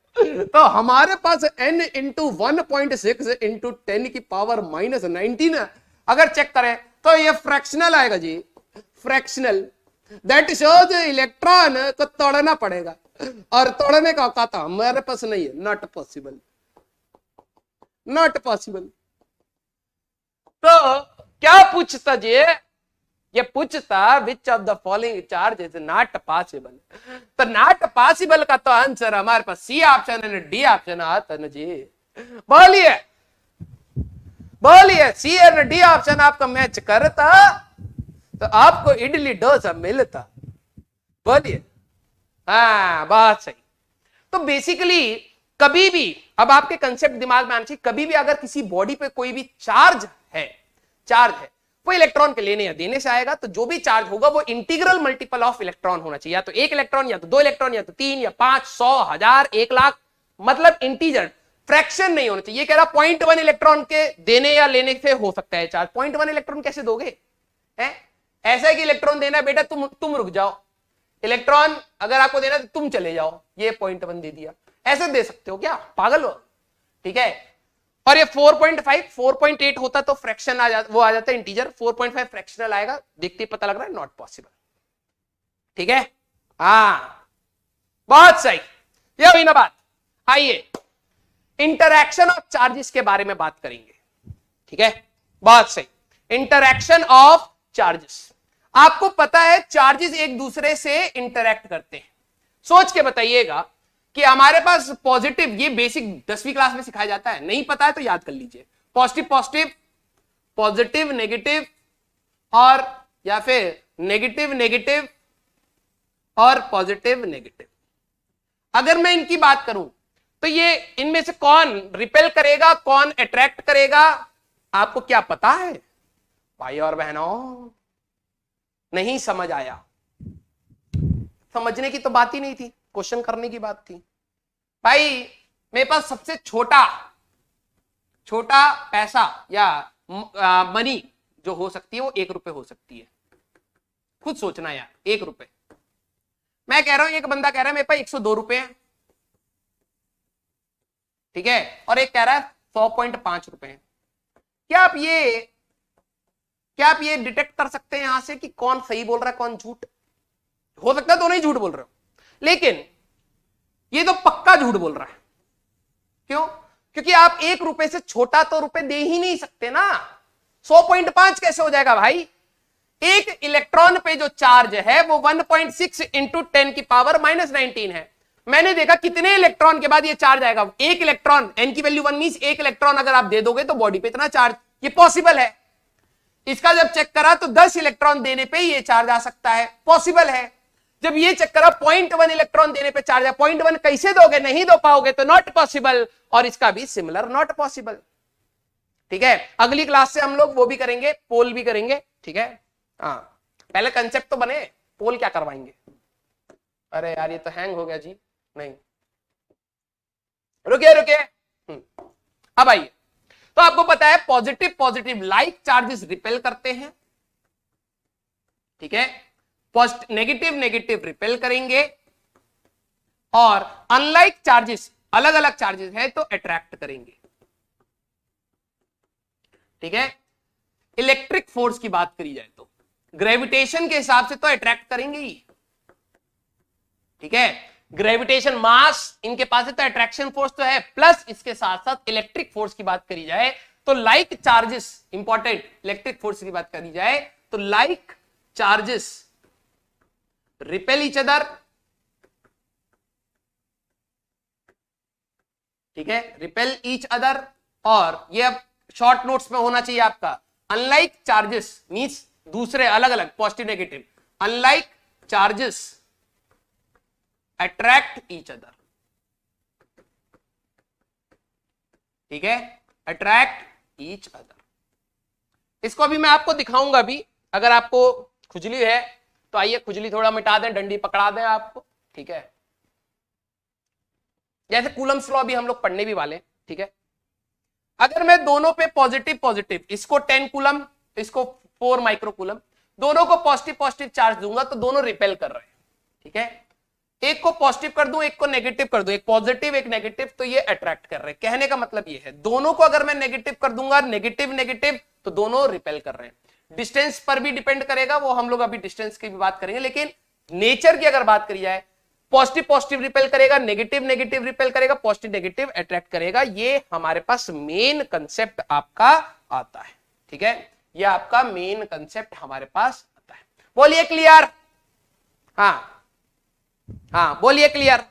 Speaker 1: तो हमारे पास n इंटू 1.6 इंटू 10 की पावर -19 है। अगर चेक करें तो ये फ्रैक्शनल आएगा जी, फ्रैक्शनल, दैट शोज इलेक्ट्रॉन को तोड़ना पड़ेगा, और तोड़ने का औकात हमारे पास नहीं है। Not possible, not possible. तो क्या पूछता जी, ये पूछता which of the following charge is not possible. तो नॉट पॉसिबल का तो आंसर हमारे पास सी ऑप्शन है, डी ऑप्शन आता ना जी। बोलिए बोलिए, सी और डी ऑप्शन आपका मैच करता तो आपको इडली डोसा मिलता। बोलिए, हाँ बात सही। तो बेसिकली कभी भी, अब आपके कंसेप्ट दिमाग में आना चाहिए, कभी भी अगर किसी बॉडी पे कोई भी चार्ज है, वो इलेक्ट्रॉन के लेने या देने से आएगा, तो जो भी चार्ज होगा वो इंटीग्रल मल्टीपल ऑफ इलेक्ट्रॉन होना चाहिए, या तो 1 इलेक्ट्रॉन, या तो 2 इलेक्ट्रॉन, या तो 3 या 5, 100, 1000, 1 लाख, मतलब इंटीजर, फ्रैक्शन नहीं होना चाहिए। ये कह रहा 0.1 इलेक्ट्रॉन के देने या लेने से हो सकता है चार्ज। 0.1 इलेक्ट्रॉन कैसे दोगे, है ऐसा है कि इलेक्ट्रॉन देना बेटा, तुम रुक जाओ, इलेक्ट्रॉन अगर आपको देना तो तुम चले जाओ, ये 0.1 दे दिया, ऐसे दे सकते हो क्या, पागल हो, ठीक है। और ये 4.5, 4.8 होता तो फ्रैक्शन वो आ जाता है इंटीजर, 4.5 फ्रैक्शनल आएगा, देखते ही पता लग रहा है नॉट पॉसिबल, ठीक है। हाँ बहुत सही, ये हुई ना बात। आइए इंटरैक्शन ऑफ चार्जेस के बारे में बात करेंगे, ठीक है, बहुत सही। इंटरैक्शन ऑफ चार्जेस, आपको पता है चार्जेस एक दूसरे से इंटरैक्ट करते हैं। सोच के बताइएगा कि हमारे पास पॉजिटिव, ये बेसिक 10वीं क्लास में सिखाया जाता है, नहीं पता है तो याद कर लीजिए, पॉजिटिव पॉजिटिव, पॉजिटिव नेगेटिव, और या फिर नेगेटिव नेगेटिव और पॉजिटिव नेगेटिव। अगर मैं इनकी बात करूं तो ये इनमें से कौन रिपेल करेगा, कौन अट्रैक्ट करेगा, आपको क्या पता है भाई और बहनों? नहीं समझ आया, समझने की तो बात ही नहीं थी, क्वेश्चन करने की बात थी। भाई मेरे पास सबसे छोटा पैसा या मनी जो हो सकती है वो 1 रुपए हो सकती है। खुद सोचना यार, 1 रुपए। मैं कह रहा हूं, एक बंदा कह रहा है मेरे पास 102 रुपए हैं, ठीक है, और एक कह रहा है 100.5 रुपए हैं। क्या आप ये डिटेक्ट कर सकते हैं यहां से कि कौन सही बोल रहा है, कौन झूठ? हो सकता है दोनों ही झूठ बोल रहे हो, लेकिन ये तो पक्का झूठ बोल रहा है। क्यों? क्योंकि आप 1 रुपए से छोटा तो रुपए दे ही नहीं सकते ना। 100.5 कैसे हो जाएगा भाई? एक इलेक्ट्रॉन पे जो चार्ज है वो 1.6 इंटू 10 की पावर -19 है। मैंने देखा कितने इलेक्ट्रॉन के बाद ये चार्ज आएगा, 1 इलेक्ट्रॉन, n की वैल्यू 1 मींस 1 इलेक्ट्रॉन अगर आप दे दोगे तो बॉडी पे इतना चार्ज, ये पॉसिबल है। इसका जब चेक करा तो 10 इलेक्ट्रॉन देने पे ये चार्ज आ सकता है, पॉसिबल है। जब ये चेक करा 0.1 इलेक्ट्रॉन देने पे चार्ज है, 0.1 कैसे दोगे, नहीं दो पाओगे तो नॉट पॉसिबल, और इसका भी सिमिलर नॉट पॉसिबल। ठीक है, अगली क्लास से हम लोग वो भी करेंगे, पोल भी करेंगे। ठीक है, हाँ पहले कंसेप्ट तो बने, पोल क्या करवाएंगे। अरे यार ये तो हैंग हो गया जी, नहीं रुकिए रुकिए। अब आइए, तो आपको पता है positive positive like charges repel करते हैं। ठीक है, नेगेटिव नेगेटिव रिपेल करेंगे, और अनलाइक चार्जेस, अलग अलग चार्जेस है तो अट्रैक्ट करेंगे। ठीक है, इलेक्ट्रिक फोर्स की बात करी जाए तो ग्रेविटेशन के हिसाब से तो अट्रैक्ट करेंगे ही। ठीक है, ग्रेविटेशन मास इनके पास है तो अट्रैक्शन फोर्स तो है, प्लस इसके साथ साथ इलेक्ट्रिक फोर्स की बात करी जाए तो like charges important, electric force की बात करी जाए तो like charges repel each other. ठीक है, रिपेल ईच अदर, और ये अब शॉर्ट नोट्स में होना चाहिए आपका, अनलाइक चार्जेस मींस दूसरे अलग अलग positive negative, unlike charges attract each other. ठीक है, अट्रैक्ट ईच अदर। इसको अभी मैं आपको दिखाऊंगा भी, अगर आपको खुजली है तो आइए खुजली थोड़ा मिटा दें, डंडी पकड़ा दें आपको। ठीक है, जैसे कूलम्स लॉ भी हम लोग पढ़ने भी वाले। ठीक है, अगर मैं दोनों पे पॉजिटिव पॉजिटिव, इसको 10 कूलम, इसको 4 माइक्रो कूलम, दोनों को पॉजिटिव पॉजिटिव चार्ज दूंगा तो दोनों रिपेल कर रहे हैं। ठीक है, एक को पॉजिटिव कर दूं, एक को नेगेटिव कर दूं, एक पॉजिटिव एक नेगेटिव, तो ये अट्रैक्ट कर रहे हैं। कहने का मतलब ये है दोनों को अगर मैं नेगेटिव कर दूंगा, नेगेटिव नेगेटिव, तो दोनों रिपेल कर रहे हैं। डिस्टेंस पर भी डिपेंड करेगा, वो हम लोग अभी डिस्टेंस की भी बात करेंगे, लेकिन नेचर की अगर बात करी जाए, पॉजिटिव पॉजिटिव रिपेल करेगा, नेगेटिव नेगेटिव रिपेल करेगा, पॉजिटिव नेगेटिव अट्रैक्ट करेगा। ये हमारे पास मेन कंसेप्ट आपका आता है। ठीक है, ये आपका मेन कंसेप्ट हमारे पास आता है। बोलिए क्लियर? हाँ हाँ बोलिए क्लियर।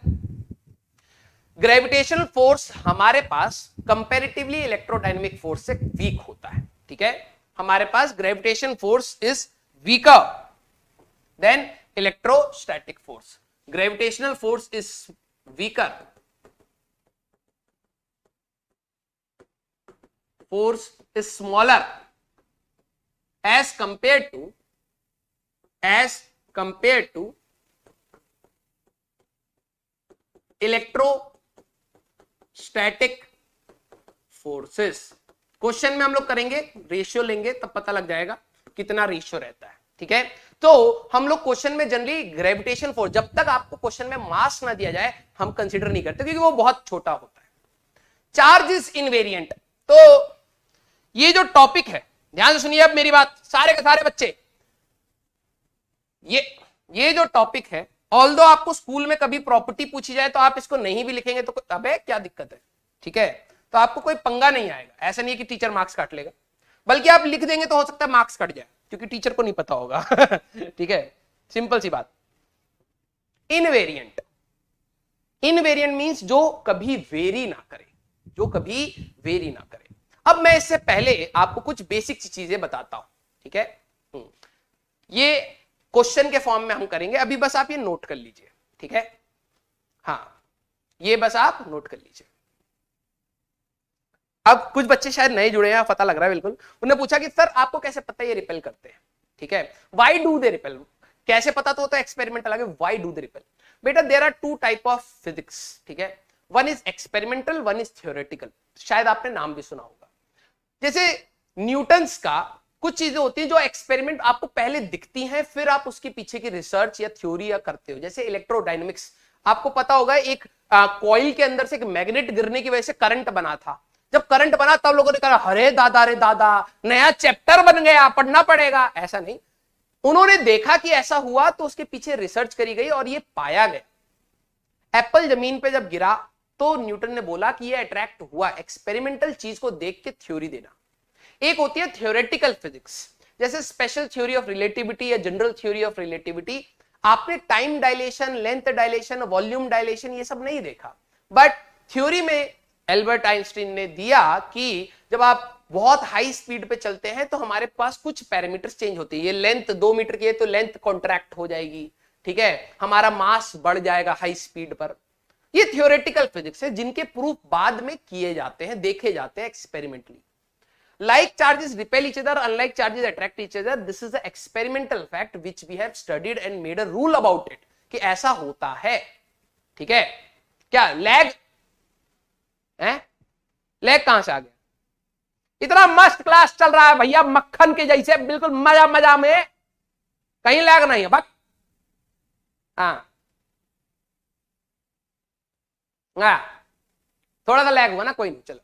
Speaker 1: ग्रेविटेशनल फोर्स हमारे पास कंपैरेटिवली इलेक्ट्रोडायनेमिक फोर्स से वीक होता है। ठीक है, हमारे पास gravitation force is weaker than electrostatic force. Gravitational force is weaker, force is smaller as compared to electrostatic forces. Question में हम लोग करेंगे, रेशियो लेंगे तब पता लग जाएगा कितना रेशियो रहता है। ठीक है, तो हम लोग क्वेश्चन में जनरली ग्रेविटेशन फोर्स, जब तक आपको क्वेश्चन में मास ना दिया जाए हम कंसीडर नहीं करते, क्योंकि वो बहुत छोटा होता है। चार्ज इज इनवेरिएंट, तो ये जो टॉपिक है, ध्यान से सुनिए अब मेरी बात, सारे के सारे बच्चे, ये जो टॉपिक है, ऑल्दो आपको स्कूल में कभी प्रॉपर्टी पूछी जाए तो आप इसको नहीं भी लिखेंगे तो अबे क्या दिक्कत है। ठीक है, तो आपको कोई पंगा नहीं आएगा, ऐसा नहीं है कि टीचर मार्क्स काट लेगा, बल्कि आप लिख देंगे तो हो सकता है मार्क्स कट जाए, क्योंकि टीचर को नहीं पता होगा। ठीक है, सिंपल सी बात। इनवेरिएंट, इनवेरिएंट मींस जो कभी वेरी ना करे, जो कभी वेरी ना करे। अब मैं इससे पहले आपको कुछ बेसिक चीजें बताता हूं। ठीक है, ये क्वेश्चन के फॉर्म में हम करेंगे, अभी बस आप ये नोट कर लीजिए। ठीक है, हाँ ये बस आप नोट कर लीजिए। अब कुछ बच्चे शायद नए जुड़े हैं, पता लग रहा है बिल्कुल, उन्होंने पूछा कि सर आपको कैसे पता ये रिपेल करते हैं। ठीक है, व्हाई डू दे रिपेल, कैसे पता, तो एक्सपेरिमेंट अलग है, व्हाई डू दे रिपेल। बेटा there are two type of physics. ठीक है, one is experimental, one is theoretical. शायद आपने नाम भी सुना होगा। जैसे न्यूटन्स का कुछ चीजें होती हैं जो एक्सपेरिमेंट आपको पहले दिखती हैं, फिर आप उसके पीछे की रिसर्च या थ्योरी या करते हो। जैसे इलेक्ट्रोडायनेमिक्स, आपको पता होगा एक कॉइल के अंदर से एक मैग्नेट गिरने की वजह से करंट बना था। जब करंट बना तब लोगों ने कहा अरे दादा रे दादा, नया चैप्टर बन गया, पढ़ना पड़ेगा। ऐसा नहीं, उन्होंने देखा कि ऐसा हुआ तो उसके पीछे रिसर्च करी गई और ये पाया गया। एप्पल जमीन पे जब गिरा तो न्यूटन ने बोला कि ये अट्रैक्ट हुआ। एक्सपेरिमेंटल चीज को देख के थ्योरी देना। एक होती है थ्योरेटिकल फिजिक्स, जैसे स्पेशल थ्योरी ऑफ रिलेटिविटी या जनरल थ्योरी ऑफ रिलेटिविटी। आपने time dilation, length dilation, volume dilation ये सब नहीं देखा, बट थ्योरी में एल्बर्ट आइंस्टीन ने दिया कि जब आप बहुत हाई स्पीड पे चलते हैं तो हमारे पास कुछ पैरामीटर्स चेंज होते हैं। ये लेंथ 2 मीटर की है तो लेंथ कॉन्ट्रैक्ट हो जाएगी, ठीक है, हमारा मास बढ़ जाएगा हाई स्पीड पर। ये थियोरेटिकल फिजिक्स है जिनके प्रूफ बाद में किए जाते हैं, देखे जाते हैं experimentally. Like charges repel each other, unlike charges attract each other. This is the experimental fact which we have studied and made a rule about it कि ऐसा होता है। ठीक है, क्या लैग है? लैग कहां से आ गया? इतना मस्त क्लास चल रहा है भैया, मक्खन के जैसे, बिल्कुल मजा मजा में, कहीं लैग नहीं है। बस हाँ थोड़ा सा लैग हुआ ना, कोई नहीं, चलो।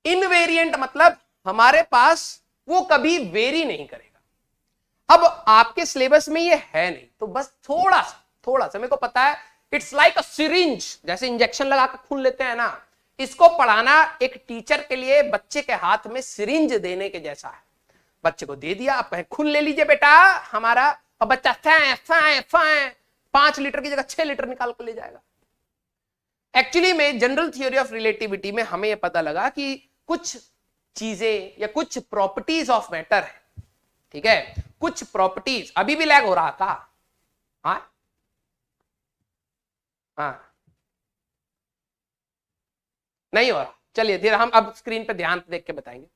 Speaker 1: इनवेरिएंट मतलब हमारे पास वो कभी वेरी नहीं करेगा। अब आपके सिलेबस में ये है नहीं, तो बस थोड़ा सा मेरे को पता है, इट्स लाइक अ सिरिंज, जैसे इंजेक्शन लगा कर खून लेते हैं ना, इसको पढ़ाना एक टीचर के लिए बच्चे के हाथ में सिरिंज देने के जैसा है। बच्चे को दे दिया, आप खून ले लीजिए बेटा हमारा, और बच्चा 5 लीटर की जगह 6 लीटर निकाल कर ले जाएगा। एक्चुअली में जनरल थ्योरी ऑफ रिलेटिविटी में हमें यह पता लगा कि कुछ चीजें या कुछ प्रॉपर्टीज ऑफ मैटर है, ठीक है, कुछ प्रॉपर्टीज। अभी भी लैग हो रहा था? हाँ नहीं हो रहा, चलिए धीरे, हम अब स्क्रीन पे ध्यान देख के बताएंगे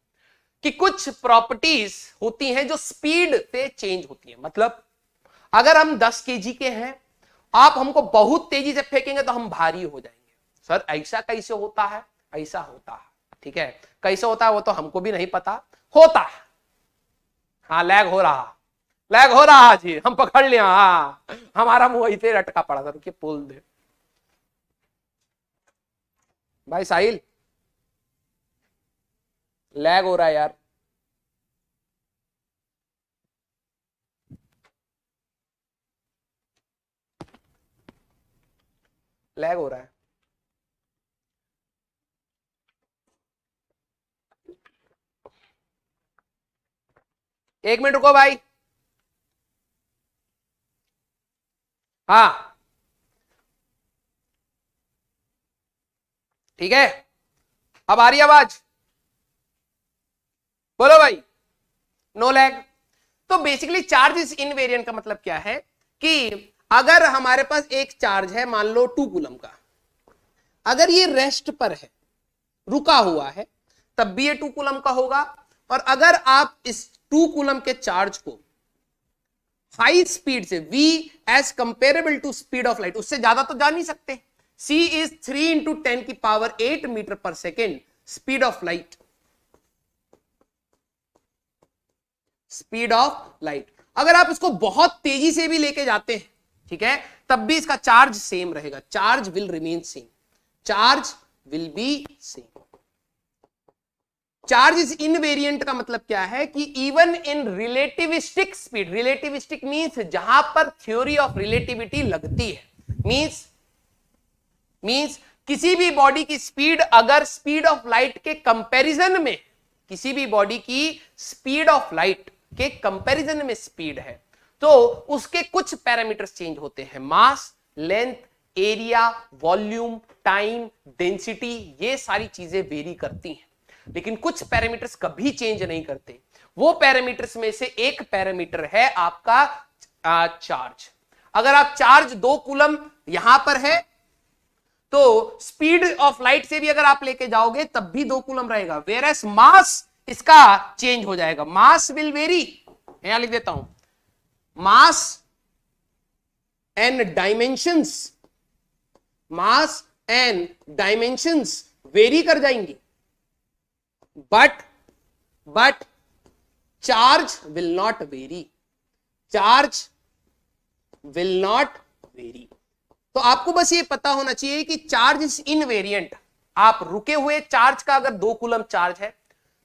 Speaker 1: कि कुछ प्रॉपर्टीज होती हैं जो स्पीड से चेंज होती है। मतलब अगर हम 10 केजी के हैं, आप हमको बहुत तेजी से फेंकेंगे तो हम भारी हो जाएंगे। सर ऐसा कैसे होता है? ऐसा होता है, ठीक है, कैसे होता है वो तो हमको भी नहीं पता, होता है। हाँ लैग हो रहा जी, हम पकड़ लिया। हाँ हमारा मुंह वहीं पे अटका पड़ा था, रुकिए बोल दे भाई साहिल, लैग हो रहा है यार। लैग हो रहा है। एक मिनट रुको भाई। हाँ ठीक है, अब आ रही आवाज? बोलो भाई। No lag. तो बेसिकली चार्ज इज इनवेरिएंट का मतलब क्या है कि अगर हमारे पास एक चार्ज है, मान लो 2 कूलम का, अगर ये रेस्ट पर है, रुका हुआ है, तब भी ये 2 कूलम का होगा। और अगर आप इस 2 कूलम के चार्ज को हाई स्पीड से, v as comparable to speed of light, उससे ज्यादा तो जा नहीं सकते, c is 3 × 10⁸ metre per second speed of light, speed of light. अगर आप इसको बहुत तेजी से भी लेके जाते हैं, ठीक है, तब भी इसका चार्ज सेम रहेगा, charge will remain same, charge will be same. Charge is invariant का मतलब क्या है कि even in relativistic speed, relativistic means जहां पर थ्योरी ऑफ रिलेटिविटी लगती है, मींस किसी भी बॉडी की स्पीड अगर स्पीड ऑफ लाइट के कंपैरिजन में, किसी भी बॉडी की स्पीड ऑफ लाइट के कंपैरिजन में स्पीड है, तो उसके कुछ पैरामीटर्स चेंज होते हैं, mass, length, area, volume, time, density, ये सारी चीजें वेरी करती हैं, लेकिन कुछ पैरामीटर्स कभी चेंज नहीं करते। वो पैरामीटर्स में से एक पैरामीटर है आपका चार्ज। अगर आप चार्ज 2 कूलम यहां पर है, तो स्पीड ऑफ लाइट से भी अगर आप लेके जाओगे तब भी 2 कूलम रहेगा, वेयरएस मास इसका चेंज हो जाएगा, मास विल वेरी। यहां लिख देता हूं, mass and dimensions, mass and dimensions very कर जाएंगी, but charge will not very, charge will not very. तो आपको बस ये पता होना चाहिए कि चार्ज इज इनवेरिएंट। आप रुके हुए चार्ज का अगर 2 कूलम चार्ज है,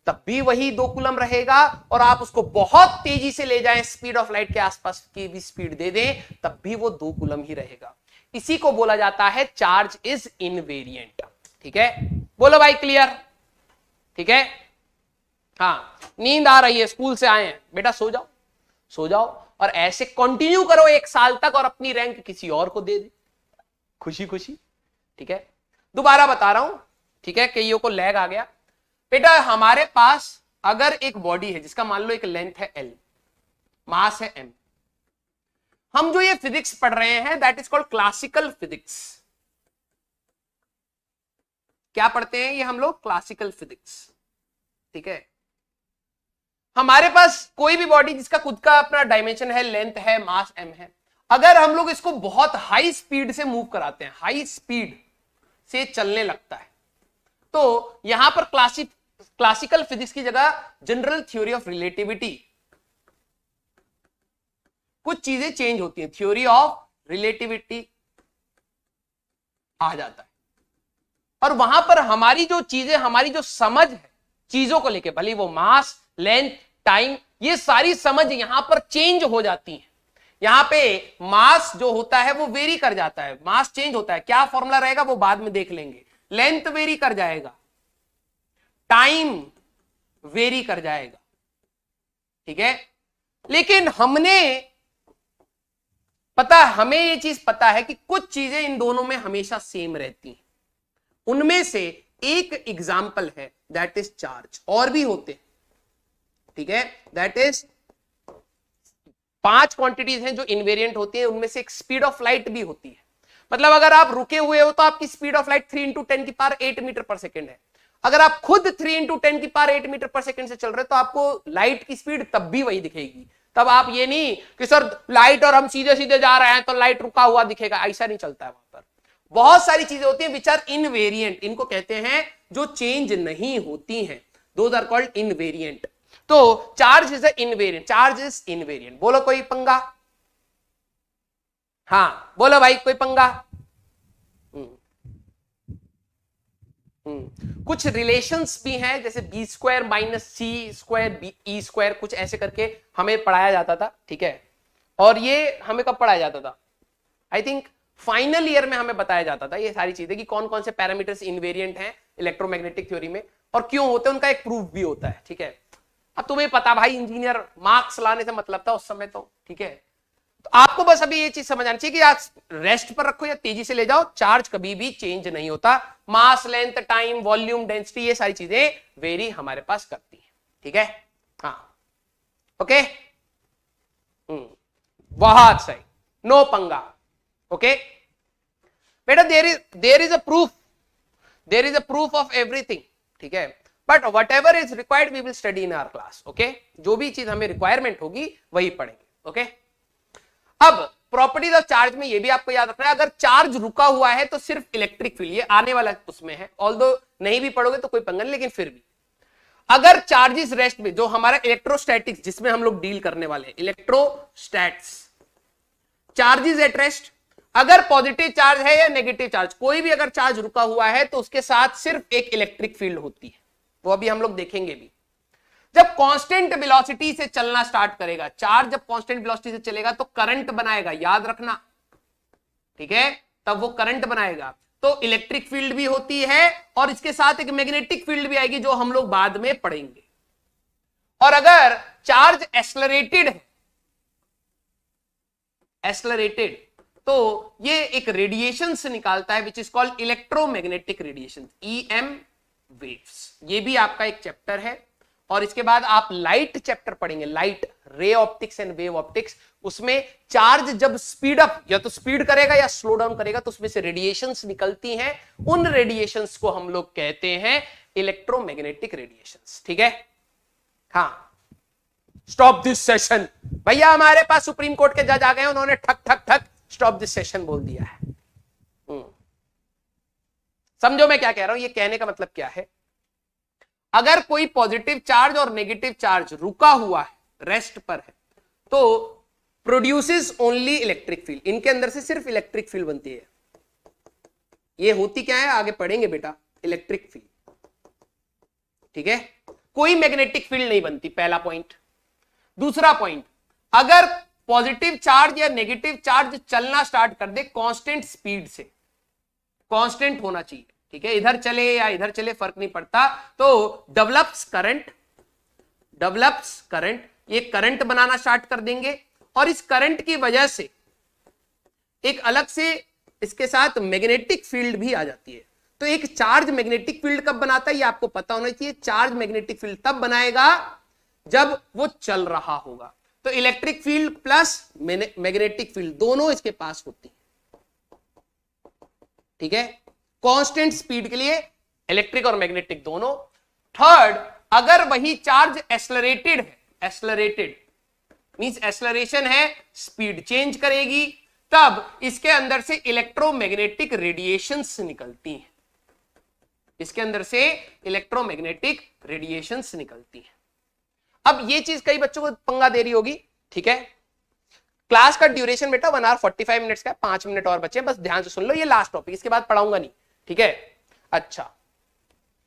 Speaker 1: तब भी वही 2 कूलम रहेगा, और आप उसको बहुत तेजी से ले जाएं, स्पीड ऑफ लाइट के आसपास की भी स्पीड दे दें, तब भी वो 2 कूलम ही रहेगा। इसी को बोला जाता है चार्ज इज इनवेरिएंट। ठीक है, बोलो भाई क्लियर? ठीक है, हाँ नींद आ रही है, स्कूल से आए हैं बेटा, सो जाओ, सो जाओ, और ऐसे कंटिन्यू करो 1 साल तक, और अपनी रैंक किसी और को दे दे, खुशी खुशी। ठीक है, दोबारा बता रहा हूं, ठीक है, कईयों को लैग आ गया। बेटा हमारे पास अगर एक बॉडी है जिसका मान लो एक लेंथ है L, मास है M, हम जो ये फिजिक्स पढ़ रहे हैं that is called classical physics. क्या पढ़ते हैं ये हम लोग? Classical physics. ठीक है, हमारे पास कोई भी बॉडी जिसका खुद का अपना डायमेंशन है, लेंथ है, मास m है, अगर हम लोग इसको बहुत हाई स्पीड से मूव कराते हैं, हाई स्पीड से चलने लगता है, तो यहां पर क्लासिकल फिजिक्स की जगह जनरल थ्योरी ऑफ रिलेटिविटी, कुछ चीजें चेंज होती हैं, थ्योरी ऑफ रिलेटिविटी आ जाता है। और वहां पर हमारी जो चीजें, हमारी जो समझ है चीजों को लेके, भले वो मास, लेंथ, टाइम, ये सारी समझ यहां पर चेंज हो जाती है। यहां पे मास जो होता है वो वेरी कर जाता है, मास चेंज होता है, क्या फॉर्मूला रहेगा वो बाद में देख लेंगे। लेंथ वेरी कर जाएगा, टाइम वेरी कर जाएगा, ठीक है। लेकिन हमें ये चीज पता है कि कुछ चीजें इन दोनों में हमेशा सेम रहती हैं। उनमें से एक एग्जाम्पल है दैट इज चार्ज, और भी होते हैं, ठीक है। दैट इज 5 क्वांटिटीज हैं जो इनवेरिएंट होती हैं, उनमें से एक स्पीड ऑफ लाइट भी होती है। मतलब अगर आप रुके हुए हो तो आपकी speed of light 3 × 10⁸ metre per second है। अगर आप खुद 3 × 10⁸ मीटर पर सेकेंड से चल रहे हो तो आपको लाइट की स्पीड तब भी वही दिखेगी। तब आप ये नहीं कि सर लाइट और हम सीधे सीधे जा रहे हैं तो लाइट रुका हुआ दिखेगा, ऐसा नहीं चलता है। वहां पर बहुत सारी चीजें होती हैं विच आर इनवेरिएंट, इनको कहते हैं जो चेंज नहीं होती हैं, दोज आर कॉल्ड इनवेरिएंट। तो charge is invariant, charge is invariant. बोलो कोई पंगा? हाँ बोलो भाई, कोई पंगा? कुछ रिलेशंस भी हैं, जैसे b² - c² e², कुछ ऐसे करके हमें पढ़ाया जाता था, ठीक है। और ये हमें कब पढ़ाया जाता था? आई थिंक फाइनल ईयर में हमें बताया जाता था ये सारी चीजें कि कौन कौन से पैरामीटर्स इनवेरिएंट हैं इलेक्ट्रोमैग्नेटिक थ्योरी में और क्यों होते हैं, उनका एक प्रूफ भी होता है, ठीक है। अब तुम्हें पता भाई, इंजीनियर मार्क्स लाने से मतलब था उस समय तो, ठीक है। तो आपको बस अभी ये चीज समझ आनी चाहिए कि आज रेस्ट पर रखो या तेजी से ले जाओ, चार्ज कभी भी चेंज नहीं होता। मास, लेंथ, टाइम, वॉल्यूम, डेंसिटी, ये सारी चीजें वेरी हमारे पास करती है, ठीक है। हाँ ओके, बहुत सही, नो पंगा। ओके बेटा, there is a proof of everything, ठीक है। But whatever is required we will study in our class, okay. जो भी चीज हमें रिक्वायरमेंट होगी वही पढ़ेंगे, ओके। अब प्रॉपर्टीज ऑफ चार्ज में ये भी आपको याद रखना है, अगर चार्ज रुका हुआ है तो सिर्फ इलेक्ट्रिक फील्ड, ये आने वाला उसमें है, ऑल्दो नहीं भी पढ़ोगे तो कोई पंगा नहीं, लेकिन फिर भी अगर चार्जेस रेस्ट में, जो हमारा इलेक्ट्रोस्टैटिक्स जिसमें हम लोग डील करने वाले हैं, इलेक्ट्रोस्टैट्स, चार्जेस एट रेस्ट, अगर पॉजिटिव चार्ज है या नेगेटिव चार्ज, कोई भी अगर चार्ज रुका हुआ है तो उसके साथ सिर्फ एक इलेक्ट्रिक फील्ड होती है, वो अभी हम लोग देखेंगे भी। जब कांस्टेंट वेलोसिटी से चलना स्टार्ट करेगा चार्ज, जब कांस्टेंट वेलोसिटी से चलेगा तो करंट बनाएगा, याद रखना, ठीक है। तब वो करंट बनाएगा तो इलेक्ट्रिक फील्ड भी होती है और इसके साथ एक मैग्नेटिक फील्ड भी आएगी जो हम लोग बाद में पढ़ेंगे। और अगर चार्ज एक्सेलरेटेड है, एक्सेलरेटेड, तो ये एक रेडिएशन से निकालता है which is called electromagnetic radiation, EM waves. ये भी आपका एक चैप्टर है। और इसके बाद आप लाइट चैप्टर पढ़ेंगे, light, ray optics and wave optics. उसमें चार्ज जब स्पीड अप या तो स्पीड करेगा या स्लो डाउन करेगा तो उसमें से रेडिएशंस निकलती हैं, उन रेडिएशंस को हम लोग कहते हैं इलेक्ट्रोमैग्नेटिक रेडिएशंस, ठीक है। हाँ, स्टॉप दिस सेशन भैया, हमारे पास सुप्रीम कोर्ट के जज आ गए, उन्होंने ठक ठक ठक स्टॉप दिस सेशन बोल दिया है। समझो मैं क्या कह रहा हूं, ये कहने का मतलब क्या है, अगर कोई पॉजिटिव चार्ज और नेगेटिव चार्ज रुका हुआ है, रेस्ट पर है, तो प्रोड्यूसेस ओनली इलेक्ट्रिक फील्ड, इनके अंदर से सिर्फ इलेक्ट्रिक फील्ड बनती है। ये होती क्या है आगे पढ़ेंगे बेटा, इलेक्ट्रिक फील्ड, ठीक है। कोई मैग्नेटिक फील्ड नहीं बनती, पहला पॉइंट। दूसरा पॉइंट, अगर पॉजिटिव चार्ज या नेगेटिव चार्ज चलना स्टार्ट कर दे कांस्टेंट स्पीड से, कांस्टेंट होना चाहिए, ठीक है, इधर चले या इधर चले फर्क नहीं पड़ता, तो डेवलप्स करंट, ये करंट बनाना स्टार्ट कर देंगे और इस करंट की वजह से एक अलग से इसके साथ मैग्नेटिक फील्ड भी आ जाती है। तो एक चार्ज मैग्नेटिक फील्ड कब बनाता है ये आपको पता होना चाहिए। चार्ज मैग्नेटिक फील्ड तब बनाएगा जब वो चल रहा होगा।
Speaker 2: तो electric field plus magnetic field दोनों इसके पास होती है, ठीक है, कांस्टेंट स्पीड के लिए इलेक्ट्रिक और मैग्नेटिक दोनों। थर्ड, अगर वही चार्ज एक्सलरेटेड है, एक्सलरेटेड मींस एक्सलरेशन है, स्पीड चेंज करेगी, तब इसके अंदर से इलेक्ट्रोमैग्नेटिक रेडिएशंस निकलती हैं, इसके अंदर से इलेक्ट्रोमैग्नेटिक रेडिएशंस निकलती हैं। अब ये चीज कई बच्चों को पंगा दे रही होगी, ठीक है। क्लास का ड्यूरेशन बेटा 1 आवर 45 मिनट्स का, 5 मिनट और बचे, बस ध्यान से सुन लो, ये लास्ट टॉपिक, इसके बाद पढ़ाऊंगा नहीं, ठीक है। अच्छा,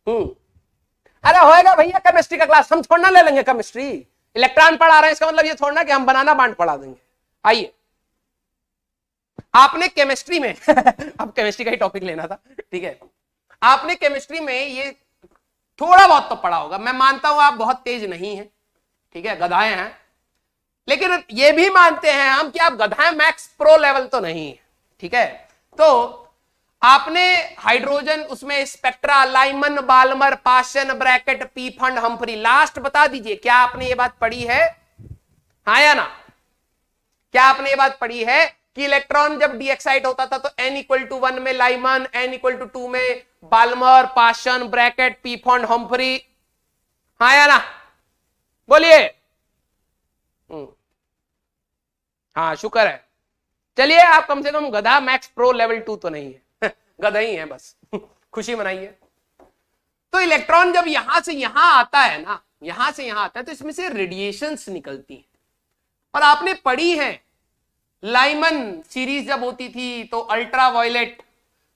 Speaker 2: अरे होएगा भैया केमिस्ट्री का क्लास, हम थोड़ा ना ले लेंगे केमिस्ट्री, इलेक्ट्रॉन पढ़ा रहे हैं, इसका मतलब ये थोड़ा ना कि हम बनाना बांट पढ़ा देंगे। आइए, आपने केमिस्ट्री में अब केमिस्ट्री का ही टॉपिक लेना था, ठीक है, आपने केमिस्ट्री में ये थोड़ा बहुत तो पढ़ा होगा, मैं मानता हूं आप बहुत तेज नहीं है, ठीक है, गधाए हैं, लेकिन ये भी मानते हैं हम कि आप गधाए मैक्स प्रो लेवल तो नहीं है, ठीक है। तो आपने हाइड्रोजन, उसमें spectra, Lyman, Balmer, Paschen, Brackett, Pfund, Humphrey, last बता दीजिए क्या आपने ये बात पढ़ी है, हाँ या ना? क्या आपने ये बात पढ़ी है कि इलेक्ट्रॉन जब डीएक्साइट होता था तो n=1 में लाइमन, n=2 में Balmer, Paschen, Brackett, Pfund, Humphrey, हाँ या ना? बोलिए। हाँ, शुक्र है, चलिए आप कम से कम गधा मैक्स प्रो लेवल 2 तो नहीं है, गधा ही है बस खुशी मनाइए। तो इलेक्ट्रॉन जब यहां से यहां आता है ना, यहां से यहां आता है, तो इसमें से रेडिएशंस निकलती हैं, और आपने पढ़ी है लाइमन सीरीज जब होती थी तो अल्ट्रा वायलेट,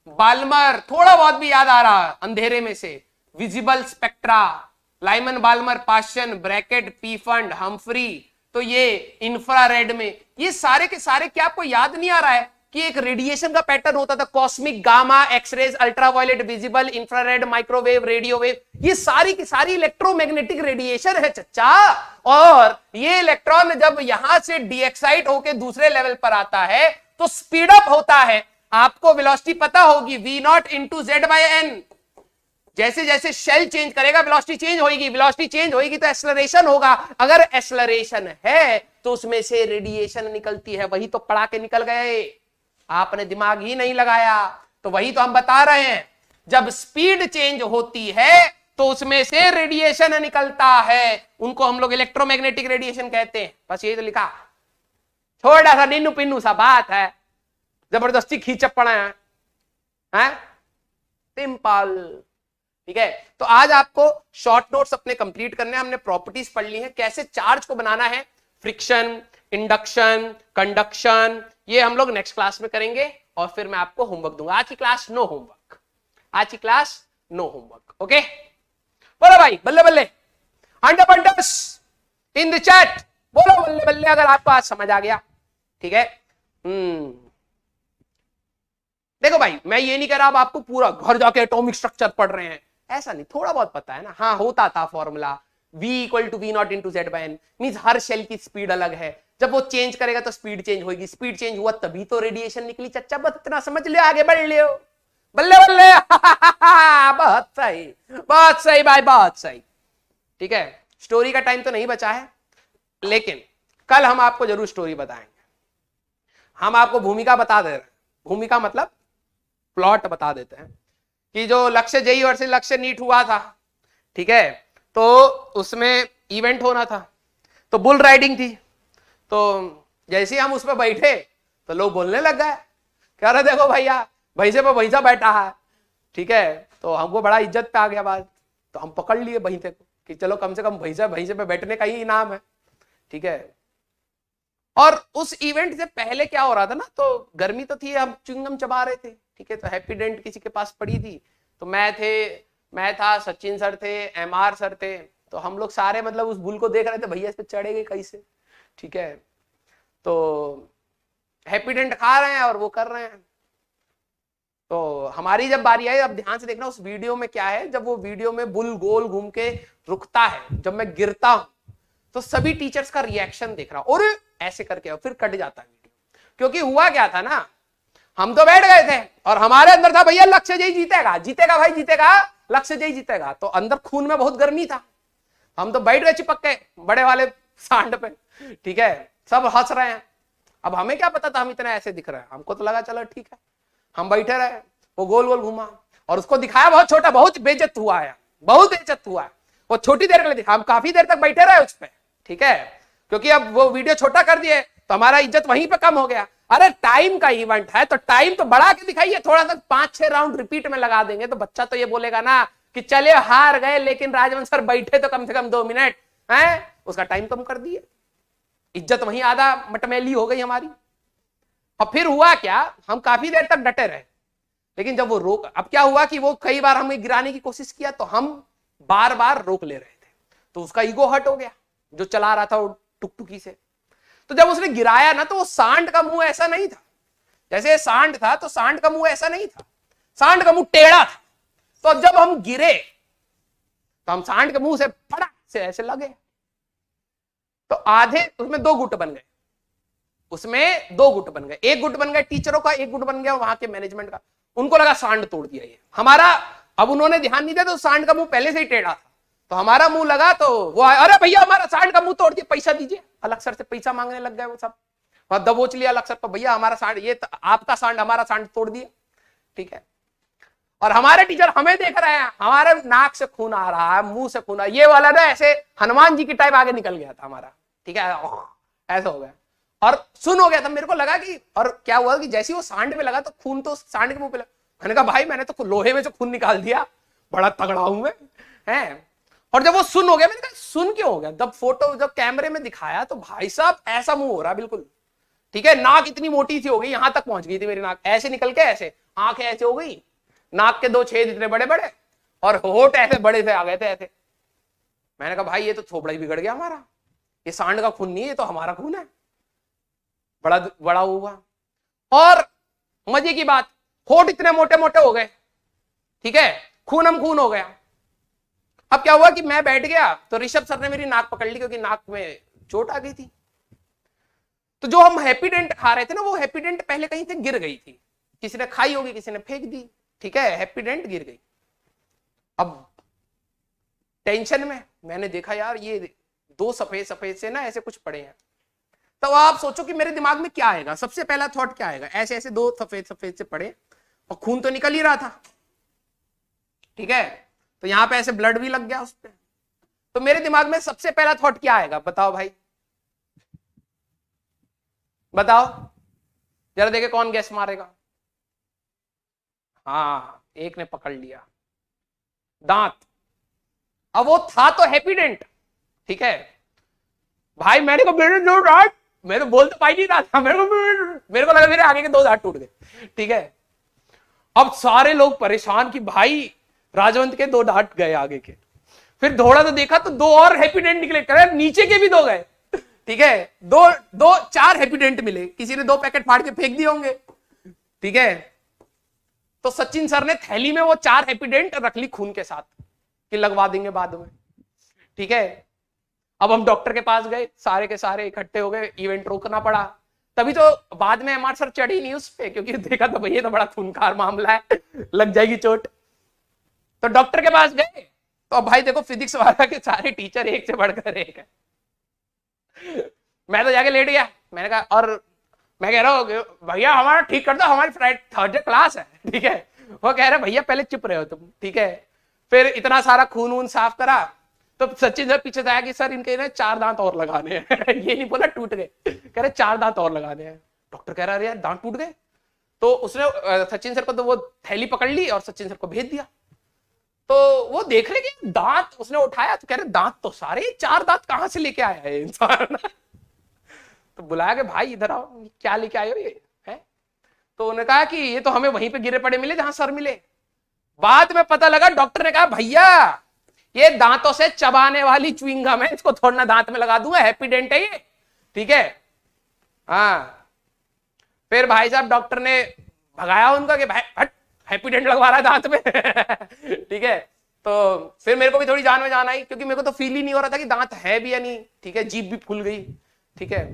Speaker 2: बाल्मर थोड़ा बहुत भी याद आ रहा अंधेरे में से, visible spectra, Lyman, Balmer, Paschen, Brackett, Pfund, Humphrey, तो ये इंफ्रारेड में, ये सारे के सारे क्या आपको याद नहीं आ रहा है कि एक रेडिएशन का पैटर्न होता था, cosmic, gamma, X rays, ultraviolet, visible, infrared, microwave, radio wave, ये सारी की सारी इलेक्ट्रोमैग्नेटिक रेडिएशन है चच्चा। और ये इलेक्ट्रॉन जब यहां से डीएक्साइट होकर दूसरे लेवल पर आता है तो स्पीड अप होता है, आपको वेलोसिटी पता होगी, v0 इंटू z/n, जैसे जैसे शेल चेंज करेगा वेलोसिटी चेंज होगी, वेलोसिटी चेंज होगी तो एक्सेलरेशन होगा, अगर एक्सेलरेशन है तो उसमें से रेडिएशन निकलती है, वही तो पढ़ा के निकल गए, आपने दिमाग ही नहीं लगाया। तो वही तो हम बता रहे हैं, जब स्पीड चेंज होती है तो उसमें से रेडिएशन निकलता है, उनको हम लोग इलेक्ट्रोमैग्नेटिक रेडिएशन कहते हैं, बस यही तो लिखा, थोड़ा सा निन्नू पिन्नू सा बात है, जबरदस्ती खींच पड़ा है, सिंपल, ठीक है। तो आज आपको शॉर्ट नोट्स अपने कंप्लीट करने हैं, हमने प्रॉपर्टीज पढ़ ली है, कैसे चार्ज को बनाना है, फ्रिक्शन, इंडक्शन, कंडक्शन, ये हम लोग नेक्स्ट क्लास में करेंगे, और फिर मैं आपको होमवर्क दूंगा। आज की क्लास नो होमवर्क, आज की क्लास नो होमवर्क, ओके। बोलो भाई बल्ले बल्ले, अंडर पंडस इन द चैट, बोलो बल्ले बल्ले अगर आपको आज समझ आ गया, ठीक है। देखो भाई, मैं ये नहीं कह रहा अब आपको पूरा घर जाके एटॉमिक स्ट्रक्चर पढ़ रहे हैं, ऐसा नहीं, थोड़ा बहुत पता है ना। हाँ, होता था फॉर्मूला v=v0 इंटू z/n, मींस हर शेल की स्पीड अलग है, जब वो चेंज करेगा तो स्पीड चेंज होगी, स्पीड चेंज हुआ तभी तो रेडिएशन निकली चच्चा, बस इतना समझ लियो, आगे बढ़ लियो, बल्ले बल्ले बहुत सही, बहुत सही भाई, बहुत सही, ठीक है। स्टोरी का टाइम तो नहीं बचा है, लेकिन कल हम आपको जरूर स्टोरी बताएंगे। हम आपको भूमिका बता दे रहे हैं, भूमिका मतलब प्लॉट बता देते हैं कि जो लक्ष्य जेई और से लक्ष्य नीट हुआ था, ठीक है, तो उसमें इवेंट होना था, तो बुल राइडिंग थी, तो जैसे हम उस पर बैठे तो लोग बोलने लग गए, कह रहे देखो भैया भैंसे पे भैंसा बैठा है, ठीक है। तो हमको बड़ा इज्जत पे आ गया बात, तो हम पकड़ लिए भैंसे को कि चलो कम से कम भैंसे पे बैठने का ही इनाम है, ठीक है। और उस इवेंट से पहले क्या हो रहा था ना, तो गर्मी तो थी, हम च्युइंगम चबा रहे थे, ठीक है, तो हैप्पीडेंट किसी के पास पड़ी थी, तो मैं था, सचिन सर थे, MR सर थे, तो हम लोग सारे मतलब उस बुल को देख रहे थे, भैया इस पे चढ़ेंगे कैसे, ठीक है। तो हैप्पीडेंट खा रहे हैं और वो कर रहे हैं, तो हमारी जब बारी आई, अब ध्यान से देखना उस वीडियो में क्या है, जब वो वीडियो में बुल गोल घूम के रुकता है, जब मैं गिरता हूं तो सभी टीचर्स का रिएक्शन देख रहा हूं, और ऐसे करके फिर कट जाता है वीडियो, क्योंकि हुआ क्या था ना, हम तो बैठ गए थे और हमारे अंदर था भैया लक्ष्य जय जीतेगा, जीतेगा भाई जीतेगा, लक्ष्य जय जीतेगा, तो अंदर खून में बहुत गर्मी था, हम तो बैठ गए चिपक के बड़े वाले सांड पे, ठीक है, सब हंस रहे हैं। अब हमें क्या पता था हम इतना ऐसे दिख रहे हैं, हमको तो लगा चलो ठीक है, हम बैठे रहे, वो गोल गोल घुमा और उसको दिखाया बहुत छोटा, बहुत बेइज्जत हुआ है, बहुत बेइज्जत हुआ है। वो छोटी देर के लिए दिखा, हम काफी देर तक बैठे रहे उस पर, ठीक है, क्योंकि अब वो वीडियो छोटा कर दिए तो हमारा इज्जत वहीं पे कम हो गया। अरे टाइम का इवेंट है तो टाइम तो बढ़ा के दिखाइए, थोड़ा सा 5-6 राउंड रिपीट में लगा देंगे तो बच्चा तो ये बोलेगा ना कि चले हार गए लेकिन राजवंश सर बैठे तो कम से कम 2 मिनट है, उसका टाइम कम कर दिए, इज्जत वहीं आधा मटमैली हो गई हमारी। और फिर हुआ क्या, हम काफी देर तक डटे रहे, लेकिन जब वो रोक, अब क्या हुआ कि वो कई बार हमें गिराने की कोशिश किया तो हम बार बार रोक ले रहे थे, तो उसका ईगो हर्ट हो गया जो चला रहा था वो टुकटुकी से। तो जब उसने गिराया ना तो वो सांड का मुंह ऐसा नहीं था, जैसे सांड था तो सांड का मुंह ऐसा नहीं था, सांड का मुंह टेढ़ा था। तो जब हम गिरे तो हम सांड के मुंह से फड़क से ऐसे लगे, तो आधे उसमें 2 गुट बन गए, उसमें 2 गुट बन गए, एक गुट बन गया टीचरों का, एक गुट बन गया वहां के मैनेजमेंट का। उनको लगा सांड तोड़ दिया ये हमारा, अब उन्होंने ध्यान नहीं दिया तो सांड का मुंह पहले से ही टेढ़ा था, तो हमारा मुंह लगा तो वो अरे भैया हमारा सांड का मुंह तोड़ दिया, पैसा दीजिए। अलग सर से पैसा मांगने लग गए वो सब, दबोच लिया अलग सर पर, भैया हमारा सांड, ये आपका सांड हमारा सांड तोड़ दिया, ठीक है। और हमारे टीचर हमें देख रहे हैं, हमारे नाक से खून आ रहा है, मुंह से खून आ, ये वाला ना ऐसे हनुमान जी की टाइप आगे निकल गया था हमारा, ठीक है, ऐसा हो गया और सुन हो गया था। मेरे को लगा कि, और क्या हुआ कि जैसे वो सांड में लगा तो खून तो सांड के मुंह पे लगा। मैंने कहा भाई मैंने तो लोहे में से खून निकाल दिया, बड़ा तगड़ा हूं मैं, है। और जब वो सुन हो गया, मैंने कहा सुन क्यों हो गया, जब फोटो जब कैमरे में दिखाया तो भाई साहब ऐसा मुंह हो रहा बिल्कुल, ठीक है, नाक इतनी मोटी सी हो गई, यहां तक पहुंच गई थी मेरी नाक, ऐसे निकल के ऐसे, आंखें ऐसे हो गई, नाक के 2 छेद इतने बड़े बड़े और होठ ऐसे बड़े से आ गए थे ऐसे। मैंने कहा भाई ये तो थोबड़ा ही बिगड़ गया हमारा, ये सांड का खून नहीं है, ये तो हमारा खून है, बड़ा बड़ा हुआ। और मजे की बात, होठ इतने मोटे मोटे हो गए, ठीक है, खूनम खून हो गया। अब क्या हुआ कि मैं बैठ गया तो ऋषभ सर ने मेरी नाक पकड़ ली क्योंकि नाक में चोट आ गई थी। तो जो हम हैप्पीडेंट खा रहे थे ना, वो हैप्पीडेंट पहले कहीं से गिर गई थी, किसी ने खाई होगी, किसी ने फेंक दी, ठीक है, हैप्पीडेंट गिर गई। अब टेंशन में मैंने देखा यार ये 2 सफेद सफेद से ना ऐसे कुछ पड़े हैं। तो आप सोचो कि मेरे दिमाग में क्या आएगा, सबसे पहला थॉट क्या आएगा, ऐसे ऐसे 2 सफेद सफेद से पड़े और खून तो निकल ही रहा था, ठीक है, तो यहां पे ऐसे ब्लड भी लग गया उस पे। तो मेरे दिमाग में सबसे पहला थॉट क्या आएगा, बताओ भाई, बताओ जरा देखे कौन गैस मारेगा। हाँ एक ने पकड़ लिया, दांत। अब वो था तो हैप्पीडेंट, ठीक है भाई, मैंने को मेरे 2 दांत, मैं तो बोल तो पाई नहीं रहा था, मेरे को लगा मेरे आगे के 2 दांत टूट गए, ठीक है। अब सारे लोग परेशान कि भाई राजवंत के 2 दांत गए आगे के। फिर थोड़ा तो देखा तो 2 और हैप्पीडेंट निकले, करे नीचे के भी 2 गए, ठीक है, 4 हैप्पीडेंट मिले, किसी ने 2 पैकेट फाड़ के फेंक दिए होंगे, ठीक है। तो सचिन सर ने थैली में वो 4 हैप्पीडेंट रख ली खून के साथ कि लगवा देंगे बाद में, ठीक है। अब हम डॉक्टर के पास गए, सारे के सारे इकट्ठे हो गए, इवेंट रोकना पड़ा। तभी तो बाद में एमआर सर चढ़ी नहीं उस पे, क्योंकि देखा तो भैया तो बड़ा खूनखार मामला है, लग जाएगी चोट। तो डॉक्टर के पास गए तो अब भाई देखो फिजिक्स वाला के सारे टीचर एक से बढ़कर एक है। मैं तो जाके लेट गया, मैंने कहा, और मैं कह रहा हूँ भैया हमारा ठीक कर दो, हमारी थर्सडे क्लास है, ठीक है। वो कह रहे भैया पहले चुप रहे हो तुम, ठीक है। फिर इतना सारा खून वून साफ करा तो सचिन सर पीछे से आया कि सर इनके ना 4 दांत और लगाने हैं। ये नहीं बोला टूट गए, कह रहे 4 दांत और लगाने हैं। डॉक्टर कह रहा है यार दांत टूट गए। तो उसने सचिन सर को तो वो थैली पकड़ ली और सचिन सर को भेज दिया। तो वो देख रहे कि दांत उसने उठाया तो कह रहे दांत तो सारे, 4 दांत कहां से लेके आया है इंसान। तो बुलाया कि भाई इधर आओ, क्या लेके आए हो ये है। तो उन्होंने कहा कि ये तो हमें वहीं पे गिरे पड़े मिले जहां सर मिले। बाद में पता लगा डॉक्टर ने कहा भैया ये दांतों से चबाने वाली च्युइंगम है, इसको थोड़ा ना दांत में लगा दूंगा, हैप्पीडेंट है ये, ठीक है। हाँ फिर भाई साहब डॉक्टर ने भगाया उनका कि भाई हट, हैप्पीडेंट लगवा रहा है दांत में। ठीक है। तो फिर मेरे को भी थोड़ी जान में जान आई, क्योंकि मेरे को तो फील ही नहीं हो रहा था कि दांत है भी या नहीं, ठीक है। जीभ भी फूल गई, ठीक है।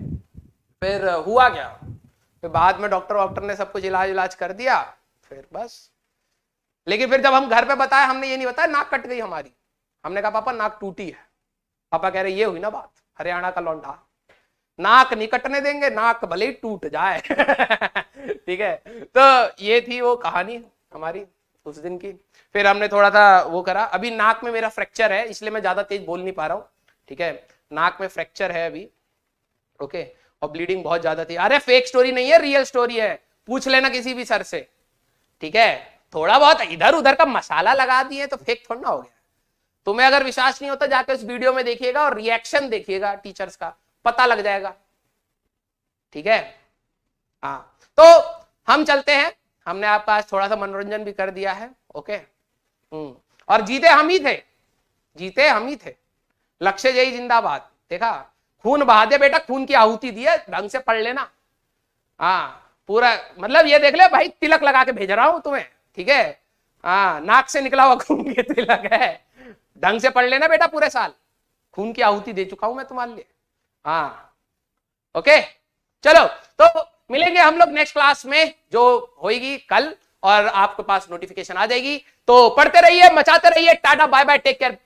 Speaker 2: फिर हुआ क्या, फिर बाद में डॉक्टर ने सब कुछ इलाज कर दिया, फिर बस। लेकिन फिर जब हम घर पे बताया, हमने ये नहीं बताया नाक कट गई हमारी। हमने कहा पापा नाक टूटी है। पापा कह रहे ये हुई ना बात, हरियाणा का लौंडा, नाक नहीं कटने देंगे, नाक भले ही टूट जाए। ठीक है, तो ये थी वो कहानी हमारी उस दिन की। फिर हमने थोड़ा सा वो करा, अभी नाक में मेरा फ्रैक्चर है इसलिए मैं ज्यादा तेज बोल नहीं पा रहा हूँ। ठीक है, नाक में फ्रैक्चर है अभी, ओके, और ब्लीडिंग बहुत ज्यादा थी। अरे फेक स्टोरी नहीं है, रियल स्टोरी है, पूछ लेना किसी भी सर से। ठीक है, थोड़ा बहुत इधर उधर का मसाला लगा दिए तो फेक थोड़ा ना हो गया। तुम्हें अगर विश्वास नहीं होता जाके उस वीडियो में देखिएगा और रिएक्शन देखिएगा टीचर्स का, पता लग जाएगा। ठीक है, हाँ, तो हम चलते हैं, हमने आपका आज थोड़ा सा मनोरंजन भी कर दिया है। ओके, और जीते हम ही थे, जीते हम ही थे। लक्ष्य जय जिंदाबाद। देखा, खून बहा दे बेटा, खून की आहुति दी है, ढंग से पढ़ लेना। हाँ, पूरा मतलब ये देख ले भाई, तिलक लगा के भेज रहा हूं तुम्हें। ठीक है, हाँ, नाक से निकला हुआ खून के तिलक है, ढंग से पढ़ लेना बेटा, पूरे साल खून की आहुति दे चुका हूं मैं तुम्हारे लिए। हाँ, ओके, चलो, तो मिलेंगे हम लोग नेक्स्ट क्लास में जो होगी कल, और आपके पास नोटिफिकेशन आ जाएगी। तो पढ़ते रहिए, मचाते रहिए, tata bye bye, take care.